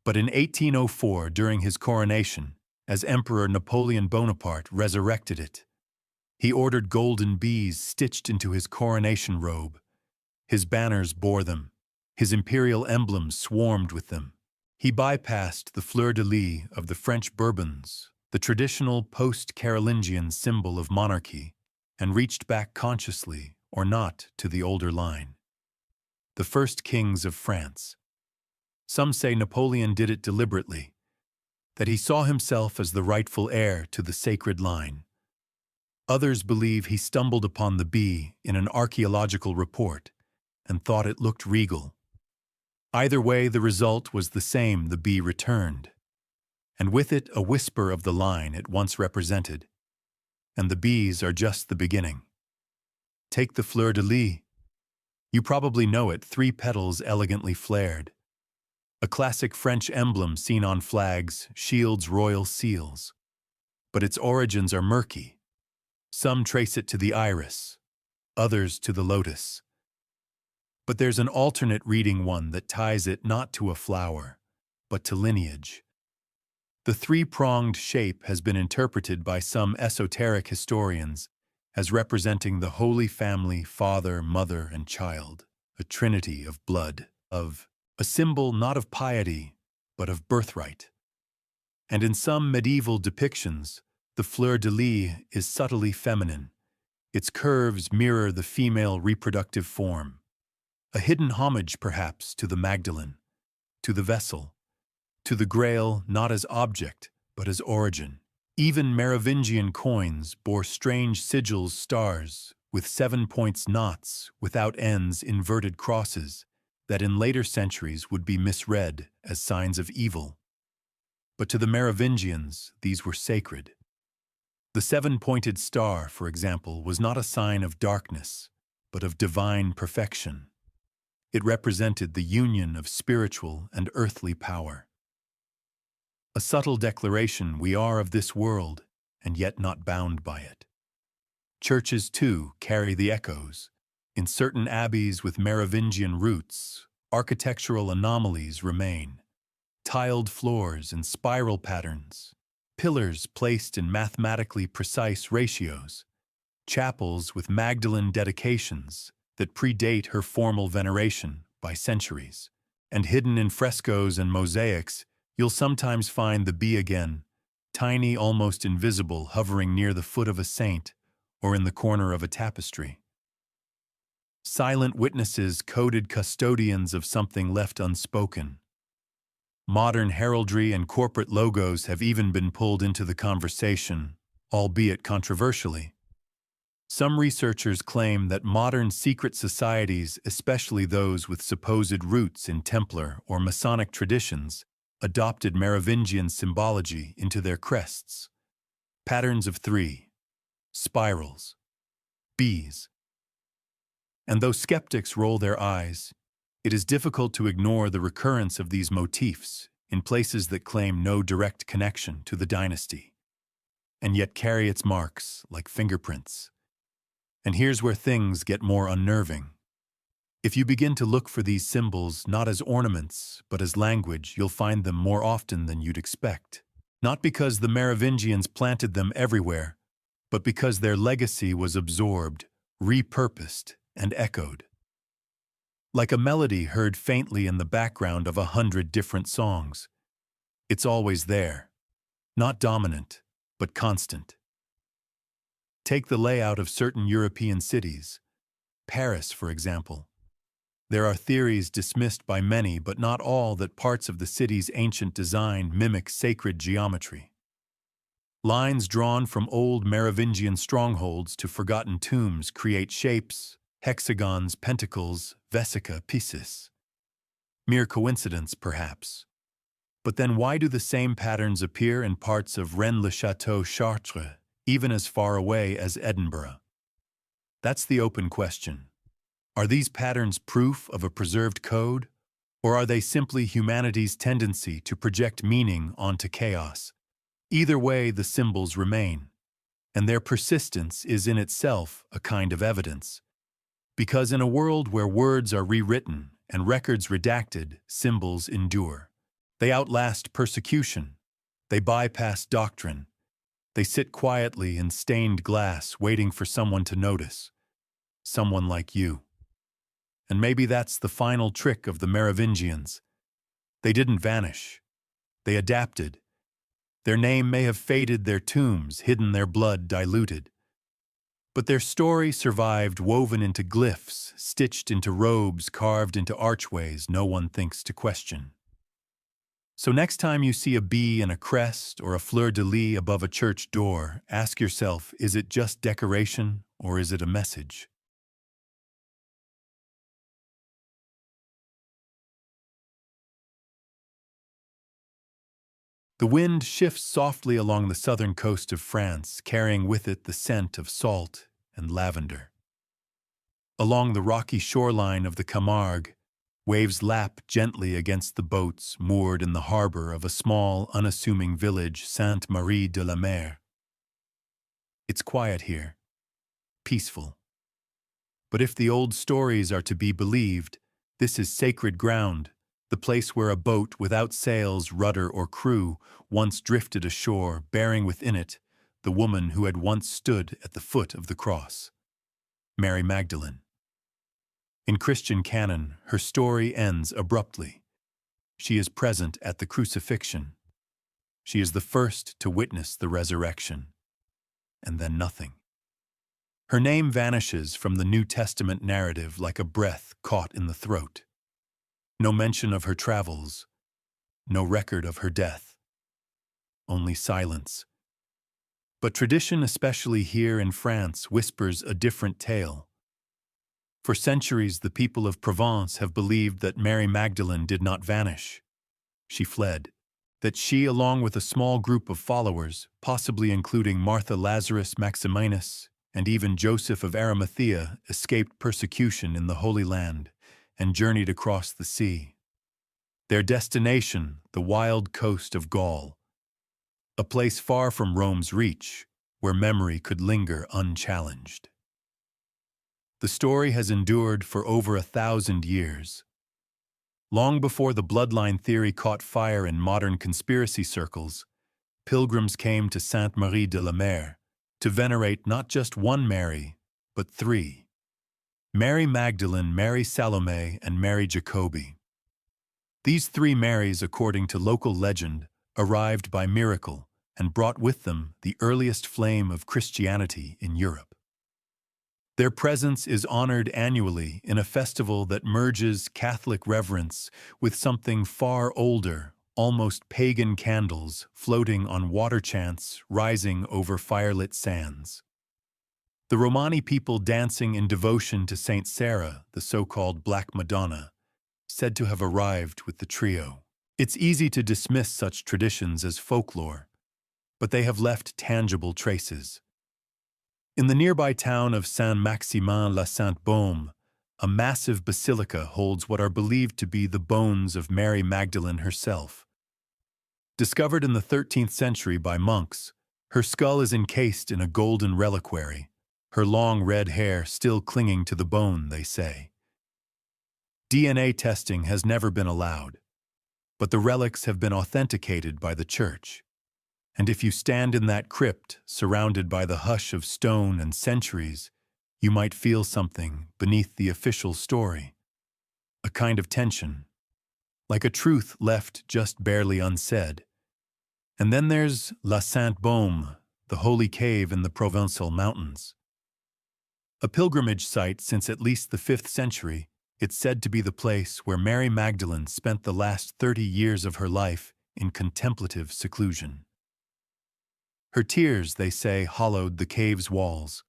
But in 1804, during his coronation, as Emperor Napoleon Bonaparte resurrected it, he ordered golden bees stitched into his coronation robe. His banners bore them. His imperial emblems swarmed with them. He bypassed the fleur-de-lis of the French Bourbons, the traditional post-Carolingian symbol of monarchy, and reached back consciously, or not, to the older line. The first kings of France. Some say Napoleon did it deliberately, that he saw himself as the rightful heir to the sacred line. Others believe he stumbled upon the bee in an archaeological report and thought it looked regal. Either way, the result was the same: the bee returned, and with it a whisper of the line it once represented. And the bees are just the beginning. Take the fleur-de-lis. You probably know it, 3 petals elegantly flared. A classic French emblem seen on flags, shields, royal seals. But its origins are murky. Some trace it to the iris, others to the lotus. But there's an alternate reading, one that ties it not to a flower, but to lineage. The 3-pronged shape has been interpreted by some esoteric historians as representing the Holy Family, father, mother, and child, a trinity of blood, of a symbol not of piety, but of birthright. And in some medieval depictions, the fleur-de-lis is subtly feminine. Its curves mirror the female reproductive form. A hidden homage, perhaps, to the Magdalene, to the vessel, to the Grail not as object, but as origin. Even Merovingian coins bore strange sigils, stars, with 7 points knots, without ends, inverted crosses, that in later centuries would be misread as signs of evil. But to the Merovingians, these were sacred. The 7-pointed star, for example, was not a sign of darkness, but of divine perfection. It represented the union of spiritual and earthly power. A subtle declaration: we are of this world, and yet not bound by it. Churches, too, carry the echoes. In certain abbeys with Merovingian roots, architectural anomalies remain. Tiled floors and spiral patterns, pillars placed in mathematically precise ratios, chapels with Magdalene dedications that predate her formal veneration by centuries, and hidden in frescoes and mosaics, you'll sometimes find the Be Again, tiny, almost invisible, hovering near the foot of a saint or in the corner of a tapestry. Silent witnesses, coded custodians of something left unspoken. Modern heraldry and corporate logos have even been pulled into the conversation, albeit controversially. Some researchers claim that modern secret societies, especially those with supposed roots in Templar or Masonic traditions, adopted Merovingian symbology into their crests. Patterns of 3, spirals, bees. And though skeptics roll their eyes, it is difficult to ignore the recurrence of these motifs in places that claim no direct connection to the dynasty, and yet carry its marks like fingerprints. And here's where things get more unnerving. If you begin to look for these symbols not as ornaments, but as language, you'll find them more often than you'd expect. Not because the Merovingians planted them everywhere, but because their legacy was absorbed, repurposed, and echoed. Like a melody heard faintly in the background of 100 different songs. It's always there, not dominant, but constant. Take the layout of certain European cities. Paris, for example. There are theories dismissed by many, but not all, that parts of the city's ancient design mimic sacred geometry. Lines drawn from old Merovingian strongholds to forgotten tombs create shapes, hexagons, pentacles, vesica, piscis. Mere coincidence, perhaps. But then why do the same patterns appear in parts of Rennes-le-Château, Chartres, even as far away as Edinburgh? That's the open question. Are these patterns proof of a preserved code, or are they simply humanity's tendency to project meaning onto chaos? Either way, the symbols remain, and their persistence is in itself a kind of evidence. Because in a world where words are rewritten and records redacted, symbols endure. They outlast persecution. They bypass doctrine. They sit quietly in stained glass, waiting for someone to notice. Someone like you. And maybe that's the final trick of the Merovingians. They didn't vanish. They adapted. Their name may have faded, their tombs hidden, their blood diluted. But their story survived, woven into glyphs, stitched into robes, carved into archways no one thinks to question. So next time you see a bee in a crest or a fleur-de-lis above a church door, ask yourself, is it just decoration or is it a message? The wind shifts softly along the southern coast of France, carrying with it the scent of salt and lavender. Along the rocky shoreline of the Camargue, waves lap gently against the boats moored in the harbor of a small, unassuming village, Sainte-Marie-de-la-Mer. It's quiet here, peaceful. But if the old stories are to be believed, this is sacred ground, the place where a boat without sails, rudder, or crew once drifted ashore, bearing within it the woman who had once stood at the foot of the cross, Mary Magdalene. In Christian canon, her story ends abruptly, she is present at the crucifixion. She is the first to witness the resurrection. And then nothing. Her name vanishes from the New Testament narrative like a breath caught in the throat. No mention of her travels, no record of her death. Only silence. But tradition, especially here in France, whispers a different tale. For centuries, the people of Provence have believed that Mary Magdalene did not vanish. She fled. That she, along with a small group of followers, possibly including Martha, Lazarus, Maximinus, and even Joseph of Arimathea, escaped persecution in the Holy Land and journeyed across the sea. Their destination, the wild coast of Gaul, a place far from Rome's reach, where memory could linger unchallenged. The story has endured for over 1,000 years. Long before the bloodline theory caught fire in modern conspiracy circles, pilgrims came to Sainte Marie de la Mer to venerate not just one Mary, but three: Mary Magdalene, Mary Salome, and Mary Jacobi. These three Marys, according to local legend, arrived by miracle and brought with them the earliest flame of Christianity in Europe. Their presence is honored annually in a festival that merges Catholic reverence with something far older, almost pagan candles floating on water chants rising over firelit sands. The Romani people dancing in devotion to Saint Sarah, the so-called Black Madonna, said to have arrived with the trio. It's easy to dismiss such traditions as folklore, but they have left tangible traces. In the nearby town of Saint-Maximin-la-Sainte-Baume, a massive basilica holds what are believed to be the bones of Mary Magdalene herself. Discovered in the 13th century by monks, her skull is encased in a golden reliquary, her long red hair still clinging to the bone, they say. DNA testing has never been allowed, but the relics have been authenticated by the Church. And if you stand in that crypt, surrounded by the hush of stone and centuries, you might feel something beneath the official story. A kind of tension, like a truth left just barely unsaid. And then there's La Sainte-Baume, the holy cave in the Provençal mountains. A pilgrimage site since at least the 5th century, it's said to be the place where Mary Magdalene spent the last 30 years of her life in contemplative seclusion. Her tears, they say, hollowed the cave's walls.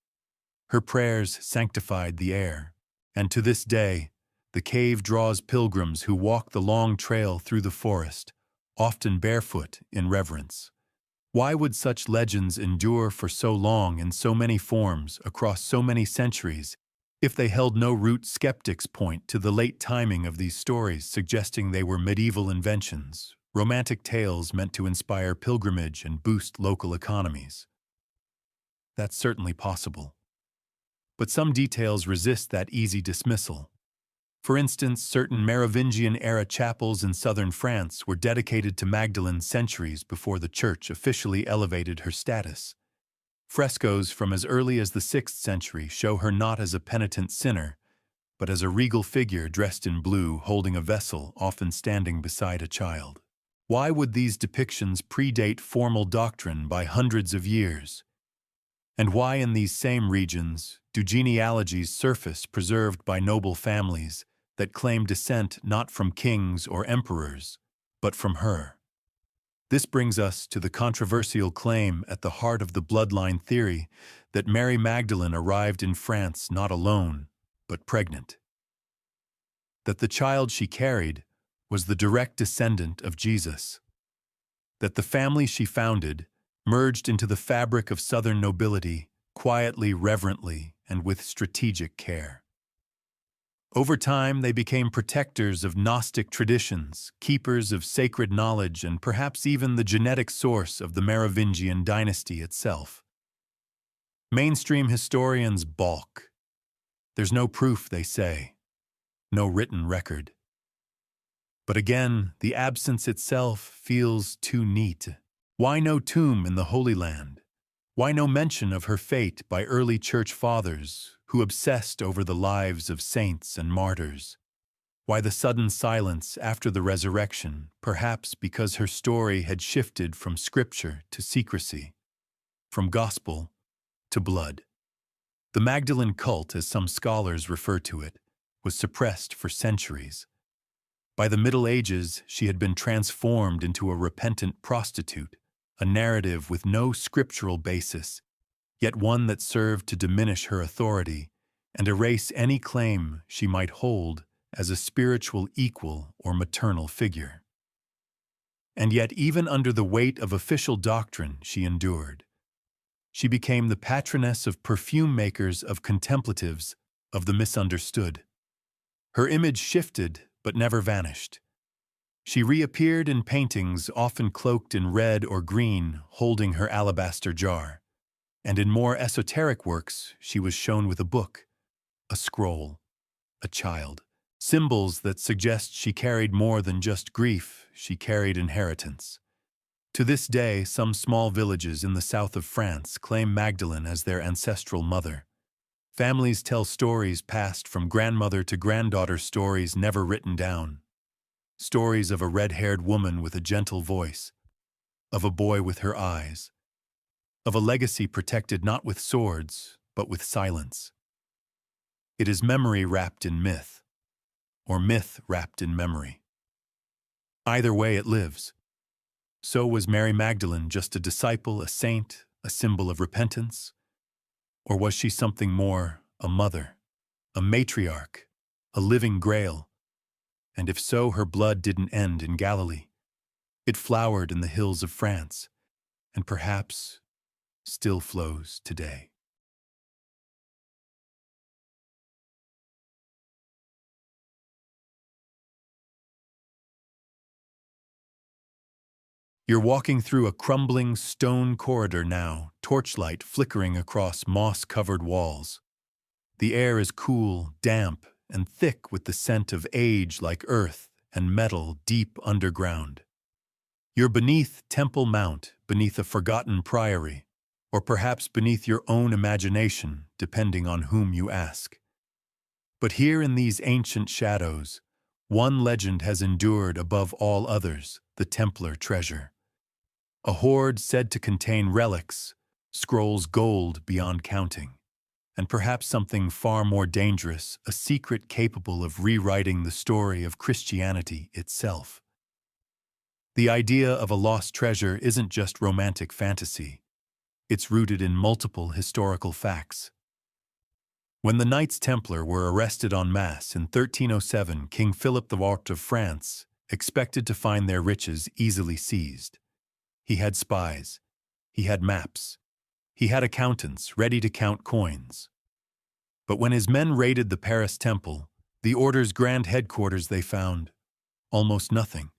Her prayers sanctified the air. And to this day, the cave draws pilgrims who walk the long trail through the forest, often barefoot in reverence. Why would such legends endure for so long in so many forms across so many centuries if they held no root? Skeptics point to the late timing of these stories, suggesting they were medieval inventions, romantic tales meant to inspire pilgrimage and boost local economies. That's certainly possible. But some details resist that easy dismissal. For instance, certain Merovingian-era chapels in southern France were dedicated to Magdalene centuries before the Church officially elevated her status. Frescoes from as early as the 6th century show her not as a penitent sinner, but as a regal figure dressed in blue holding a vessel, often standing beside a child. Why would these depictions predate formal doctrine by hundreds of years? And why in these same regions do genealogies surface preserved by noble families that claim descent not from kings or emperors, but from her? This brings us to the controversial claim at the heart of the bloodline theory that Mary Magdalene arrived in France not alone, but pregnant. That the child she carried was the direct descendant of Jesus. That the family she founded merged into the fabric of Southern nobility, quietly, reverently, and with strategic care. Over time, they became protectors of Gnostic traditions, keepers of sacred knowledge, and perhaps even the genetic source of the Merovingian dynasty itself. Mainstream historians balk. There's no proof, they say, no written record. But again, the absence itself feels too neat. Why no tomb in the Holy Land? Why no mention of her fate by early church fathers who obsessed over the lives of saints and martyrs? Why the sudden silence after the resurrection? Perhaps because her story had shifted from scripture to secrecy, from gospel to blood. The Magdalene cult, as some scholars refer to it, was suppressed for centuries. By the Middle Ages, she had been transformed into a repentant prostitute, a narrative with no scriptural basis, yet one that served to diminish her authority and erase any claim she might hold as a spiritual equal or maternal figure. And yet, even under the weight of official doctrine, she endured. She became the patroness of perfume makers, of contemplatives, of the misunderstood. Her image shifted, but never vanished. She reappeared in paintings often cloaked in red or green, holding her alabaster jar. And in more esoteric works, she was shown with a book, a scroll, a child. Symbols that suggest she carried more than just grief, she carried inheritance. To this day, some small villages in the south of France claim Magdalene as their ancestral mother. Families tell stories passed from grandmother to granddaughter, stories never written down. Stories of a red-haired woman with a gentle voice, of a boy with her eyes, of a legacy protected not with swords, but with silence. It is memory wrapped in myth, or myth wrapped in memory. Either way, it lives. So was Mary Magdalene just a disciple, a saint, a symbol of repentance? Or was she something more, a mother, a matriarch, a living grail? And if so, her blood didn't end in Galilee. It flowered in the hills of France, and perhaps still flows today. You're walking through a crumbling stone corridor now, torchlight flickering across moss-covered walls. The air is cool, damp, and thick with the scent of age, like earth and metal deep underground. You're beneath Temple Mount, beneath a forgotten priory, or perhaps beneath your own imagination, depending on whom you ask. But here in these ancient shadows, one legend has endured above all others, the Templar treasure. A hoard said to contain relics, scrolls gold beyond counting, and perhaps something far more dangerous, a secret capable of rewriting the story of Christianity itself. The idea of a lost treasure isn't just romantic fantasy. It's rooted in multiple historical facts. When the Knights Templar were arrested en masse in 1307, King Philip IV of France expected to find their riches easily seized. He had spies, he had maps, he had accountants ready to count coins. But when his men raided the Paris Temple, the order's grand headquarters, they found almost nothing.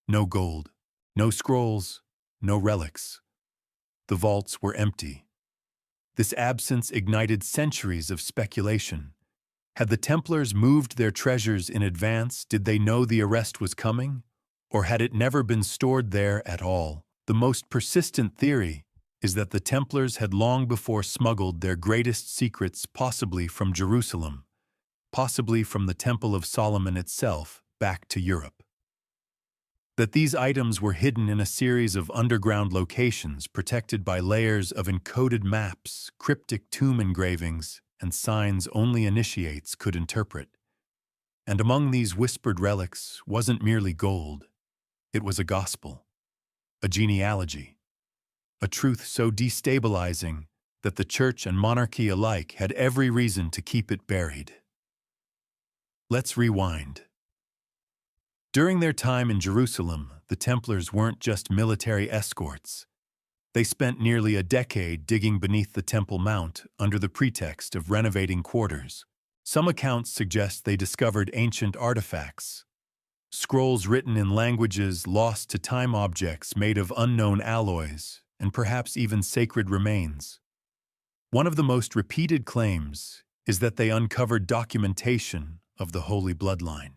No gold, no scrolls, no relics. The vaults were empty. This absence ignited centuries of speculation. Had the Templars moved their treasures in advance? Did they know the arrest was coming? Or had it never been stored there at all? The most persistent theory is that the Templars had long before smuggled their greatest secrets, possibly from Jerusalem, possibly from the Temple of Solomon itself, back to Europe. That these items were hidden in a series of underground locations protected by layers of encoded maps, cryptic tomb engravings, and signs only initiates could interpret. And among these whispered relics wasn't merely gold, it was a gospel, a genealogy, a truth so destabilizing that the church and monarchy alike had every reason to keep it buried. Let's rewind. During their time in Jerusalem, the Templars weren't just military escorts. They spent nearly a decade digging beneath the Temple Mount under the pretext of renovating quarters. Some accounts suggest they discovered ancient artifacts, scrolls written in languages lost to time, objects made of unknown alloys, and perhaps even sacred remains. One of the most repeated claims is that they uncovered documentation of the Holy Bloodline.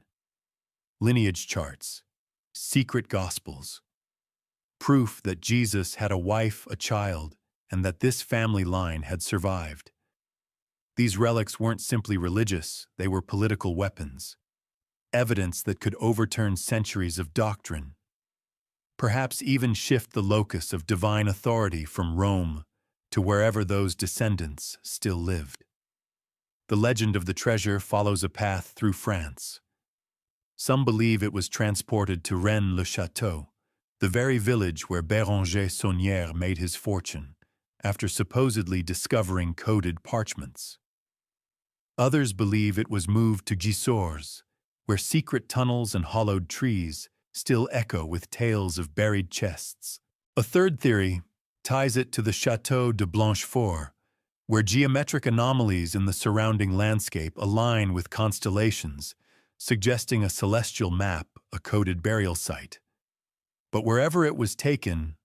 Lineage charts, secret gospels, proof that Jesus had a wife, a child, and that this family line had survived. These relics weren't simply religious, they were political weapons. evidence that could overturn centuries of doctrine, perhaps even shift the locus of divine authority from Rome to wherever those descendants still lived. The legend of the treasure follows a path through France. Some believe it was transported to Rennes-le-Château, the very village where Béranger Saunière made his fortune, after supposedly discovering coded parchments. Others believe it was moved to Gisors, where secret tunnels and hollowed trees still echo with tales of buried chests. A third theory ties it to the Château de Blanchefort, where geometric anomalies in the surrounding landscape align with constellations, suggesting a celestial map, a coded burial site. But wherever it was taken,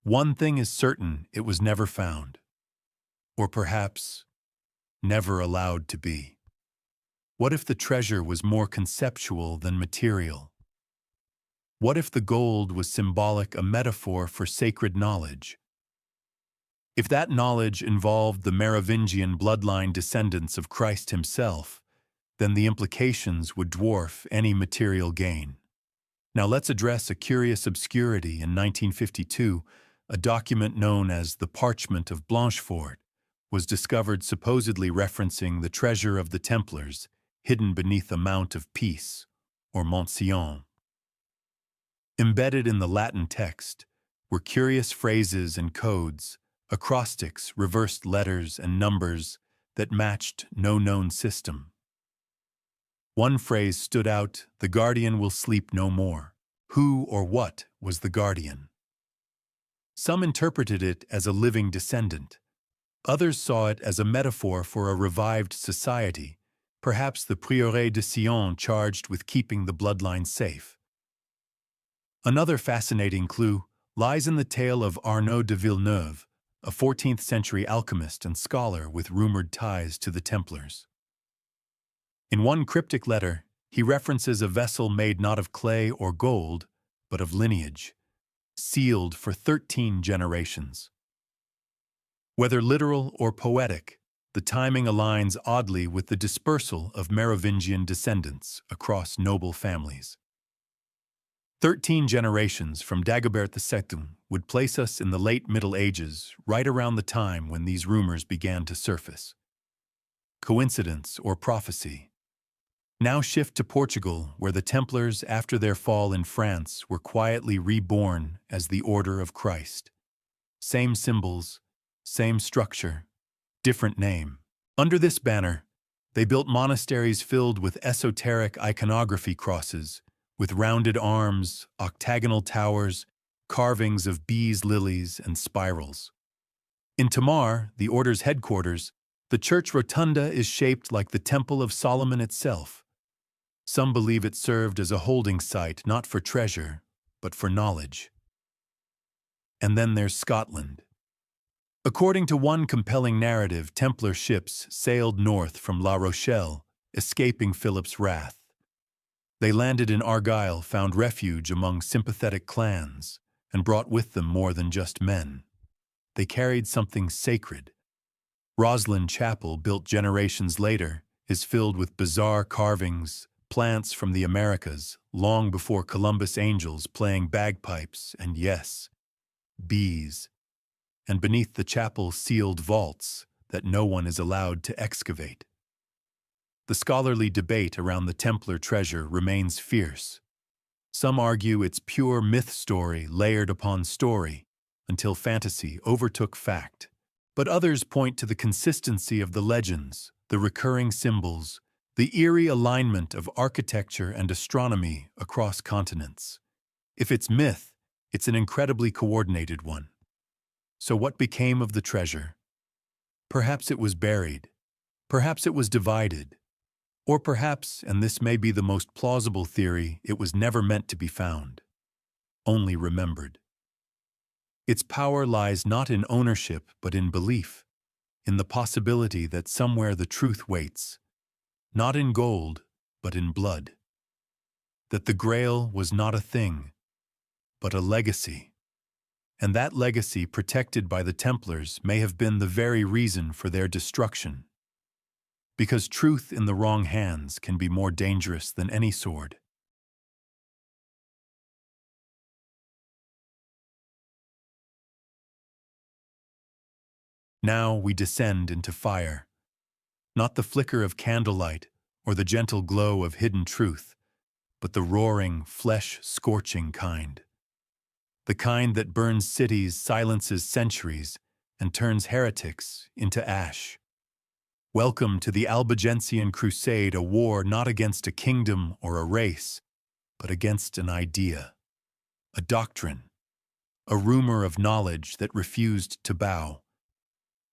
one thing is certain: it was never found. Or perhaps never allowed to be. What if the treasure was more conceptual than material? What if the gold was symbolic, a metaphor for sacred knowledge? If that knowledge involved the Merovingian bloodline descendants of Christ himself, then the implications would dwarf any material gain. Now let's address a curious obscurity. In 1952, a document known as the Parchment of Blanchefort was discovered, supposedly referencing the treasure of the Templars hidden beneath a Mount of Peace, or Mont Sion. Embedded in the Latin text were curious phrases and codes, acrostics, reversed letters, and numbers that matched no known system. One phrase stood out: "The guardian will sleep no more." Who or what was the guardian? Some interpreted it as a living descendant. Others saw it as a metaphor for a revived society, perhaps the Prieuré de Sion charged with keeping the bloodline safe. Another fascinating clue lies in the tale of Arnaud de Villeneuve, a 14th-century alchemist and scholar with rumored ties to the Templars. In one cryptic letter, he references a vessel made not of clay or gold, but of lineage, sealed for 13 generations. Whether literal or poetic, the timing aligns oddly with the dispersal of Merovingian descendants across noble families. 13 generations from Dagobert II would place us in the late Middle Ages, right around the time when these rumors began to surface. Coincidence or prophecy? Now shift to Portugal, where the Templars, after their fall in France, were quietly reborn as the Order of Christ. Same symbols, same structure, different name. Under this banner, they built monasteries filled with esoteric iconography, crosses, with rounded arms, octagonal towers, carvings of bees, lilies, and spirals. In Tamar, the order's headquarters, the church rotunda is shaped like the Temple of Solomon itself. Some believe it served as a holding site not for treasure, but for knowledge. And then there's Scotland. According to one compelling narrative, Templar ships sailed north from La Rochelle, escaping Philip's wrath. They landed in Argyll, found refuge among sympathetic clans, and brought with them more than just men. They carried something sacred. Roslin Chapel, built generations later, is filled with bizarre carvings, plants from the Americas, long before Columbus angels playing bagpipes and, yes, bees. And beneath the chapel, sealed vaults that no one is allowed to excavate. The scholarly debate around the Templar treasure remains fierce. Some argue it's pure myth story layered upon story until fantasy overtook fact. But others point to the consistency of the legends, the recurring symbols, the eerie alignment of architecture and astronomy across continents. If it's myth, it's an incredibly coordinated one. So what became of the treasure? Perhaps it was buried. Perhaps it was divided. Or perhaps, and this may be the most plausible theory, it was never meant to be found, only remembered. Its power lies not in ownership, but in belief, in the possibility that somewhere the truth waits, not in gold, but in blood. That the Grail was not a thing, but a legacy. And that legacy, protected by the Templars, may have been the very reason for their destruction. because truth in the wrong hands can be more dangerous than any sword. Now we descend into fire, not the flicker of candlelight or the gentle glow of hidden truth, but the roaring, flesh-scorching kind. The kind that burns cities, silences centuries, and turns heretics into ash. Welcome to the Albigensian Crusade, a war not against a kingdom or a race, but against an idea, a doctrine, a rumor of knowledge that refused to bow.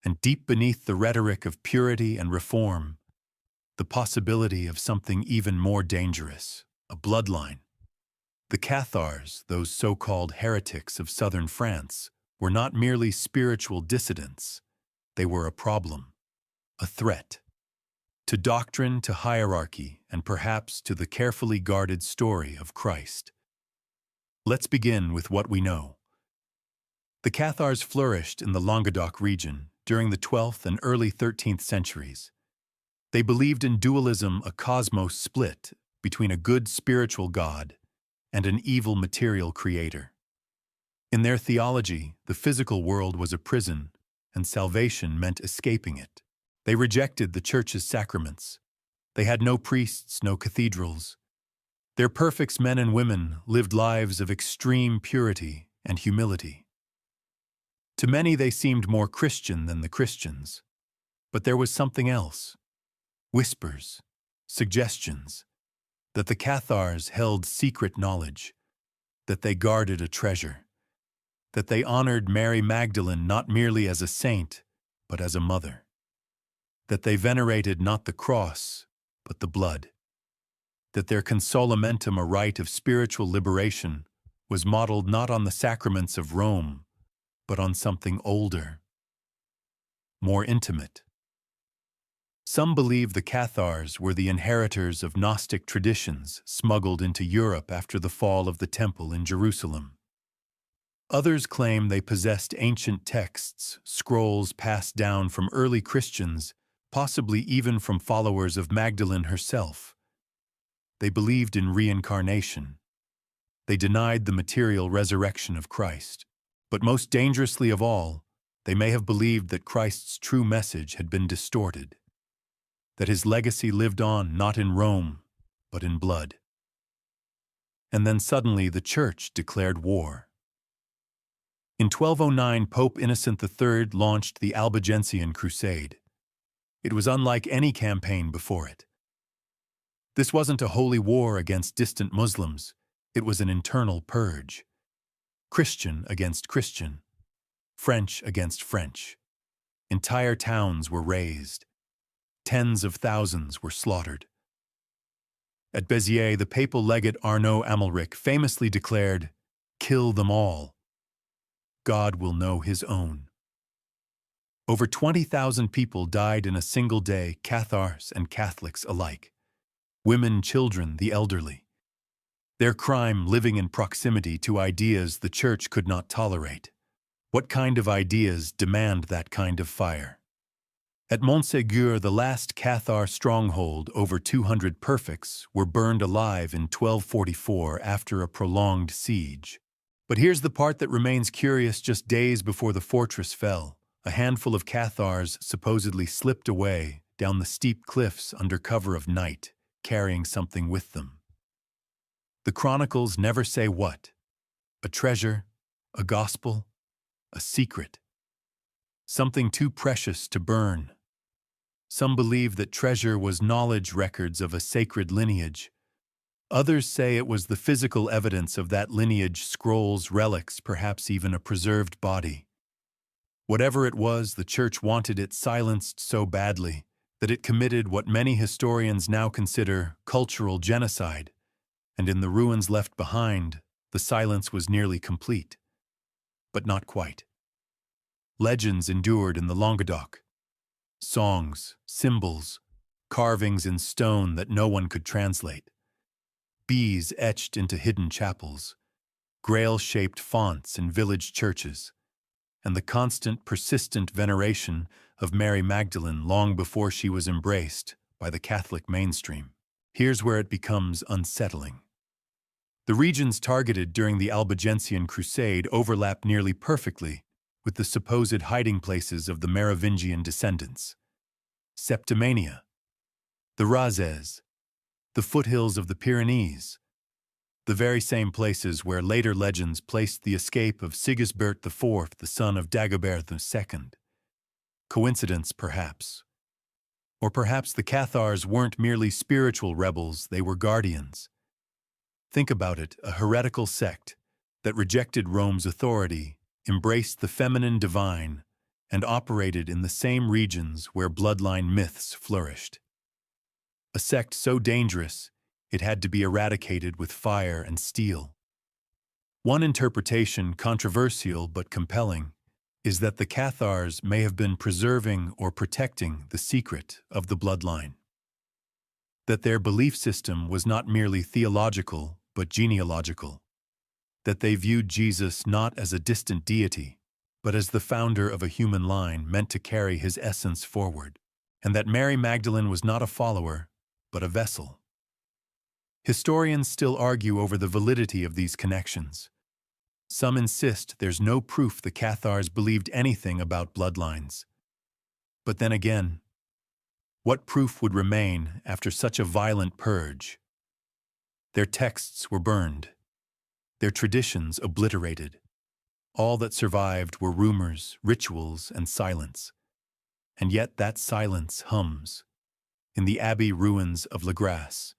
And deep beneath the rhetoric of purity and reform, the possibility of something even more dangerous, a bloodline. The Cathars, those so-called heretics of southern France, were not merely spiritual dissidents. They were a problem, a threat, to doctrine, to hierarchy, and perhaps to the carefully guarded story of Christ. Let's begin with what we know. The Cathars flourished in the Languedoc region during the 12th and early 13th centuries. They believed in dualism, a cosmos split between a good spiritual God and an evil material creator. In their theology, the physical world was a prison, and salvation meant escaping it. They rejected the church's sacraments. They had no priests, no cathedrals. Their perfect men and women lived lives of extreme purity and humility. To many they seemed more Christian than the Christians. But there was something else. Whispers, suggestions, that the Cathars held secret knowledge, that they guarded a treasure, that they honored Mary Magdalene not merely as a saint, but as a mother, that they venerated not the cross, but the blood, that their consolamentum, a rite of spiritual liberation, was modeled not on the sacraments of Rome, but on something older, more intimate. Some believe the Cathars were the inheritors of Gnostic traditions smuggled into Europe after the fall of the Temple in Jerusalem. Others claim they possessed ancient texts, scrolls passed down from early Christians, possibly even from followers of Magdalene herself. They believed in reincarnation. They denied the material resurrection of Christ. But most dangerously of all, they may have believed that Christ's true message had been distorted, that his legacy lived on not in Rome, but in blood. And then suddenly the Church declared war. In 1209, Pope Innocent III launched the Albigensian Crusade. It was unlike any campaign before it. This wasn't a holy war against distant Muslims, it was an internal purge. Christian against Christian, French against French. Entire towns were razed. Tens of thousands were slaughtered. At Béziers, the papal legate Arnaud Amalric famously declared, "Kill them all. God will know his own." Over 20,000 people died in a single day, Cathars and Catholics alike. Women, children, the elderly. Their crime living in proximity to ideas the Church could not tolerate. What kind of ideas demand that kind of fire? At Montségur, the last Cathar stronghold, over 200 perfects were burned alive in 1244 after a prolonged siege. But here's the part that remains curious. Just days before the fortress fell, a handful of Cathars supposedly slipped away down the steep cliffs under cover of night, carrying something with them. The chronicles never say what. A treasure, a gospel, a secret. Something too precious to burn. Some believe that treasure was knowledge records of a sacred lineage. Others say it was the physical evidence of that lineage, scrolls, relics, perhaps even a preserved body. Whatever it was, the Church wanted it silenced so badly that it committed what many historians now consider cultural genocide. And in the ruins left behind, the silence was nearly complete. But not quite. Legends endured in the Languedoc. Songs, symbols, carvings in stone that no one could translate. Bees etched into hidden chapels, grail-shaped fonts in village churches, and the constant, persistent veneration of Mary Magdalene long before she was embraced by the Catholic mainstream. Here's where it becomes unsettling. The regions targeted during the Albigensian Crusade overlap nearly perfectly with the supposed hiding places of the Merovingian descendants. Septimania, the Razes, the foothills of the Pyrenees, the very same places where later legends placed the escape of Sigisbert IV, the son of Dagobert II. Coincidence, perhaps? Or perhaps the Cathars weren't merely spiritual rebels, they were guardians. Think about it, a heretical sect that rejected Rome's authority, embraced the feminine divine, and operated in the same regions where bloodline myths flourished. A sect so dangerous, it had to be eradicated with fire and steel. One interpretation, controversial but compelling, is that the Cathars may have been preserving or protecting the secret of the bloodline. That their belief system was not merely theological but genealogical. That they viewed Jesus not as a distant deity, but as the founder of a human line meant to carry his essence forward. And that Mary Magdalene was not a follower, but a vessel. Historians still argue over the validity of these connections. Some insist there's no proof the Cathars believed anything about bloodlines. But then again, what proof would remain after such a violent purge? Their texts were burned, their traditions obliterated. All that survived were rumors, rituals, and silence. And yet that silence hums in the abbey ruins of La Grasse,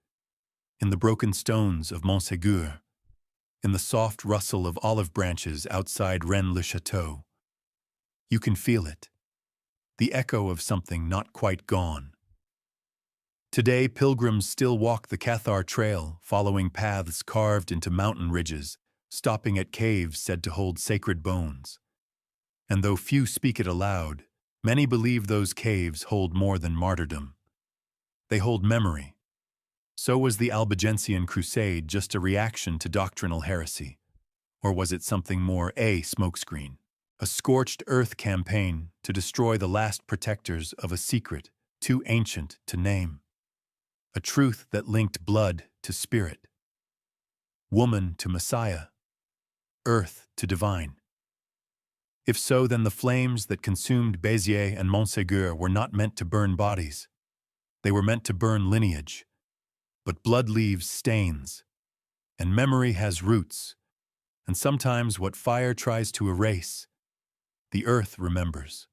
in the broken stones of Montségur, in the soft rustle of olive branches outside Rennes-le-Château. You can feel it, the echo of something not quite gone. Today, pilgrims still walk the Cathar Trail, following paths carved into mountain ridges, stopping at caves said to hold sacred bones. And though few speak it aloud, many believe those caves hold more than martyrdom. They hold memory. So was the Albigensian Crusade just a reaction to doctrinal heresy? Or was it something more, a smokescreen? A scorched earth campaign to destroy the last protectors of a secret too ancient to name? A truth that linked blood to spirit, woman to Messiah, earth to divine. If so, then the flames that consumed Béziers and Montségur were not meant to burn bodies. They were meant to burn lineage. But blood leaves stains, and memory has roots, and sometimes what fire tries to erase, the earth remembers.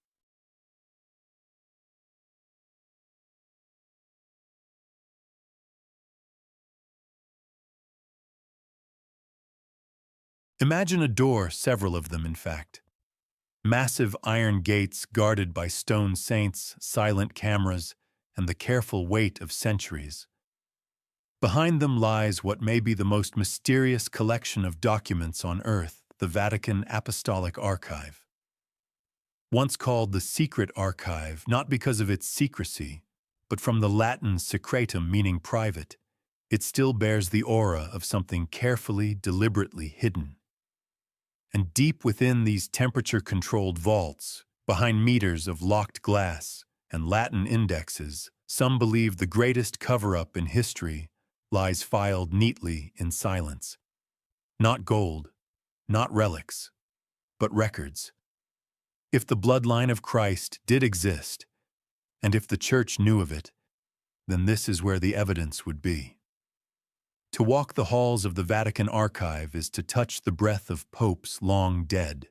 Imagine a door, several of them in fact. Massive iron gates guarded by stone saints, silent cameras, and the careful weight of centuries. Behind them lies what may be the most mysterious collection of documents on earth, the Vatican Apostolic Archive. Once called the Secret Archive, not because of its secrecy, but from the Latin secretum meaning private, it still bears the aura of something carefully, deliberately hidden. And deep within these temperature-controlled vaults, behind meters of locked glass and Latin indexes, some believe the greatest cover-up in history lies filed neatly in silence. Not gold, not relics, but records. If the bloodline of Christ did exist, and if the Church knew of it, then this is where the evidence would be. To walk the halls of the Vatican Archive is to touch the breath of popes long dead.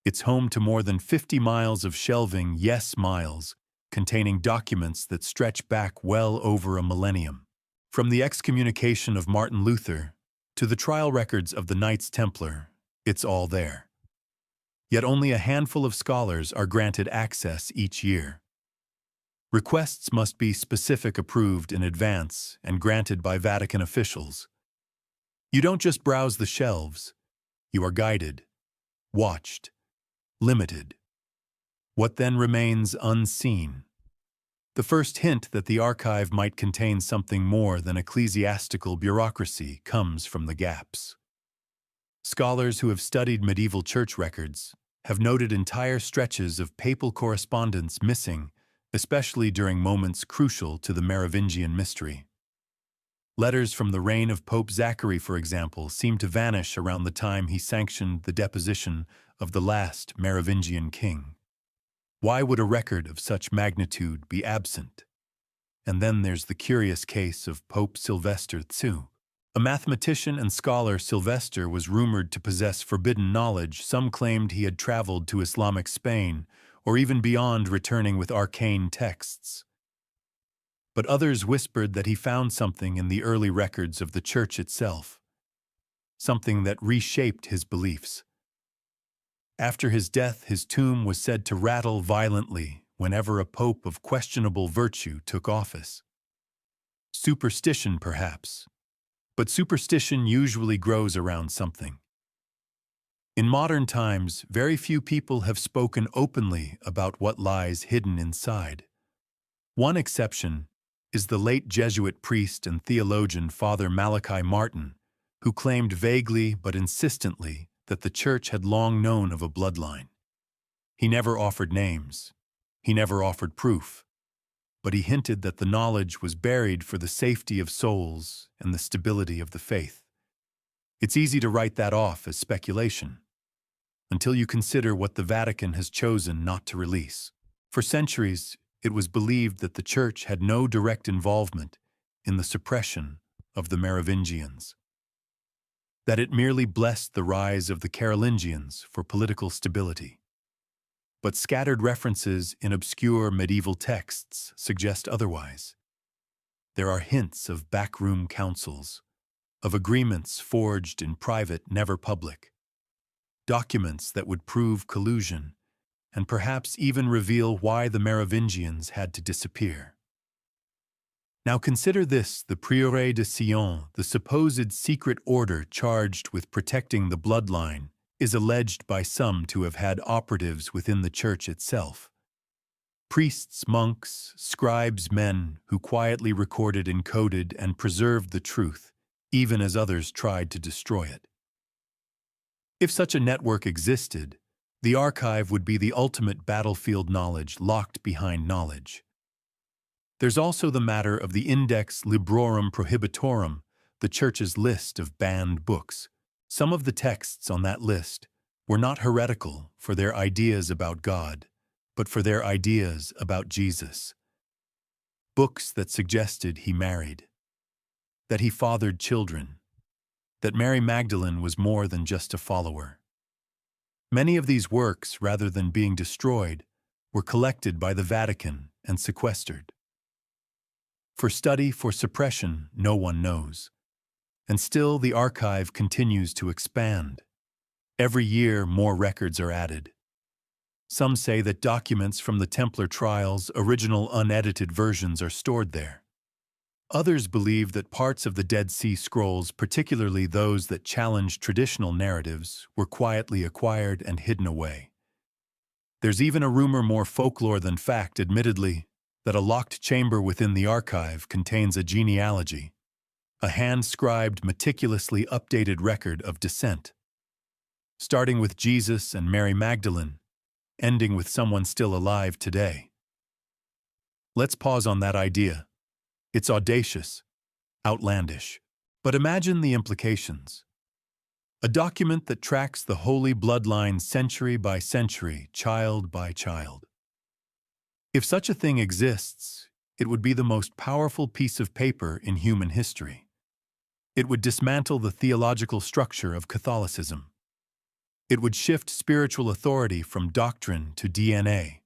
It's home to more than 50 miles of shelving, yes, miles, containing documents that stretch back well over a millennium. From the excommunication of Martin Luther to the trial records of the Knights Templar, it's all there. Yet only a handful of scholars are granted access each year. Requests must be specific approved in advance and granted by Vatican officials. You don't just browse the shelves, you are guided, watched, limited. What then remains unseen? The first hint that the archive might contain something more than ecclesiastical bureaucracy comes from the gaps. Scholars who have studied medieval church records, have noted entire stretches of papal correspondence missing, especially during moments crucial to the Merovingian mystery. Letters from the reign of Pope Zachary, for example, seem to vanish around the time he sanctioned the deposition of the last Merovingian king. Why would a record of such magnitude be absent? And then there's the curious case of Pope Sylvester II. A mathematician and scholar, Sylvester was rumored to possess forbidden knowledge. Some claimed he had traveled to Islamic Spain, or even beyond, returning with arcane texts. But others whispered that he found something in the early records of the Church itself, something that reshaped his beliefs. After his death, his tomb was said to rattle violently whenever a pope of questionable virtue took office. Superstition, perhaps. But superstition usually grows around something. In modern times, very few people have spoken openly about what lies hidden inside. One exception is the late Jesuit priest and theologian Father Malachi Martin, who claimed vaguely but insistently that the Church had long known of a bloodline. He never offered names. He never offered proof. But he hinted that the knowledge was buried for the safety of souls and the stability of the faith. It's easy to write that off as speculation, until you consider what the Vatican has chosen not to release. For centuries, it was believed that the Church had no direct involvement in the suppression of the Merovingians, that it merely blessed the rise of the Carolingians for political stability. But scattered references in obscure medieval texts suggest otherwise. There are hints of backroom councils, of agreements forged in private, never public, documents that would prove collusion, and perhaps even reveal why the Merovingians had to disappear. Now consider this: the Prieuré de Sion, the supposed secret order charged with protecting the bloodline, is alleged by some to have had operatives within the Church itself. Priests, monks, scribes, men who quietly recorded, encoded, and preserved the truth, even as others tried to destroy it. If such a network existed, the archive would be the ultimate battlefield, knowledge locked behind knowledge. There's also the matter of the Index Librorum Prohibitorum, the Church's list of banned books. Some of the texts on that list were not heretical for their ideas about God, but for their ideas about Jesus. Books that suggested he married, that he fathered children, that Mary Magdalene was more than just a follower. Many of these works, rather than being destroyed, were collected by the Vatican and sequestered. For study, for suppression, no one knows. And still the archive continues to expand. Every year more records are added. Some say that documents from the Templar trials, original unedited versions, are stored there. Others believe that parts of the Dead Sea Scrolls, particularly those that challenge traditional narratives, were quietly acquired and hidden away. There's even a rumor, more folklore than fact, admittedly, that a locked chamber within the archive contains a genealogy, a hand-scribed, meticulously updated record of descent, starting with Jesus and Mary Magdalene, ending with someone still alive today. Let's pause on that idea. It's audacious, outlandish, but imagine the implications. A document that tracks the holy bloodline century by century, child by child. If such a thing exists, it would be the most powerful piece of paper in human history. It would dismantle the theological structure of Catholicism. It would shift spiritual authority from doctrine to DNA,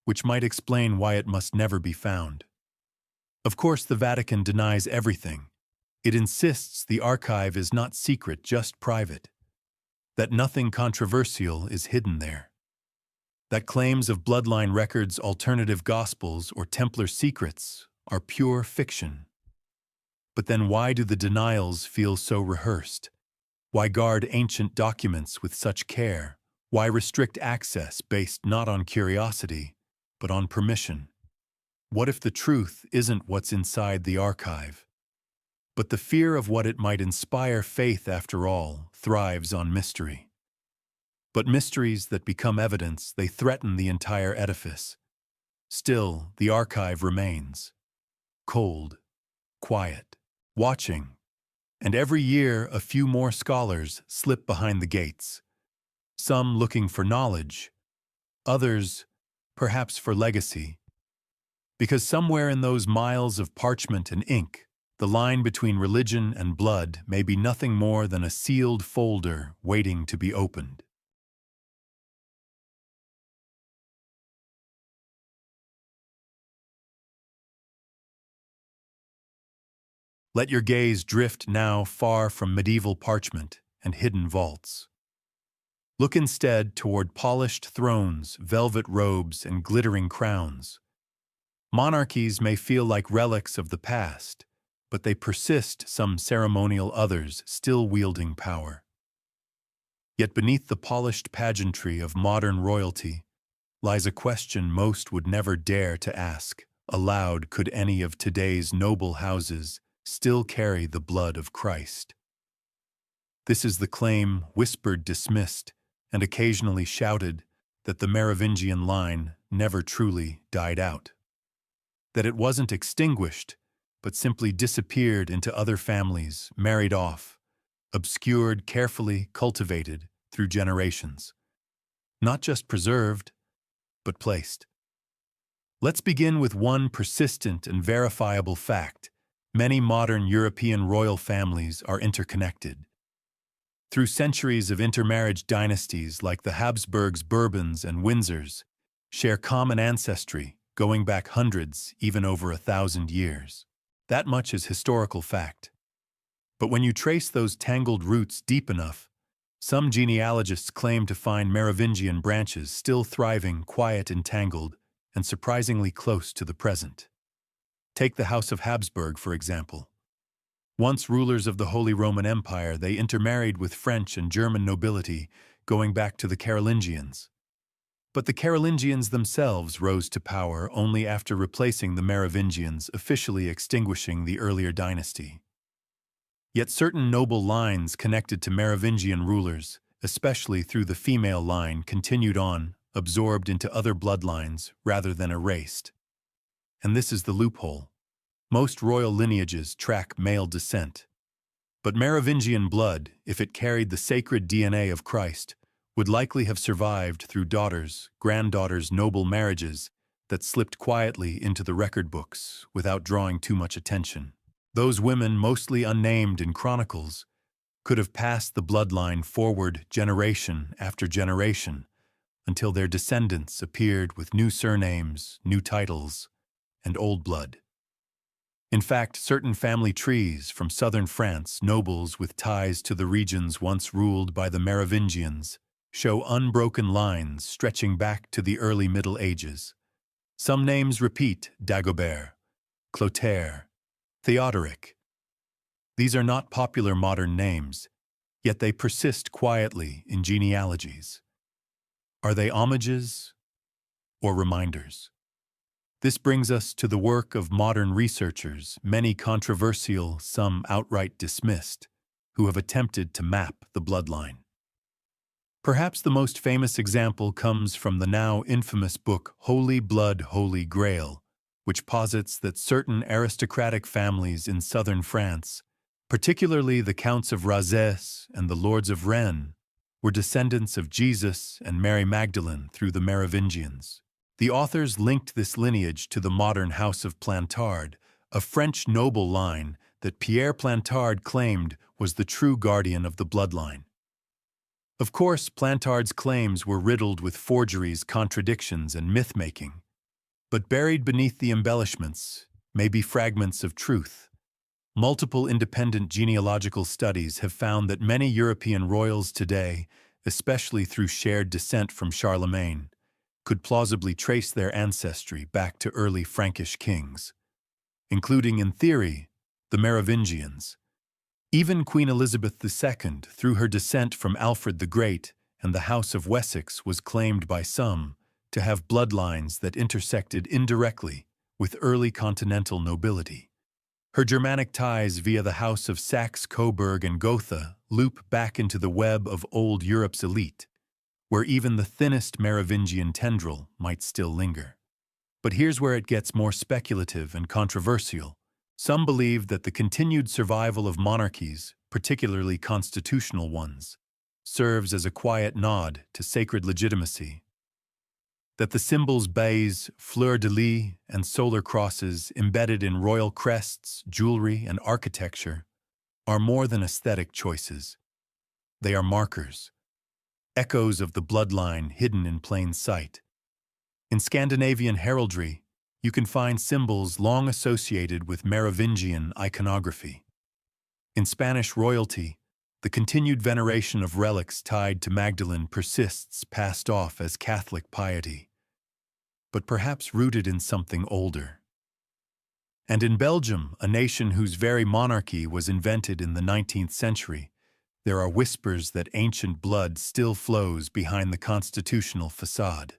which might explain why it must never be found. Of course, the Vatican denies everything. It insists the archive is not secret, just private, that nothing controversial is hidden there, that claims of bloodline records, alternative gospels, or Templar secrets are pure fiction. But then why do the denials feel so rehearsed? Why guard ancient documents with such care? Why restrict access based not on curiosity, but on permission? What if the truth isn't what's inside the archive, but the fear of what it might inspire? Faith, after all, thrives on mystery. But mysteries that become evidence, they threaten the entire edifice. Still, the archive remains. Cold, quiet, watching. And every year, a few more scholars slip behind the gates. Some looking for knowledge, others, perhaps for legacy. Because somewhere in those miles of parchment and ink, the line between religion and blood may be nothing more than a sealed folder waiting to be opened. Let your gaze drift now far from medieval parchment and hidden vaults. Look instead toward polished thrones, velvet robes, and glittering crowns. Monarchies may feel like relics of the past, but they persist, some ceremonial, others still wielding power. Yet beneath the polished pageantry of modern royalty lies a question most would never dare to ask aloud: could any of today's noble houses still carry the blood of Christ? This is the claim, whispered, dismissed, and occasionally shouted, that the Merovingian line never truly died out. That it wasn't extinguished, but simply disappeared into other families, married off, obscured, carefully cultivated through generations. Not just preserved, but placed. Let's begin with one persistent and verifiable fact. Many modern European royal families are interconnected. Through centuries of intermarriage, dynasties like the Habsburgs, Bourbons, and Windsors share common ancestry, going back hundreds, even over 1,000 years. That much is historical fact. But when you trace those tangled roots deep enough, some genealogists claim to find Merovingian branches still thriving, quiet, entangled, and surprisingly close to the present. Take the House of Habsburg, for example. Once rulers of the Holy Roman Empire, they intermarried with French and German nobility, going back to the Carolingians. But the Carolingians themselves rose to power only after replacing the Merovingians, officially extinguishing the earlier dynasty. Yet certain noble lines connected to Merovingian rulers, especially through the female line, continued on, absorbed into other bloodlines rather than erased. And this is the loophole. Most royal lineages track male descent. But Merovingian blood, if it carried the sacred DNA of Christ, would likely have survived through daughters, granddaughters' noble marriages that slipped quietly into the record books without drawing too much attention. Those women, mostly unnamed in chronicles, could have passed the bloodline forward generation after generation until their descendants appeared with new surnames, new titles, and old blood. In fact, certain family trees from southern France, nobles with ties to the regions once ruled by the Merovingians, show unbroken lines stretching back to the early Middle Ages. Some names repeat: Dagobert, Clotaire, Theodoric. These are not popular modern names, yet they persist quietly in genealogies. Are they homages or reminders? This brings us to the work of modern researchers, many controversial, some outright dismissed, who have attempted to map the bloodline. Perhaps the most famous example comes from the now infamous book Holy Blood, Holy Grail, which posits that certain aristocratic families in southern France, particularly the Counts of Razès and the Lords of Rennes, were descendants of Jesus and Mary Magdalene through the Merovingians. The authors linked this lineage to the modern House of Plantard, a French noble line that Pierre Plantard claimed was the true guardian of the bloodline. Of course, Plantard's claims were riddled with forgeries, contradictions, and myth-making. But buried beneath the embellishments may be fragments of truth. Multiple independent genealogical studies have found that many European royals today, especially through shared descent from Charlemagne, could plausibly trace their ancestry back to early Frankish kings, including, in theory, the Merovingians. Even Queen Elizabeth II, through her descent from Alfred the Great and the House of Wessex, was claimed by some to have bloodlines that intersected indirectly with early continental nobility. Her Germanic ties via the House of Saxe-Coburg and Gotha loop back into the web of old Europe's elite, where even the thinnest Merovingian tendril might still linger. But here's where it gets more speculative and controversial. Some believe that the continued survival of monarchies, particularly constitutional ones, serves as a quiet nod to sacred legitimacy. That the symbols baies, fleur-de-lis, and solar crosses embedded in royal crests, jewelry, and architecture are more than aesthetic choices. They are markers, echoes of the bloodline hidden in plain sight. In Scandinavian heraldry, you can find symbols long associated with Merovingian iconography. In Spanish royalty, the continued veneration of relics tied to Magdalene persists, passed off as Catholic piety, but perhaps rooted in something older. And in Belgium, a nation whose very monarchy was invented in the 19th century, there are whispers that ancient blood still flows behind the constitutional facade.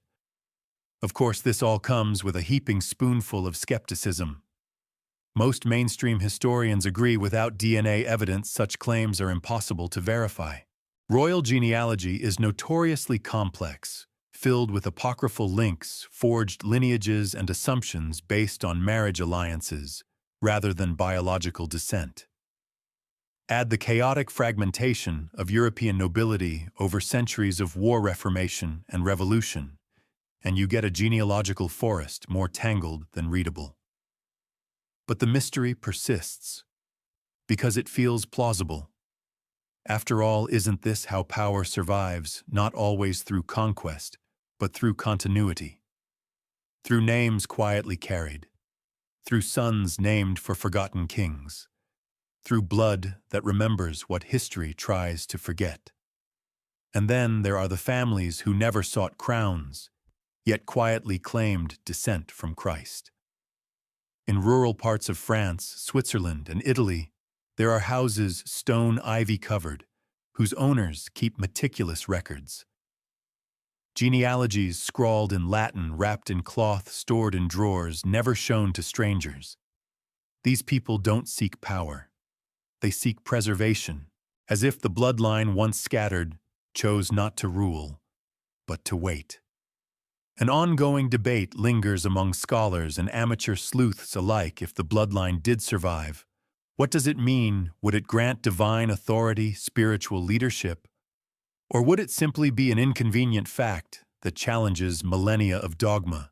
Of course, this all comes with a heaping spoonful of skepticism. Most mainstream historians agree without DNA evidence such claims are impossible to verify. Royal genealogy is notoriously complex, filled with apocryphal links, forged lineages, and assumptions based on marriage alliances rather than biological descent. Add the chaotic fragmentation of European nobility over centuries of war, reformation, and revolution, and you get a genealogical forest more tangled than readable. But the mystery persists, because it feels plausible. After all, isn't this how power survives, not always through conquest, but through continuity? Through names quietly carried, through sons named for forgotten kings, through blood that remembers what history tries to forget. And then there are the families who never sought crowns, yet quietly claimed descent from Christ. In rural parts of France, Switzerland, and Italy, there are houses stone ivy-covered, whose owners keep meticulous records. Genealogies scrawled in Latin, wrapped in cloth, stored in drawers, never shown to strangers. These people don't seek power. They seek preservation, as if the bloodline once scattered chose not to rule, but to wait. An ongoing debate lingers among scholars and amateur sleuths alike. If the bloodline did survive, what does it mean? Would it grant divine authority, spiritual leadership? Or would it simply be an inconvenient fact that challenges millennia of dogma?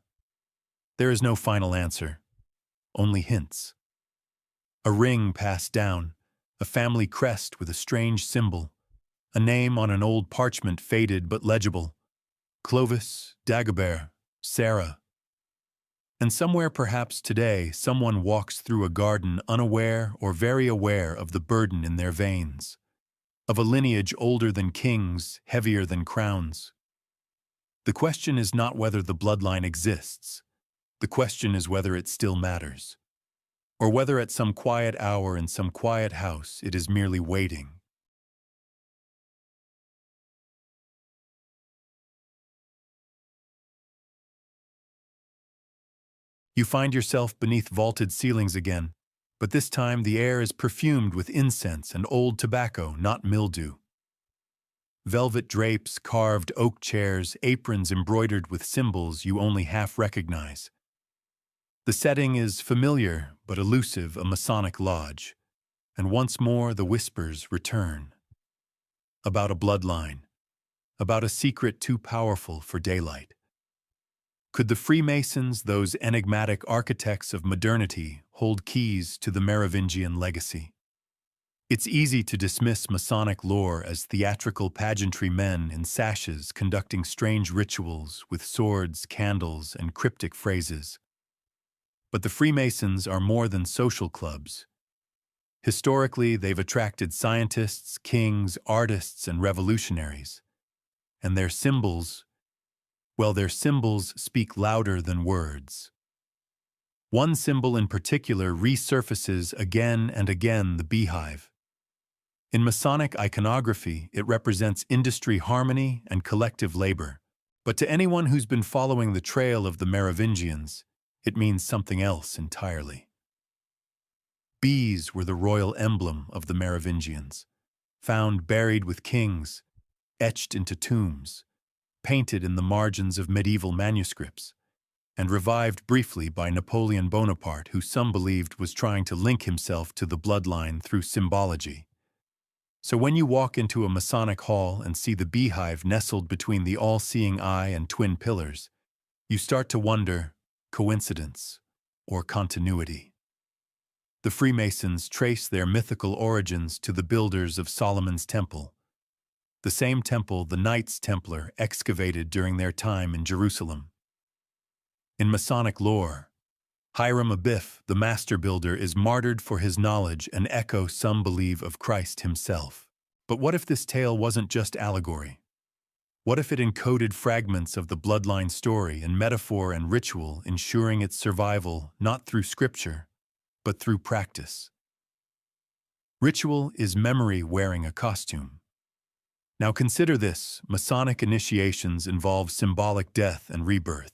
There is no final answer, only hints. A ring passed down, a family crest with a strange symbol, a name on an old parchment faded but legible. Clovis, Dagobert, Sarah. And somewhere perhaps today, someone walks through a garden unaware or very aware of the burden in their veins, of a lineage older than kings, heavier than crowns. The question is not whether the bloodline exists. The question is whether it still matters, or whether at some quiet hour in some quiet house it is merely waiting. You find yourself beneath vaulted ceilings again, but this time the air is perfumed with incense and old tobacco, not mildew. Velvet drapes, carved oak chairs, aprons embroidered with symbols you only half recognize. The setting is familiar but elusive, a Masonic lodge, and once more the whispers return. About a bloodline, about a secret too powerful for daylight. Could the Freemasons, those enigmatic architects of modernity, hold keys to the Merovingian legacy? It's easy to dismiss Masonic lore as theatrical pageantry, men in sashes conducting strange rituals with swords, candles, and cryptic phrases. But the Freemasons are more than social clubs. Historically, they've attracted scientists, kings, artists, and revolutionaries. And their symbols, well, their symbols speak louder than words. One symbol in particular resurfaces again and again: the beehive. In Masonic iconography, it represents industry harmony and collective labor. But to anyone who's been following the trail of the Merovingians, it means something else entirely. Bees were the royal emblem of the Merovingians, found buried with kings, etched into tombs. painted in the margins of medieval manuscripts, and revived briefly by Napoleon Bonaparte, who some believed was trying to link himself to the bloodline through symbology. So when you walk into a Masonic hall and see the beehive nestled between the all-seeing eye and twin pillars, you start to wonder, coincidence or continuity? The Freemasons trace their mythical origins to the builders of Solomon's Temple, the same temple the Knights Templar excavated during their time in Jerusalem. In Masonic lore, Hiram Abiff, the master builder, is martyred for his knowledge, an echo some believe of Christ himself. But what if this tale wasn't just allegory? What if it encoded fragments of the bloodline story in metaphor and ritual, ensuring its survival not through scripture, but through practice? Ritual is memory wearing a costume. Now consider this: Masonic initiations involve symbolic death and rebirth.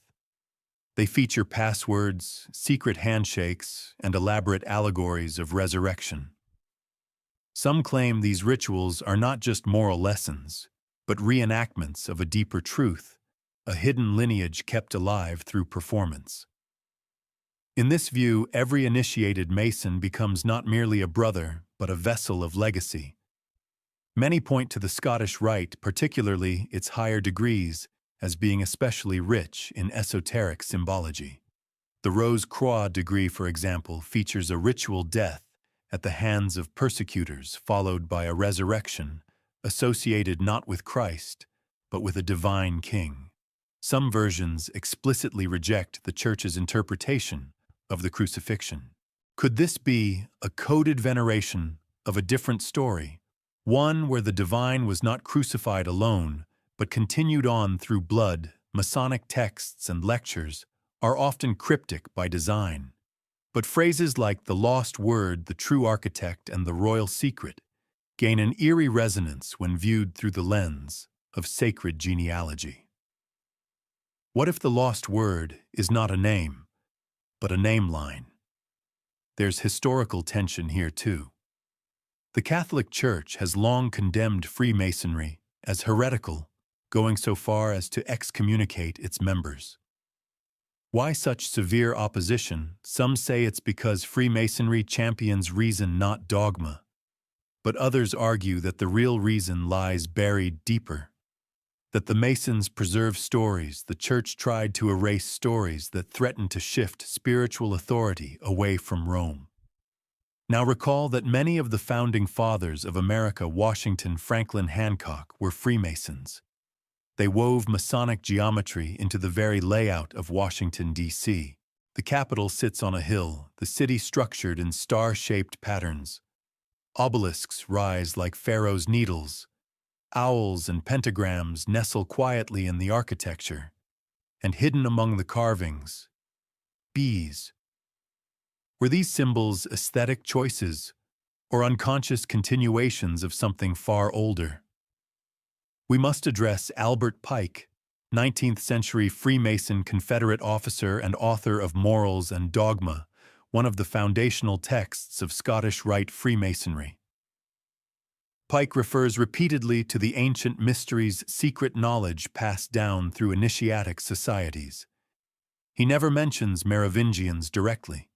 They feature passwords, secret handshakes, and elaborate allegories of resurrection. Some claim these rituals are not just moral lessons, but reenactments of a deeper truth, a hidden lineage kept alive through performance. In this view, every initiated Mason becomes not merely a brother, but a vessel of legacy. Many point to the Scottish Rite, particularly its higher degrees, as being especially rich in esoteric symbology. The Rose Croix degree, for example, features a ritual death at the hands of persecutors, followed by a resurrection, associated not with Christ, but with a divine king. Some versions explicitly reject the Church's interpretation of the crucifixion. Could this be a coded veneration of a different story, one where the divine was not crucified alone, but continued on through blood? Masonic texts and lectures are often cryptic by design, but phrases like the lost word, the true architect, and the royal secret gain an eerie resonance when viewed through the lens of sacred genealogy. What if the lost word is not a name, but a name line? There's historical tension here too. The Catholic Church has long condemned Freemasonry as heretical, going so far as to excommunicate its members. Why such severe opposition? Some say it's because Freemasonry champions reason, not dogma. But others argue that the real reason lies buried deeper. That the Masons preserve stories the Church tried to erase, stories that threatened to shift spiritual authority away from Rome. Now recall that many of the founding fathers of America, Washington, Franklin, Hancock, were Freemasons. They wove Masonic geometry into the very layout of Washington, D.C. The Capitol sits on a hill, the city structured in star-shaped patterns. Obelisks rise like Pharaoh's needles. Owls and pentagrams nestle quietly in the architecture. And hidden among the carvings, bees. Were these symbols aesthetic choices, or unconscious continuations of something far older? We must address Albert Pike, 19th-century Freemason Confederate officer and author of Morals and Dogma, one of the foundational texts of Scottish Rite Freemasonry. Pike refers repeatedly to the ancient mysteries, secret knowledge passed down through initiatic societies. He never mentions Merovingians directly,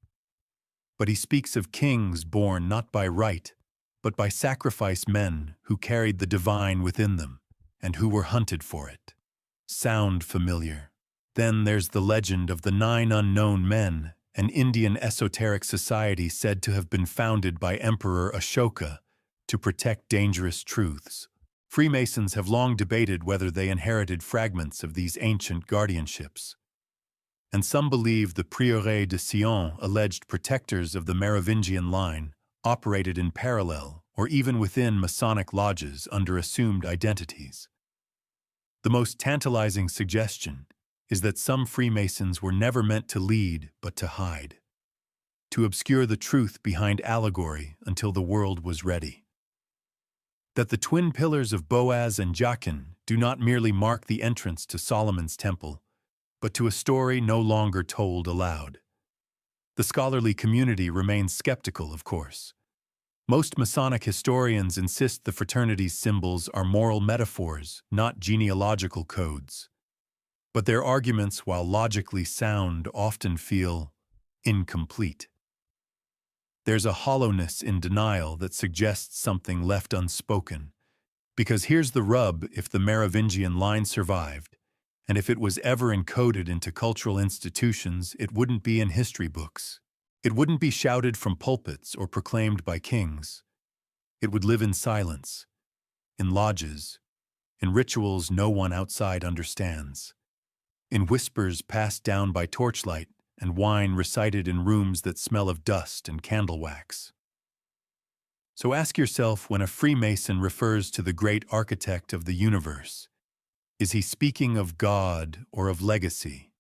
but he speaks of kings born not by right, but by sacrifice, men who carried the divine within them and who were hunted for it. Sound familiar? Then there's the legend of the 9 unknown men, an Indian esoteric society said to have been founded by Emperor Ashoka to protect dangerous truths. Freemasons have long debated whether they inherited fragments of these ancient guardianships. And some believe the Prieuré de Sion, alleged protectors of the Merovingian line, operated in parallel or even within Masonic lodges under assumed identities. The most tantalizing suggestion is that some Freemasons were never meant to lead but to hide, to obscure the truth behind allegory until the world was ready. That the twin pillars of Boaz and Jachin do not merely mark the entrance to Solomon's temple, but to a story no longer told aloud. The scholarly community remains skeptical, of course. Most Masonic historians insist the fraternity's symbols are moral metaphors, not genealogical codes. But their arguments, while logically sound, often feel incomplete. There's a hollowness in denial that suggests something left unspoken. Because here's the rub: if the Merovingian line survived, and if it was ever encoded into cultural institutions, it wouldn't be in history books. It wouldn't be shouted from pulpits or proclaimed by kings. It would live in silence, in lodges, in rituals no one outside understands, in whispers passed down by torchlight and wine recited in rooms that smell of dust and candle wax. So ask yourself, when a Freemason refers to the great architect of the universe, is he speaking of God or of legacy?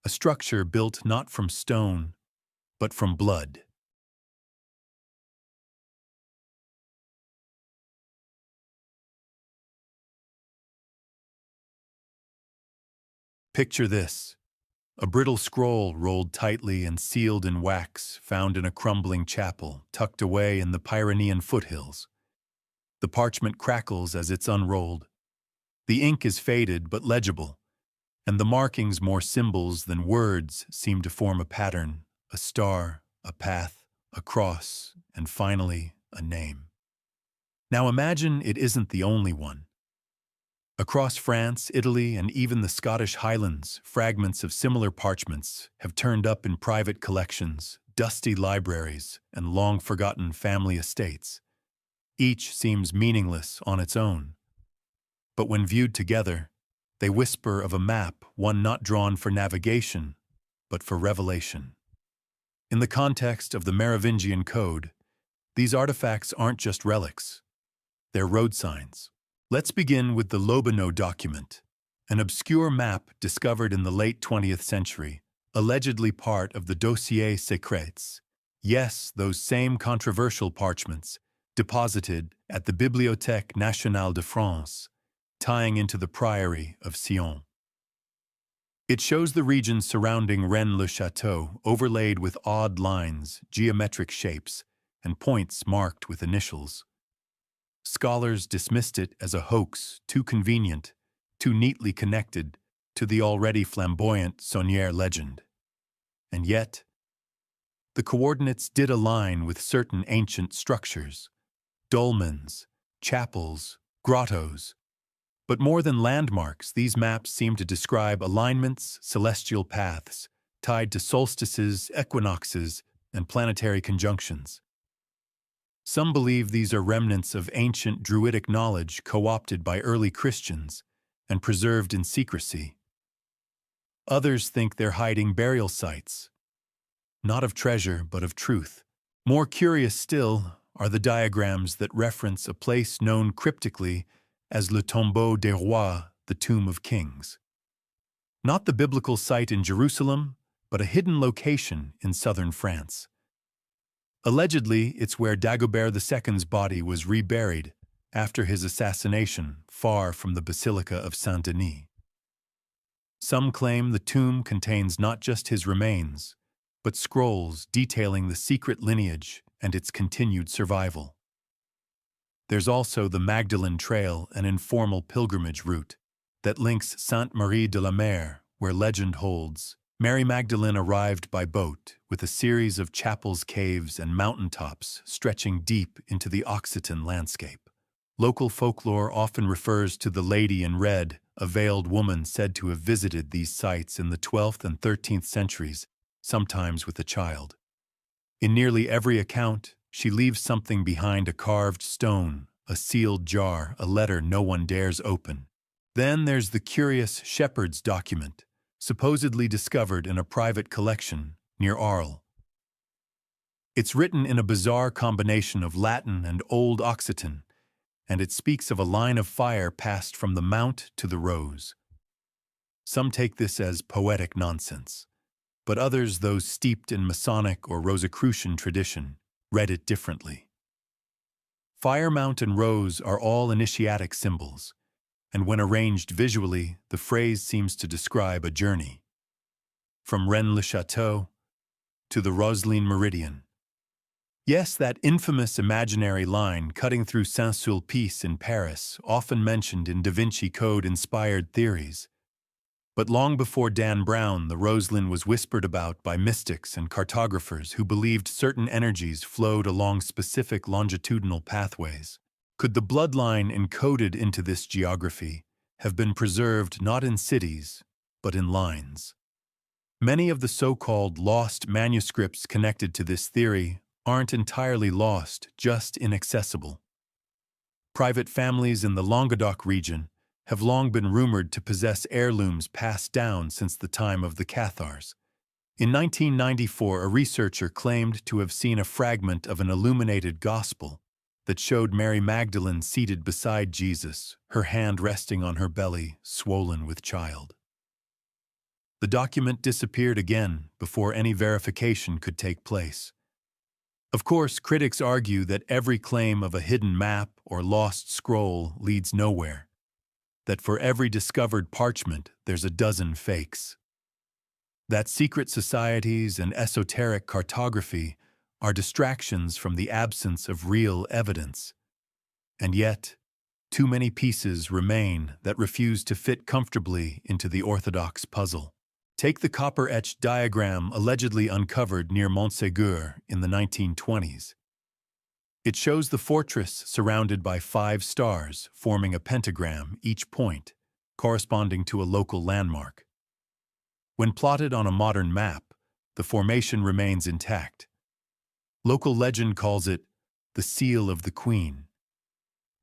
A structure built not from stone, but from blood. Picture this: a brittle scroll rolled tightly and sealed in wax, found in a crumbling chapel tucked away in the Pyrenean foothills. The parchment crackles as it's unrolled. The ink is faded but legible, and the markings, more symbols than words, seem to form a pattern: a star, a path, a cross, and finally, a name. Now imagine it isn't the only one. Across France, Italy, and even the Scottish Highlands, fragments of similar parchments have turned up in private collections, dusty libraries, and long-forgotten family estates. Each seems meaningless on its own. But when viewed together, they whisper of a map, one not drawn for navigation, but for revelation. In the context of the Merovingian Code, these artifacts aren't just relics. They're road signs. Let's begin with the Lobino document, an obscure map discovered in the late 20th century, allegedly part of the Dossiers Secrets. Yes, those same controversial parchments, deposited at the Bibliothèque Nationale de France, tying into the Priory of Sion. It shows the region surrounding Rennes-le-Château overlaid with odd lines, geometric shapes, and points marked with initials. Scholars dismissed it as a hoax, too convenient, too neatly connected to the already flamboyant Saunière legend. And yet, the coordinates did align with certain ancient structures: dolmens, chapels, grottos. But more than landmarks, these maps seem to describe alignments, celestial paths, tied to solstices, equinoxes, and planetary conjunctions. Some believe these are remnants of ancient Druidic knowledge co-opted by early Christians and preserved in secrecy. Others think they're hiding burial sites, not of treasure, but of truth. More curious still are the diagrams that reference a place known cryptically as Le Tombeau des Rois, the Tomb of Kings. Not the biblical site in Jerusalem, but a hidden location in southern France. Allegedly, it's where Dagobert II's body was reburied after his assassination, far from the Basilica of Saint-Denis. Some claim the tomb contains not just his remains, but scrolls detailing the secret lineage and its continued survival. There's also the Magdalene Trail, an informal pilgrimage route that links Sainte-Marie de la Mer, where legend holds Mary Magdalene arrived by boat, with a series of chapels, caves, and mountaintops stretching deep into the Occitan landscape. Local folklore often refers to the Lady in Red, a veiled woman said to have visited these sites in the 12th and 13th centuries, sometimes with a child. In nearly every account, she leaves something behind: a carved stone, a sealed jar, a letter no one dares open. Then there's the curious shepherd's document, supposedly discovered in a private collection near Arles. It's written in a bizarre combination of Latin and Old Occitan, and it speaks of a line of fire passed from the Mount to the Rose. Some take this as poetic nonsense, but others, those steeped in Masonic or Rosicrucian tradition, read it differently. Fire, Mount, and Rose are all initiatic symbols, and when arranged visually, the phrase seems to describe a journey. From Rennes-le-Château to the Roslin Meridian, Yes, that infamous imaginary line cutting through Saint-Sulpice in Paris, often mentioned in Da Vinci Code-inspired theories. But long before Dan Brown, the Rosalind was whispered about by mystics and cartographers who believed certain energies flowed along specific longitudinal pathways. Could the bloodline encoded into this geography have been preserved not in cities, but in lines? Many of the so-called lost manuscripts connected to this theory aren't entirely lost, just inaccessible. Private families in the Languedoc region have long been rumored to possess heirlooms passed down since the time of the Cathars. In 1994, a researcher claimed to have seen a fragment of an illuminated gospel that showed Mary Magdalene seated beside Jesus, her hand resting on her belly, swollen with child. The document disappeared again before any verification could take place. Of course, critics argue that every claim of a hidden map or lost scroll leads nowhere, that for every discovered parchment there's a dozen fakes, that secret societies and esoteric cartography are distractions from the absence of real evidence. And yet, too many pieces remain that refuse to fit comfortably into the orthodox puzzle. Take the copper-etched diagram allegedly uncovered near Montségur in the 1920s. It shows the fortress surrounded by 5 stars forming a pentagram, each point corresponding to a local landmark. When plotted on a modern map, the formation remains intact. Local legend calls it the Seal of the Queen.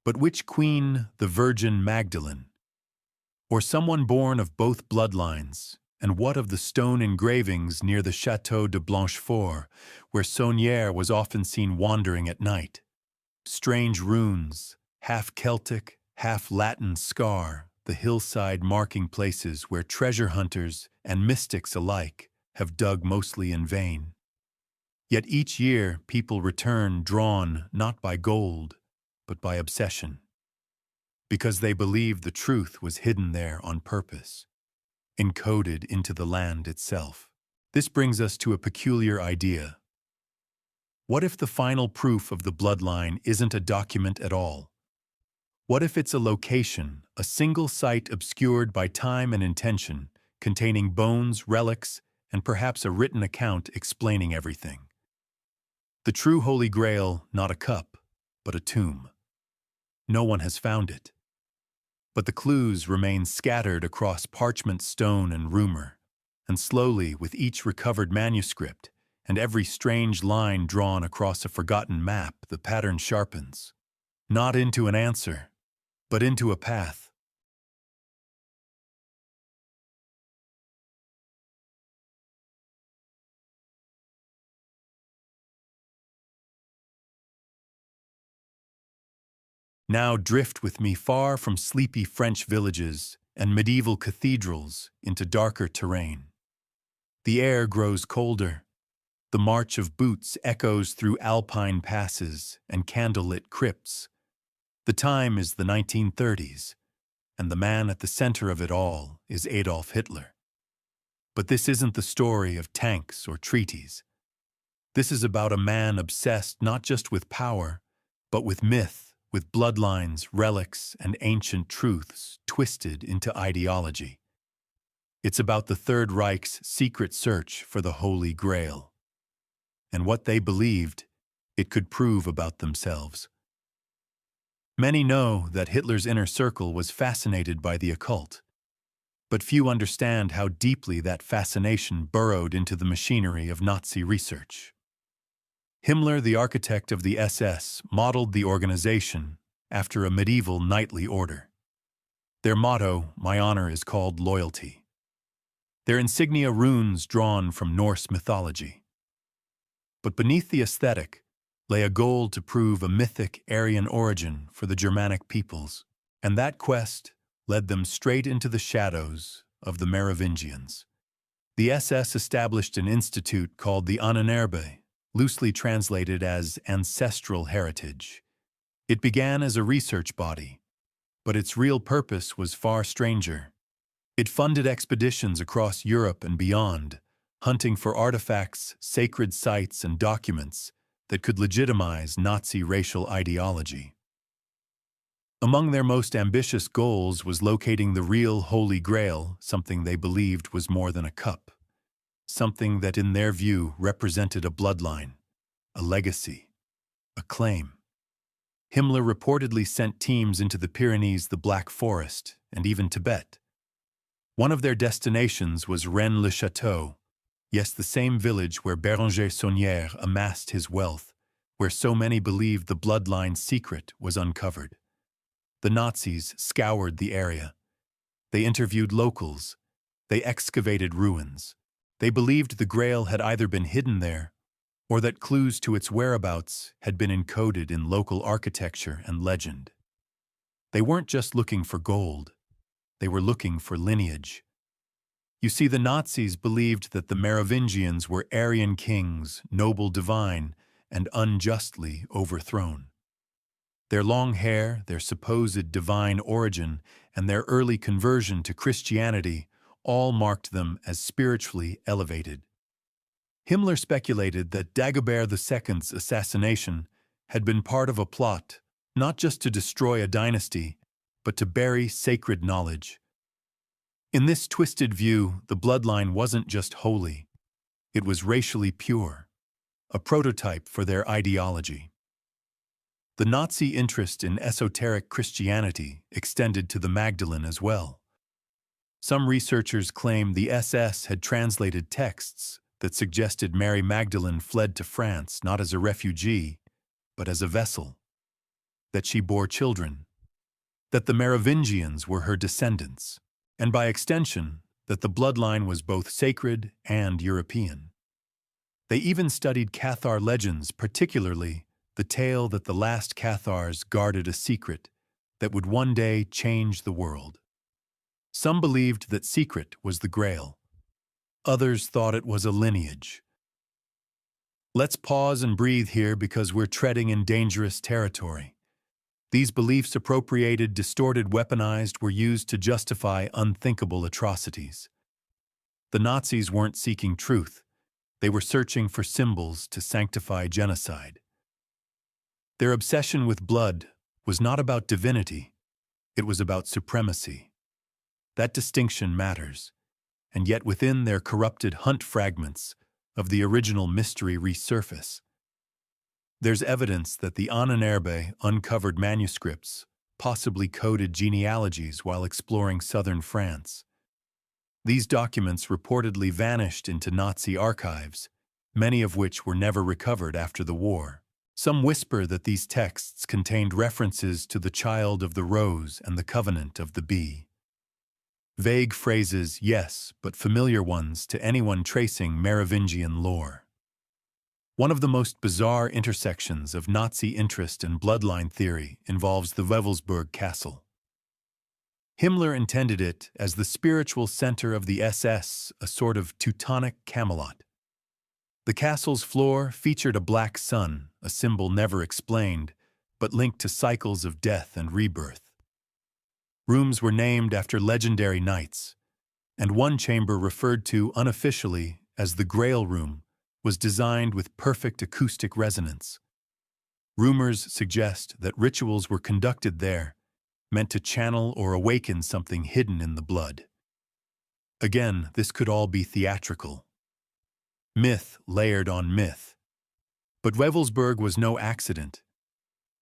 But which queen? The Virgin Magdalene? Or someone born of both bloodlines? And what of the stone engravings near the Château de Blanchefort, where Saunière was often seen wandering at night? Strange runes, half Celtic, half Latin scar the hillside marking places where treasure hunters and mystics alike have dug mostly in vain. Yet each year people return drawn not by gold, but by obsession, because they believe the truth was hidden there on purpose, encoded into the land itself. This brings us to a peculiar idea. What if the final proof of the bloodline isn't a document at all? What if it's a location, a single site obscured by time and intention, containing bones, relics, and perhaps a written account explaining everything? The true Holy Grail, not a cup, but a tomb. No one has found it. But the clues remain scattered across parchment, stone, and rumor, and slowly, with each recovered manuscript and every strange line drawn across a forgotten map, the pattern sharpens, not into an answer, but into a path. Now drift with me far from sleepy French villages and medieval cathedrals into darker terrain. The air grows colder. The march of boots echoes through alpine passes and candlelit crypts. The time is the 1930s, and the man at the center of it all is Adolf Hitler. But this isn't the story of tanks or treaties. This is about a man obsessed not just with power, but with myth, with bloodlines, relics, and ancient truths twisted into ideology. It's about the Third Reich's secret search for the Holy Grail, and what they believed it could prove about themselves. Many know that Hitler's inner circle was fascinated by the occult, but few understand how deeply that fascination burrowed into the machinery of Nazi research. Himmler, the architect of the SS, modeled the organization after a medieval knightly order. Their motto, "My honor is called loyalty." Their insignia runes drawn from Norse mythology. But beneath the aesthetic lay a goal to prove a mythic Aryan origin for the Germanic peoples, and that quest led them straight into the shadows of the Merovingians. The SS established an institute called the Ahnenerbe, loosely translated as ancestral heritage. It began as a research body, but its real purpose was far stranger. It funded expeditions across Europe and beyond, hunting for artifacts, sacred sites, and documents that could legitimize Nazi racial ideology. Among their most ambitious goals was locating the real Holy Grail, something they believed was more than a cup, something that in their view represented a bloodline, a legacy, a claim. Himmler reportedly sent teams into the Pyrenees, the Black Forest, and even Tibet. One of their destinations was Rennes-le-Château, yes, the same village where Béranger Saunière amassed his wealth, where so many believed the bloodline's secret was uncovered. The Nazis scoured the area. They interviewed locals. They excavated ruins. They believed the Grail had either been hidden there or that clues to its whereabouts had been encoded in local architecture and legend. They weren't just looking for gold. They were looking for lineage. You see, the Nazis believed that the Merovingians were Aryan kings, noble divine, and unjustly overthrown. Their long hair, their supposed divine origin, and their early conversion to Christianity all marked them as spiritually elevated. Himmler speculated that Dagobert II's assassination had been part of a plot, not just to destroy a dynasty, but to bury sacred knowledge. In this twisted view, the bloodline wasn't just holy, it was racially pure, a prototype for their ideology. The Nazi interest in esoteric Christianity extended to the Magdalene as well. Some researchers claim the SS had translated texts that suggested Mary Magdalene fled to France not as a refugee, but as a vessel, that she bore children, that the Merovingians were her descendants, and by extension, that the bloodline was both sacred and European. They even studied Cathar legends, particularly the tale that the last Cathars guarded a secret that would one day change the world. Some believed that secret was the Grail. Others thought it was a lineage. Let's pause and breathe here because we're treading in dangerous territory. These beliefs, appropriated, distorted, weaponized, were used to justify unthinkable atrocities. The Nazis weren't seeking truth. They were searching for symbols to sanctify genocide. Their obsession with blood was not about divinity, it was about supremacy. That distinction matters, and yet within their corrupted hunt fragments of the original mystery resurface. There's evidence that the Ahnenerbe uncovered manuscripts, possibly coded genealogies while exploring southern France. These documents reportedly vanished into Nazi archives, many of which were never recovered after the war. Some whisper that these texts contained references to the Child of the Rose and the Covenant of the Bee. Vague phrases, yes, but familiar ones to anyone tracing Merovingian lore. One of the most bizarre intersections of Nazi interest and bloodline theory involves the Wewelsburg Castle. Himmler intended it as the spiritual center of the SS, a sort of Teutonic Camelot. The castle's floor featured a black sun, a symbol never explained, but linked to cycles of death and rebirth. Rooms were named after legendary knights, and one chamber referred to unofficially as the Grail Room was designed with perfect acoustic resonance. Rumors suggest that rituals were conducted there, meant to channel or awaken something hidden in the blood. Again, this could all be theatrical. Myth layered on myth. But Wewelsburg was no accident.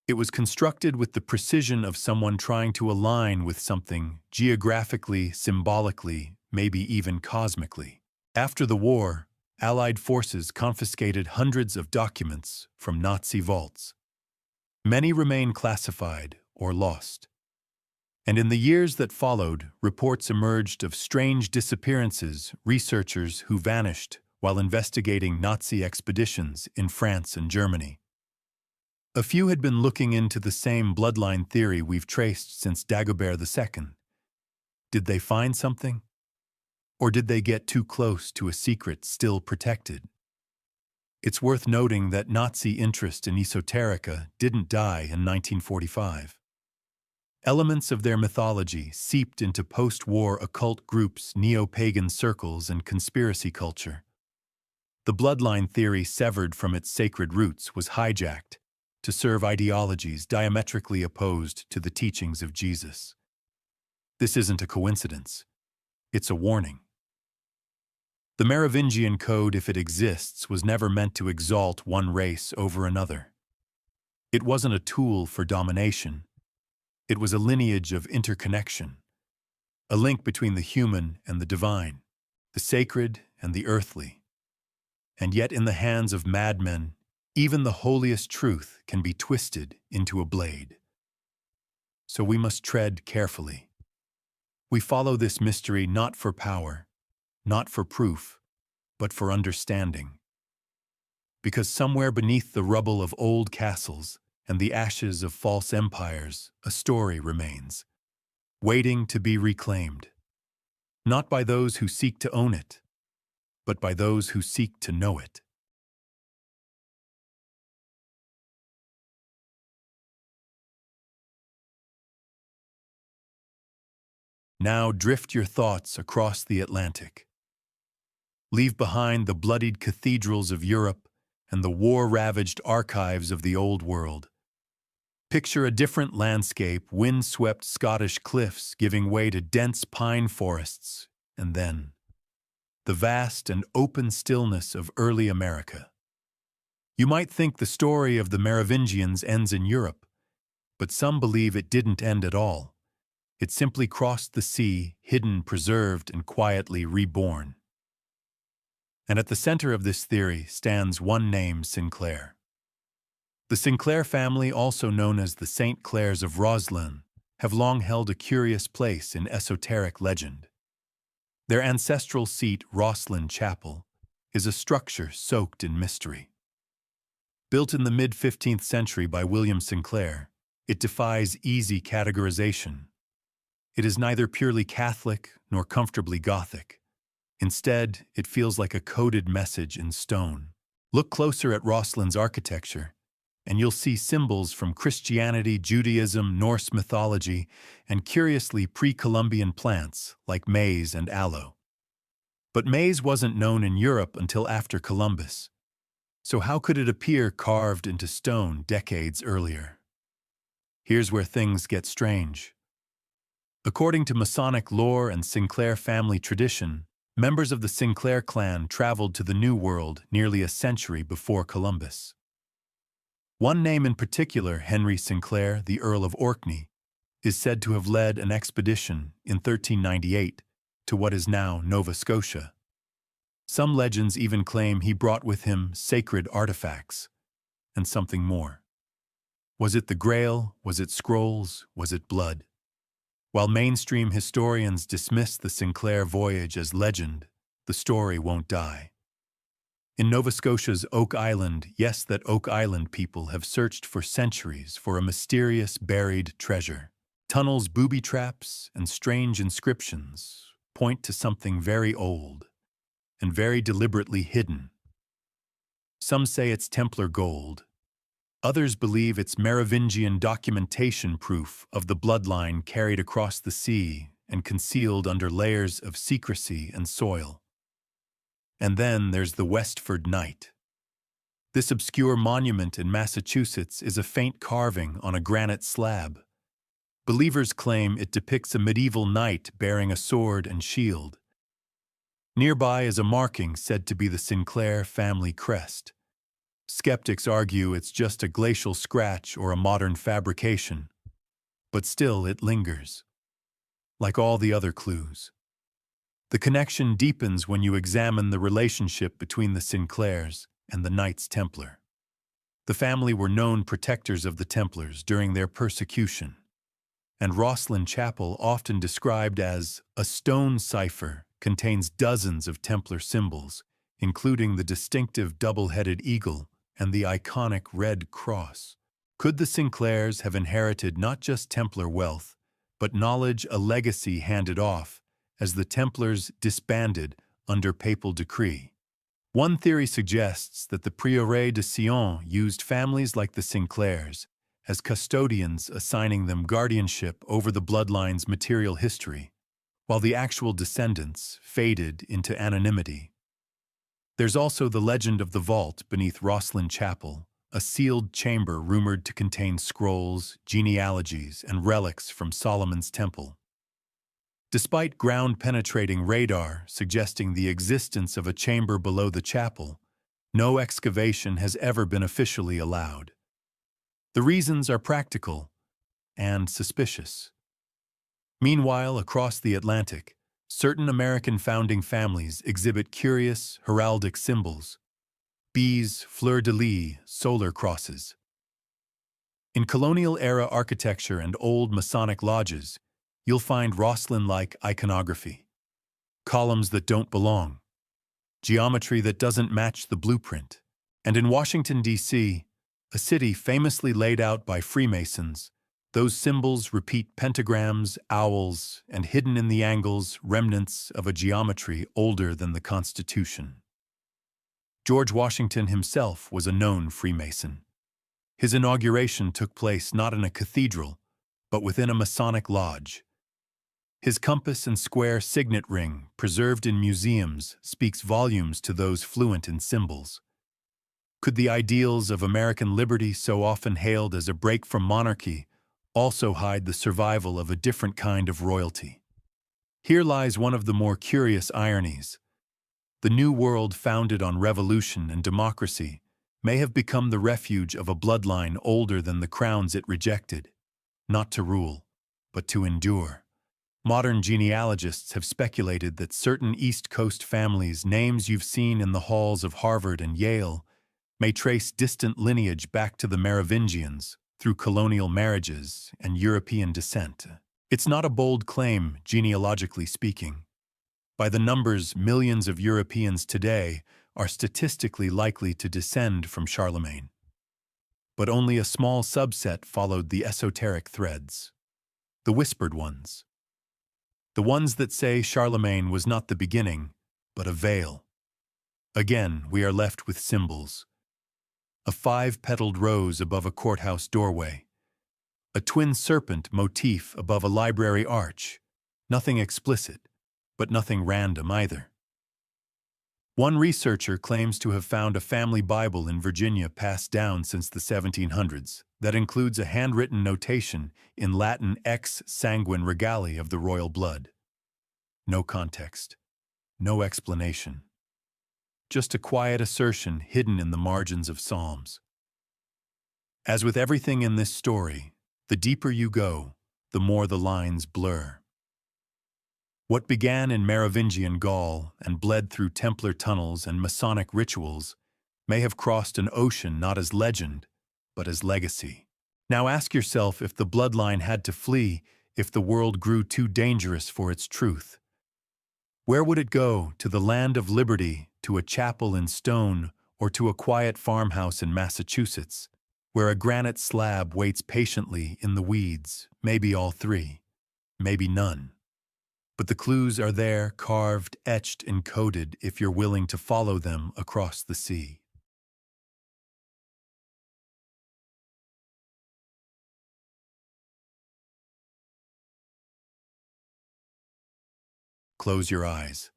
It was constructed with the precision of someone trying to align with something geographically, symbolically, maybe even cosmically. After the war, Allied forces confiscated hundreds of documents from Nazi vaults. Many remain classified or lost. And in the years that followed, reports emerged of strange disappearances, researchers who vanished while investigating Nazi expeditions in France and Germany. A few had been looking into the same bloodline theory we've traced since Dagobert II. Did they find something? Or did they get too close to a secret still protected? It's worth noting that Nazi interest in esoterica didn't die in 1945. Elements of their mythology seeped into post-war occult groups, neo-pagan circles, and conspiracy culture. The bloodline theory, severed from its sacred roots, was hijacked to serve ideologies diametrically opposed to the teachings of Jesus. This isn't a coincidence. It's a warning. The Merovingian Code, if it exists, was never meant to exalt one race over another. It wasn't a tool for domination. It was a lineage of interconnection, a link between the human and the divine, the sacred and the earthly. And yet, in the hands of madmen, even the holiest truth can be twisted into a blade. So we must tread carefully. We follow this mystery not for power, not for proof, but for understanding. Because somewhere beneath the rubble of old castles and the ashes of false empires, a story remains, waiting to be reclaimed, not by those who seek to own it, but by those who seek to know it. Now drift your thoughts across the Atlantic. Leave behind the bloodied cathedrals of Europe and the war-ravaged archives of the Old World. Picture a different landscape, wind-swept Scottish cliffs giving way to dense pine forests, and then the vast and open stillness of early America. You might think the story of the Merovingians ends in Europe, but some believe it didn't end at all. It simply crossed the sea, hidden, preserved, and quietly reborn. And at the center of this theory stands one name, Sinclair. The Sinclair family, also known as the St. Clairs of Roslin, have long held a curious place in esoteric legend. Their ancestral seat, Roslin Chapel, is a structure soaked in mystery. Built in the mid-15th century by William Sinclair, it defies easy categorization. It is neither purely Catholic nor comfortably Gothic. Instead, it feels like a coded message in stone. Look closer at Roslin's architecture, and you'll see symbols from Christianity, Judaism, Norse mythology, and curiously pre-Columbian plants like maize and aloe. But maize wasn't known in Europe until after Columbus. So how could it appear carved into stone decades earlier? Here's where things get strange. According to Masonic lore and Sinclair family tradition, members of the Sinclair clan traveled to the New World nearly a century before Columbus. One name in particular, Henry Sinclair, the Earl of Orkney, is said to have led an expedition in 1398 to what is now Nova Scotia. Some legends even claim he brought with him sacred artifacts and something more. Was it the Grail? Was it scrolls? Was it blood? While mainstream historians dismiss the Sinclair voyage as legend, the story won't die. In Nova Scotia's Oak Island, yes, that Oak Island people have searched for centuries for a mysterious buried treasure. Tunnels, booby traps, and strange inscriptions point to something very old and very deliberately hidden. Some say it's Templar gold. Others believe it's Merovingian documentation proof of the bloodline carried across the sea and concealed under layers of secrecy and soil. And then there's the Westford Knight. This obscure monument in Massachusetts is a faint carving on a granite slab. Believers claim it depicts a medieval knight bearing a sword and shield. Nearby is a marking said to be the Sinclair family crest. Skeptics argue it's just a glacial scratch or a modern fabrication, but still it lingers, like all the other clues. The connection deepens when you examine the relationship between the Sinclairs and the Knights Templar. The family were known protectors of the Templars during their persecution, and Roslin Chapel, often described as a stone cipher, contains dozens of Templar symbols, including the distinctive double-headed eagle and the iconic red cross. Could the Sinclairs have inherited not just Templar wealth, but knowledge, a legacy handed off as the Templars disbanded under papal decree? One theory suggests that the Prieuré de Sion used families like the Sinclairs as custodians, assigning them guardianship over the bloodline's material history, while the actual descendants faded into anonymity. There's also the legend of the vault beneath Rosslyn Chapel, a sealed chamber rumored to contain scrolls, genealogies, and relics from Solomon's temple. Despite ground-penetrating radar suggesting the existence of a chamber below the chapel, no excavation has ever been officially allowed. The reasons are practical and suspicious. Meanwhile, across the Atlantic, certain American founding families exhibit curious heraldic symbols: bees, fleur-de-lis, solar crosses. In colonial-era architecture and old Masonic lodges, you'll find Rosslyn-like iconography. Columns that don't belong, geometry that doesn't match the blueprint. And in Washington, D.C., a city famously laid out by Freemasons, those symbols repeat pentagrams, owls, and hidden in the angles, remnants of a geometry older than the Constitution. George Washington himself was a known Freemason. His inauguration took place not in a cathedral, but within a Masonic lodge. His compass and square signet ring, preserved in museums, speaks volumes to those fluent in symbols. Could the ideals of American liberty, so often hailed as a break from monarchy, also hide the survival of a different kind of royalty? Here lies one of the more curious ironies. The New World, founded on revolution and democracy, may have become the refuge of a bloodline older than the crowns it rejected, not to rule, but to endure. Modern genealogists have speculated that certain East Coast families' names you've seen in the halls of Harvard and Yale may trace distant lineage back to the Merovingians through colonial marriages and European descent. It's not a bold claim, genealogically speaking. By the numbers, millions of Europeans today are statistically likely to descend from Charlemagne. But only a small subset followed the esoteric threads, the whispered ones. The ones that say Charlemagne was not the beginning, but a veil. Again, we are left with symbols. A 5-petaled rose above a courthouse doorway. A twin serpent motif above a library arch. Nothing explicit, but nothing random either. One researcher claims to have found a family Bible in Virginia passed down since the 1700s that includes a handwritten notation in Latin ex sanguine regale of the royal blood. No context, no explanation. Just a quiet assertion hidden in the margins of Psalms. As with everything in this story, the deeper you go, the more the lines blur. What began in Merovingian Gaul and bled through Templar tunnels and Masonic rituals may have crossed an ocean not as legend, but as legacy. Now ask yourself if the bloodline had to flee, if the world grew too dangerous for its truth. Where would it go? To the land of liberty, to a chapel in stone, or to a quiet farmhouse in Massachusetts, where a granite slab waits patiently in the weeds? Maybe all three, maybe none. But the clues are there, carved, etched, encoded, if you're willing to follow them across the sea. Close your eyes.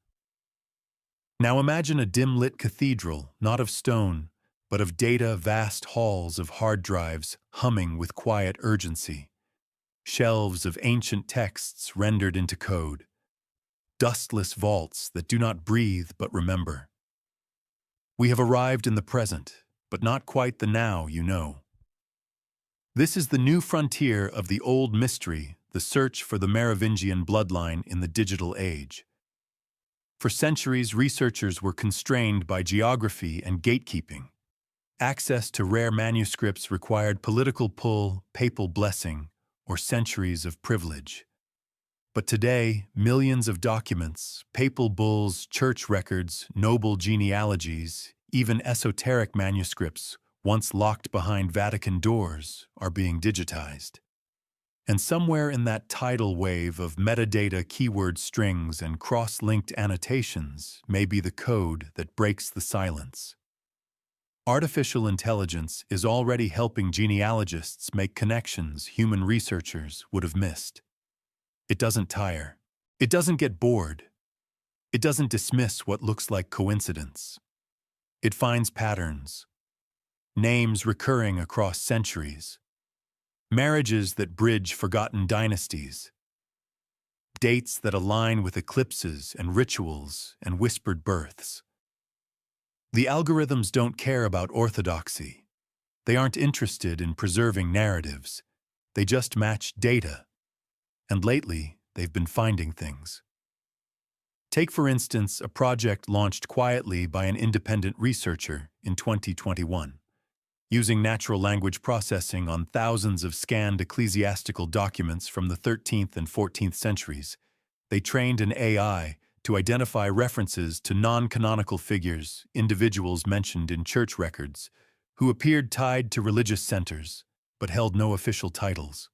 Now imagine a dim-lit cathedral, not of stone, but of data, vast halls of hard drives humming with quiet urgency. Shelves of ancient texts rendered into code. Dustless vaults that do not breathe but remember. We have arrived in the present, but not quite the now, you know. This is the new frontier of the old mystery, the search for the Merovingian bloodline in the digital age. For centuries, researchers were constrained by geography and gatekeeping. Access to rare manuscripts required political pull, papal blessing, or centuries of privilege. But today, millions of documents, papal bulls, church records, noble genealogies, even esoteric manuscripts, once locked behind Vatican doors, are being digitized. And somewhere in that tidal wave of metadata keyword strings and cross-linked annotations may be the code that breaks the silence. Artificial intelligence is already helping genealogists make connections human researchers would have missed. It doesn't tire. It doesn't get bored. It doesn't dismiss what looks like coincidence. It finds patterns, names recurring across centuries, marriages that bridge forgotten dynasties, dates that align with eclipses and rituals and whispered births. The algorithms don't care about orthodoxy. They aren't interested in preserving narratives. They just match data. And lately, they've been finding things. Take, for instance, a project launched quietly by an independent researcher in 2021. Using natural language processing on thousands of scanned ecclesiastical documents from the 13th and 14th centuries, they trained an AI to identify references to non-canonical figures, individuals mentioned in church records, who appeared tied to religious centers, but held no official titles.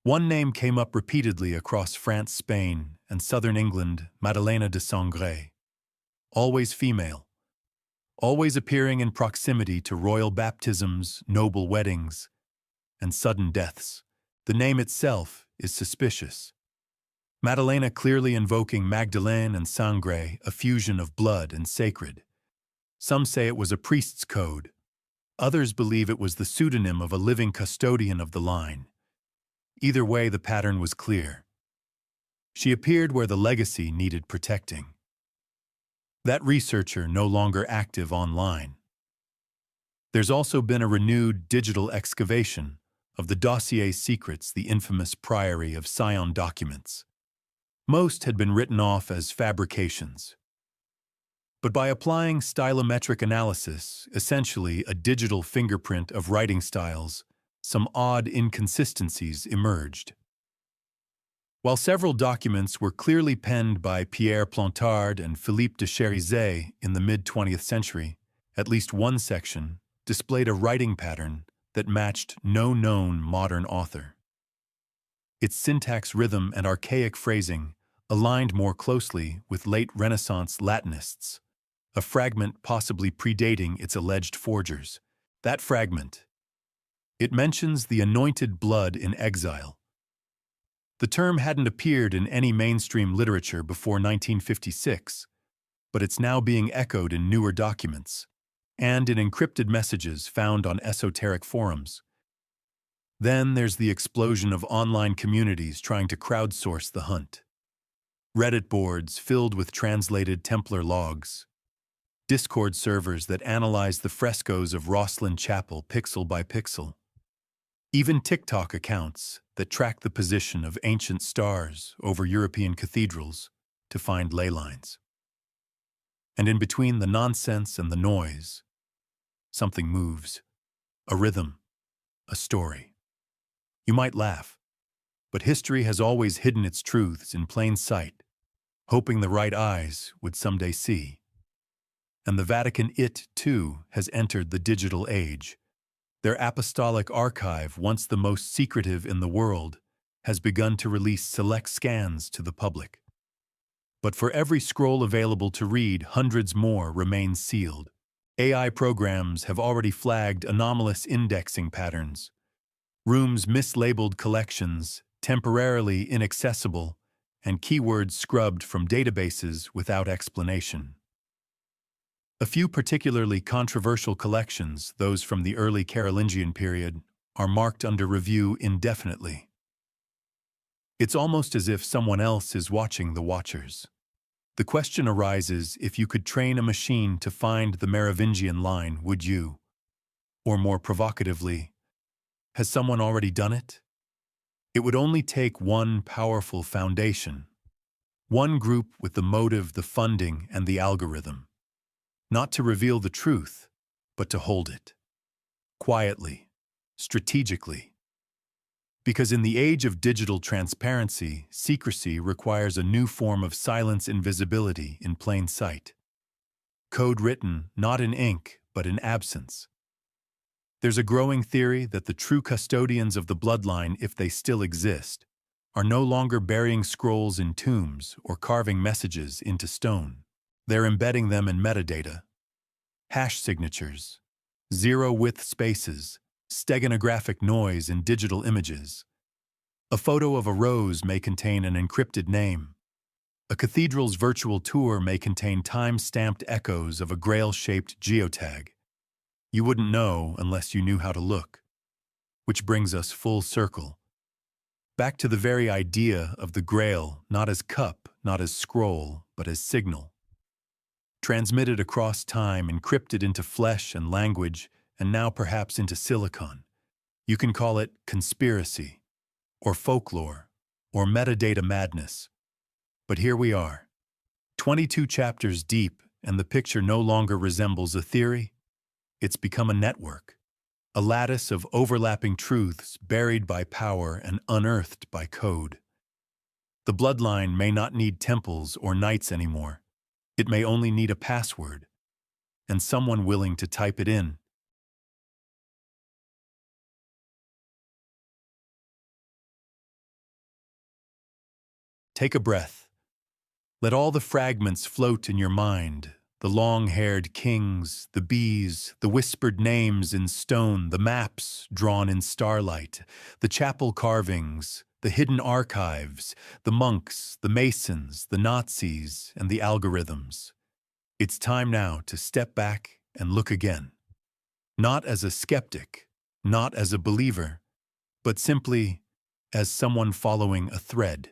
One name came up repeatedly across France, Spain, and southern England, Madeleine de Sangre. Always female, always appearing in proximity to royal baptisms, noble weddings, and sudden deaths. The name itself is suspicious. Madeleine clearly invoking Magdalene and Sangre, a fusion of blood and sacred. Some say it was a priest's code. Others believe it was the pseudonym of a living custodian of the line. Either way, the pattern was clear. She appeared where the legacy needed protecting. That researcher no longer active online. There's also been a renewed digital excavation of the dossier secrets, the infamous Priory of Sion documents. Most had been written off as fabrications. But by applying stylometric analysis, essentially a digital fingerprint of writing styles, some odd inconsistencies emerged. While several documents were clearly penned by Pierre Plantard and Philippe de Chérizet in the mid-20th century, at least one section displayed a writing pattern that matched no known modern author. Its syntax, rhythm, and archaic phrasing aligned more closely with late Renaissance Latinists, a fragment possibly predating its alleged forgers. That fragment, it mentions the anointed blood in exile. The term hadn't appeared in any mainstream literature before 1956, but it's now being echoed in newer documents and in encrypted messages found on esoteric forums. Then there's the explosion of online communities trying to crowdsource the hunt. Reddit boards filled with translated Templar logs, Discord servers that analyze the frescoes of Rosslyn Chapel pixel by pixel, even TikTok accounts that track the position of ancient stars over European cathedrals to find ley lines. And in between the nonsense and the noise, something moves, a rhythm, a story. You might laugh, but history has always hidden its truths in plain sight, hoping the right eyes would someday see. And the Vatican, too, has entered the digital age. Their apostolic archive, once the most secretive in the world, has begun to release select scans to the public. But for every scroll available to read, hundreds more remain sealed. AI programs have already flagged anomalous indexing patterns, rooms mislabeled, collections temporarily inaccessible, and keywords scrubbed from databases without explanation. A few particularly controversial collections, those from the early Carolingian period, are marked under review indefinitely. It's almost as if someone else is watching the watchers. The question arises, if you could train a machine to find the Merovingian line, would you? Or more provocatively, has someone already done it? It would only take one powerful foundation, one group with the motive, the funding, and the algorithm. Not to reveal the truth, but to hold it. Quietly, strategically. Because in the age of digital transparency, secrecy requires a new form of silence, invisibility in plain sight. Code written not in ink, but in absence. There's a growing theory that the true custodians of the bloodline, if they still exist, are no longer burying scrolls in tombs or carving messages into stone. They're embedding them in metadata, hash signatures, zero-width spaces, steganographic noise in digital images. A photo of a rose may contain an encrypted name. A cathedral's virtual tour may contain time-stamped echoes of a grail-shaped geotag. You wouldn't know unless you knew how to look. Which brings us full circle. Back to the very idea of the Grail, not as cup, not as scroll, but as signal. Transmitted across time, encrypted into flesh and language, and now perhaps into silicon. You can call it conspiracy, or folklore, or metadata madness. But here we are, 22 chapters deep, and the picture no longer resembles a theory. It's become a network, a lattice of overlapping truths buried by power and unearthed by code. The bloodline may not need temples or knights anymore. It may only need a password, and someone willing to type it in. Take a breath. Let all the fragments float in your mind, the long-haired kings, the bees, the whispered names in stone, the maps drawn in starlight, the chapel carvings, the hidden archives, the monks, the masons, the Nazis, and the algorithms. It's time now to step back and look again. Not as a skeptic, not as a believer, but simply as someone following a thread.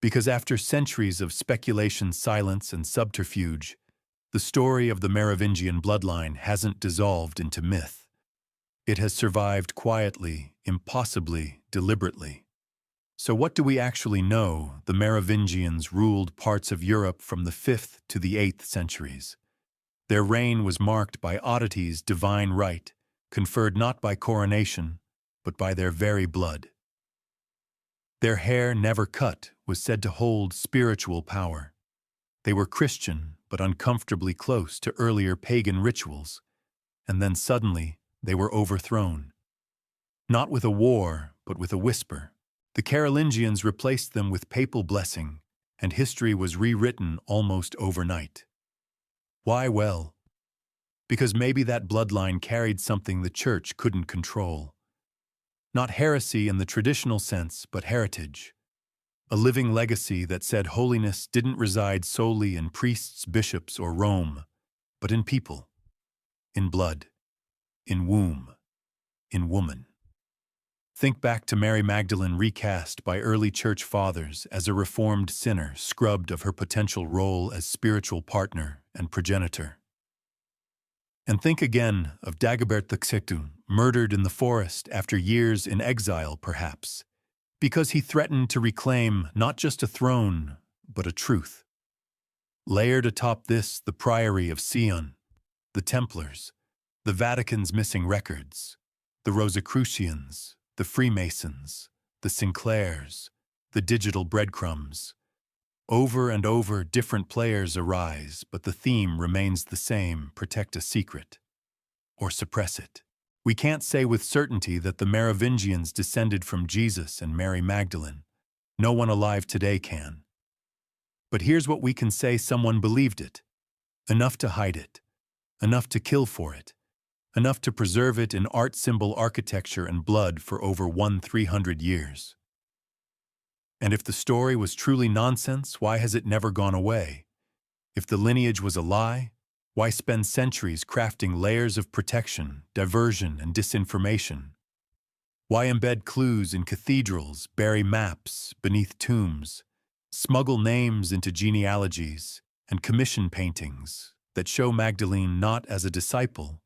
Because after centuries of speculation, silence, and subterfuge, the story of the Merovingian bloodline hasn't dissolved into myth. It has survived quietly, impossibly, deliberately. So what do we actually know? The Merovingians ruled parts of Europe from the 5th to the 8th centuries. Their reign was marked by oddities, divine right, conferred not by coronation, but by their very blood. Their hair never cut was said to hold spiritual power. They were Christian, but uncomfortably close to earlier pagan rituals, and then suddenly they were overthrown. Not with a war, but with a whisper. The Carolingians replaced them with papal blessing, and history was rewritten almost overnight. Why? Well, because maybe that bloodline carried something the church couldn't control. Not heresy in the traditional sense, but heritage. A living legacy that said holiness didn't reside solely in priests, bishops, or Rome, but in people, in blood, in womb, in woman. Think back to Mary Magdalene recast by early church fathers as a reformed sinner scrubbed of her potential role as spiritual partner and progenitor. And think again of Dagobert the murdered in the forest after years in exile, perhaps, because he threatened to reclaim not just a throne, but a truth. Layered atop this, the Priory of Sion, the Templars, the Vatican's missing records, the Rosicrucians, the Freemasons, the Sinclairs, the digital breadcrumbs. Over and over, different players arise, but the theme remains the same: protect a secret, or suppress it. We can't say with certainty that the Merovingians descended from Jesus and Mary Magdalene. No one alive today can. But here's what we can say: someone believed it. Enough to hide it. Enough to kill for it. Enough to preserve it in art, symbol, architecture, and blood for over 300 years. And if the story was truly nonsense, why has it never gone away? If the lineage was a lie, why spend centuries crafting layers of protection, diversion, and disinformation? Why embed clues in cathedrals, bury maps beneath tombs, smuggle names into genealogies, and commission paintings that show Magdalene not as a disciple,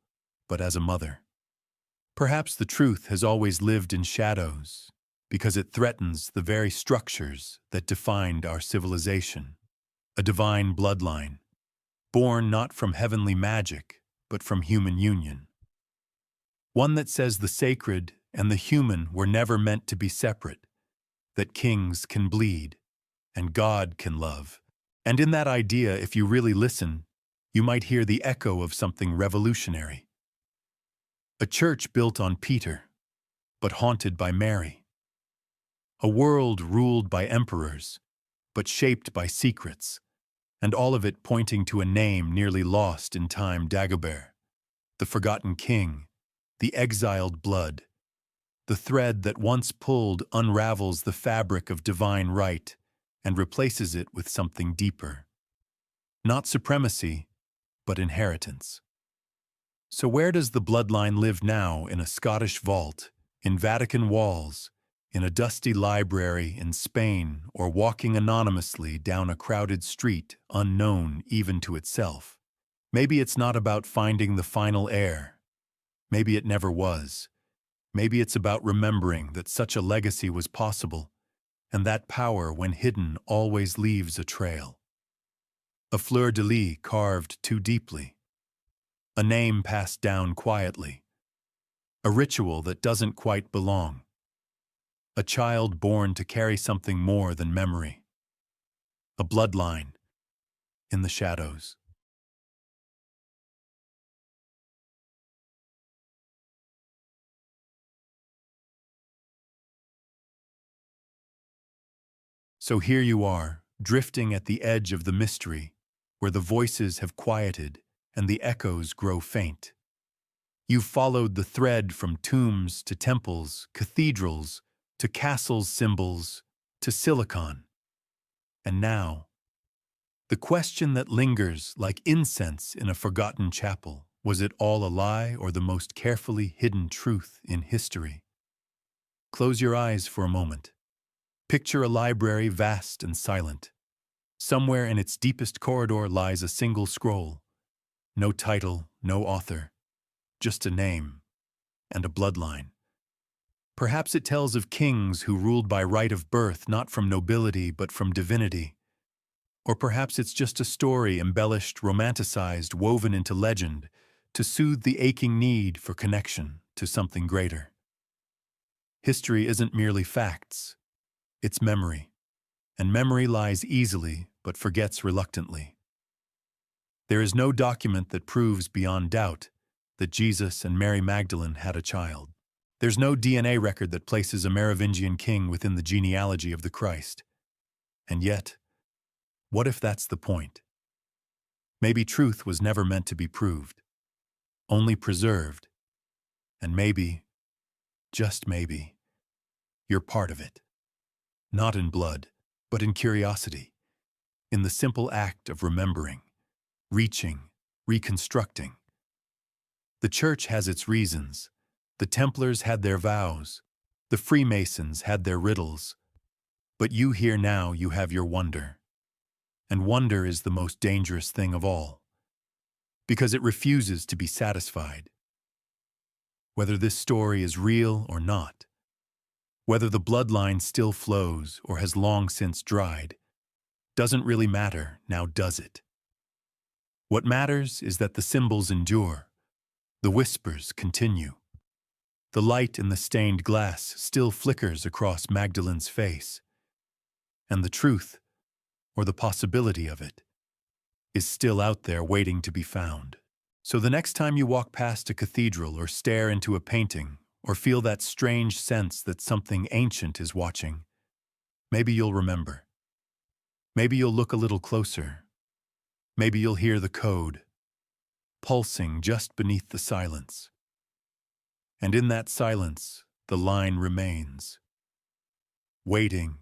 but as a mother? Perhaps the truth has always lived in shadows, because it threatens the very structures that defined our civilization. A divine bloodline, born not from heavenly magic, but from human union. One that says the sacred and the human were never meant to be separate, that kings can bleed, and God can love. And in that idea, if you really listen, you might hear the echo of something revolutionary. A church built on Peter, but haunted by Mary. A world ruled by emperors, but shaped by secrets, and all of it pointing to a name nearly lost in time: Dagobert, the forgotten king, the exiled blood. The thread that once pulled unravels the fabric of divine right, and replaces it with something deeper. Not supremacy, but inheritance. So where does the bloodline live now? In a Scottish vault, in Vatican walls, in a dusty library in Spain, or walking anonymously down a crowded street, unknown even to itself? Maybe it's not about finding the final heir. Maybe it never was. Maybe it's about remembering that such a legacy was possible, and that power, when hidden, always leaves a trail. A fleur-de-lis carved too deeply. A name passed down quietly. A ritual that doesn't quite belong. A child born to carry something more than memory. A bloodline in the shadows. So here you are, drifting at the edge of the mystery, where the voices have quieted and the echoes grow faint. You've followed the thread from tombs to temples, cathedrals, to castles' symbols, to silicon. And now, the question that lingers like incense in a forgotten chapel: was it all a lie or the most carefully hidden truth in history? Close your eyes for a moment. Picture a library vast and silent. Somewhere in its deepest corridor lies a single scroll. No title, no author, just a name and a bloodline. Perhaps it tells of kings who ruled by right of birth, not from nobility but from divinity. Or perhaps it's just a story embellished, romanticized, woven into legend to soothe the aching need for connection to something greater. History isn't merely facts, it's memory. And memory lies easily but forgets reluctantly. There is no document that proves beyond doubt that Jesus and Mary Magdalene had a child. There's no DNA record that places a Merovingian king within the genealogy of the Christ. And yet, what if that's the point? Maybe truth was never meant to be proved, only preserved. And maybe, just maybe, you're part of it. Not in blood, but in curiosity, in the simple act of remembering, reaching, reconstructing. The Church has its reasons. The Templars had their vows. The Freemasons had their riddles. But you here now, you have your wonder. And wonder is the most dangerous thing of all, because it refuses to be satisfied. Whether this story is real or not, whether the bloodline still flows or has long since dried, doesn't really matter, now does it? What matters is that the symbols endure, the whispers continue. The light in the stained glass still flickers across Magdalene's face, and the truth, or the possibility of it, is still out there waiting to be found. So the next time you walk past a cathedral or stare into a painting or feel that strange sense that something ancient is watching, maybe you'll remember. Maybe you'll look a little closer. Maybe you'll hear the code, pulsing just beneath the silence. And in that silence, the line remains, waiting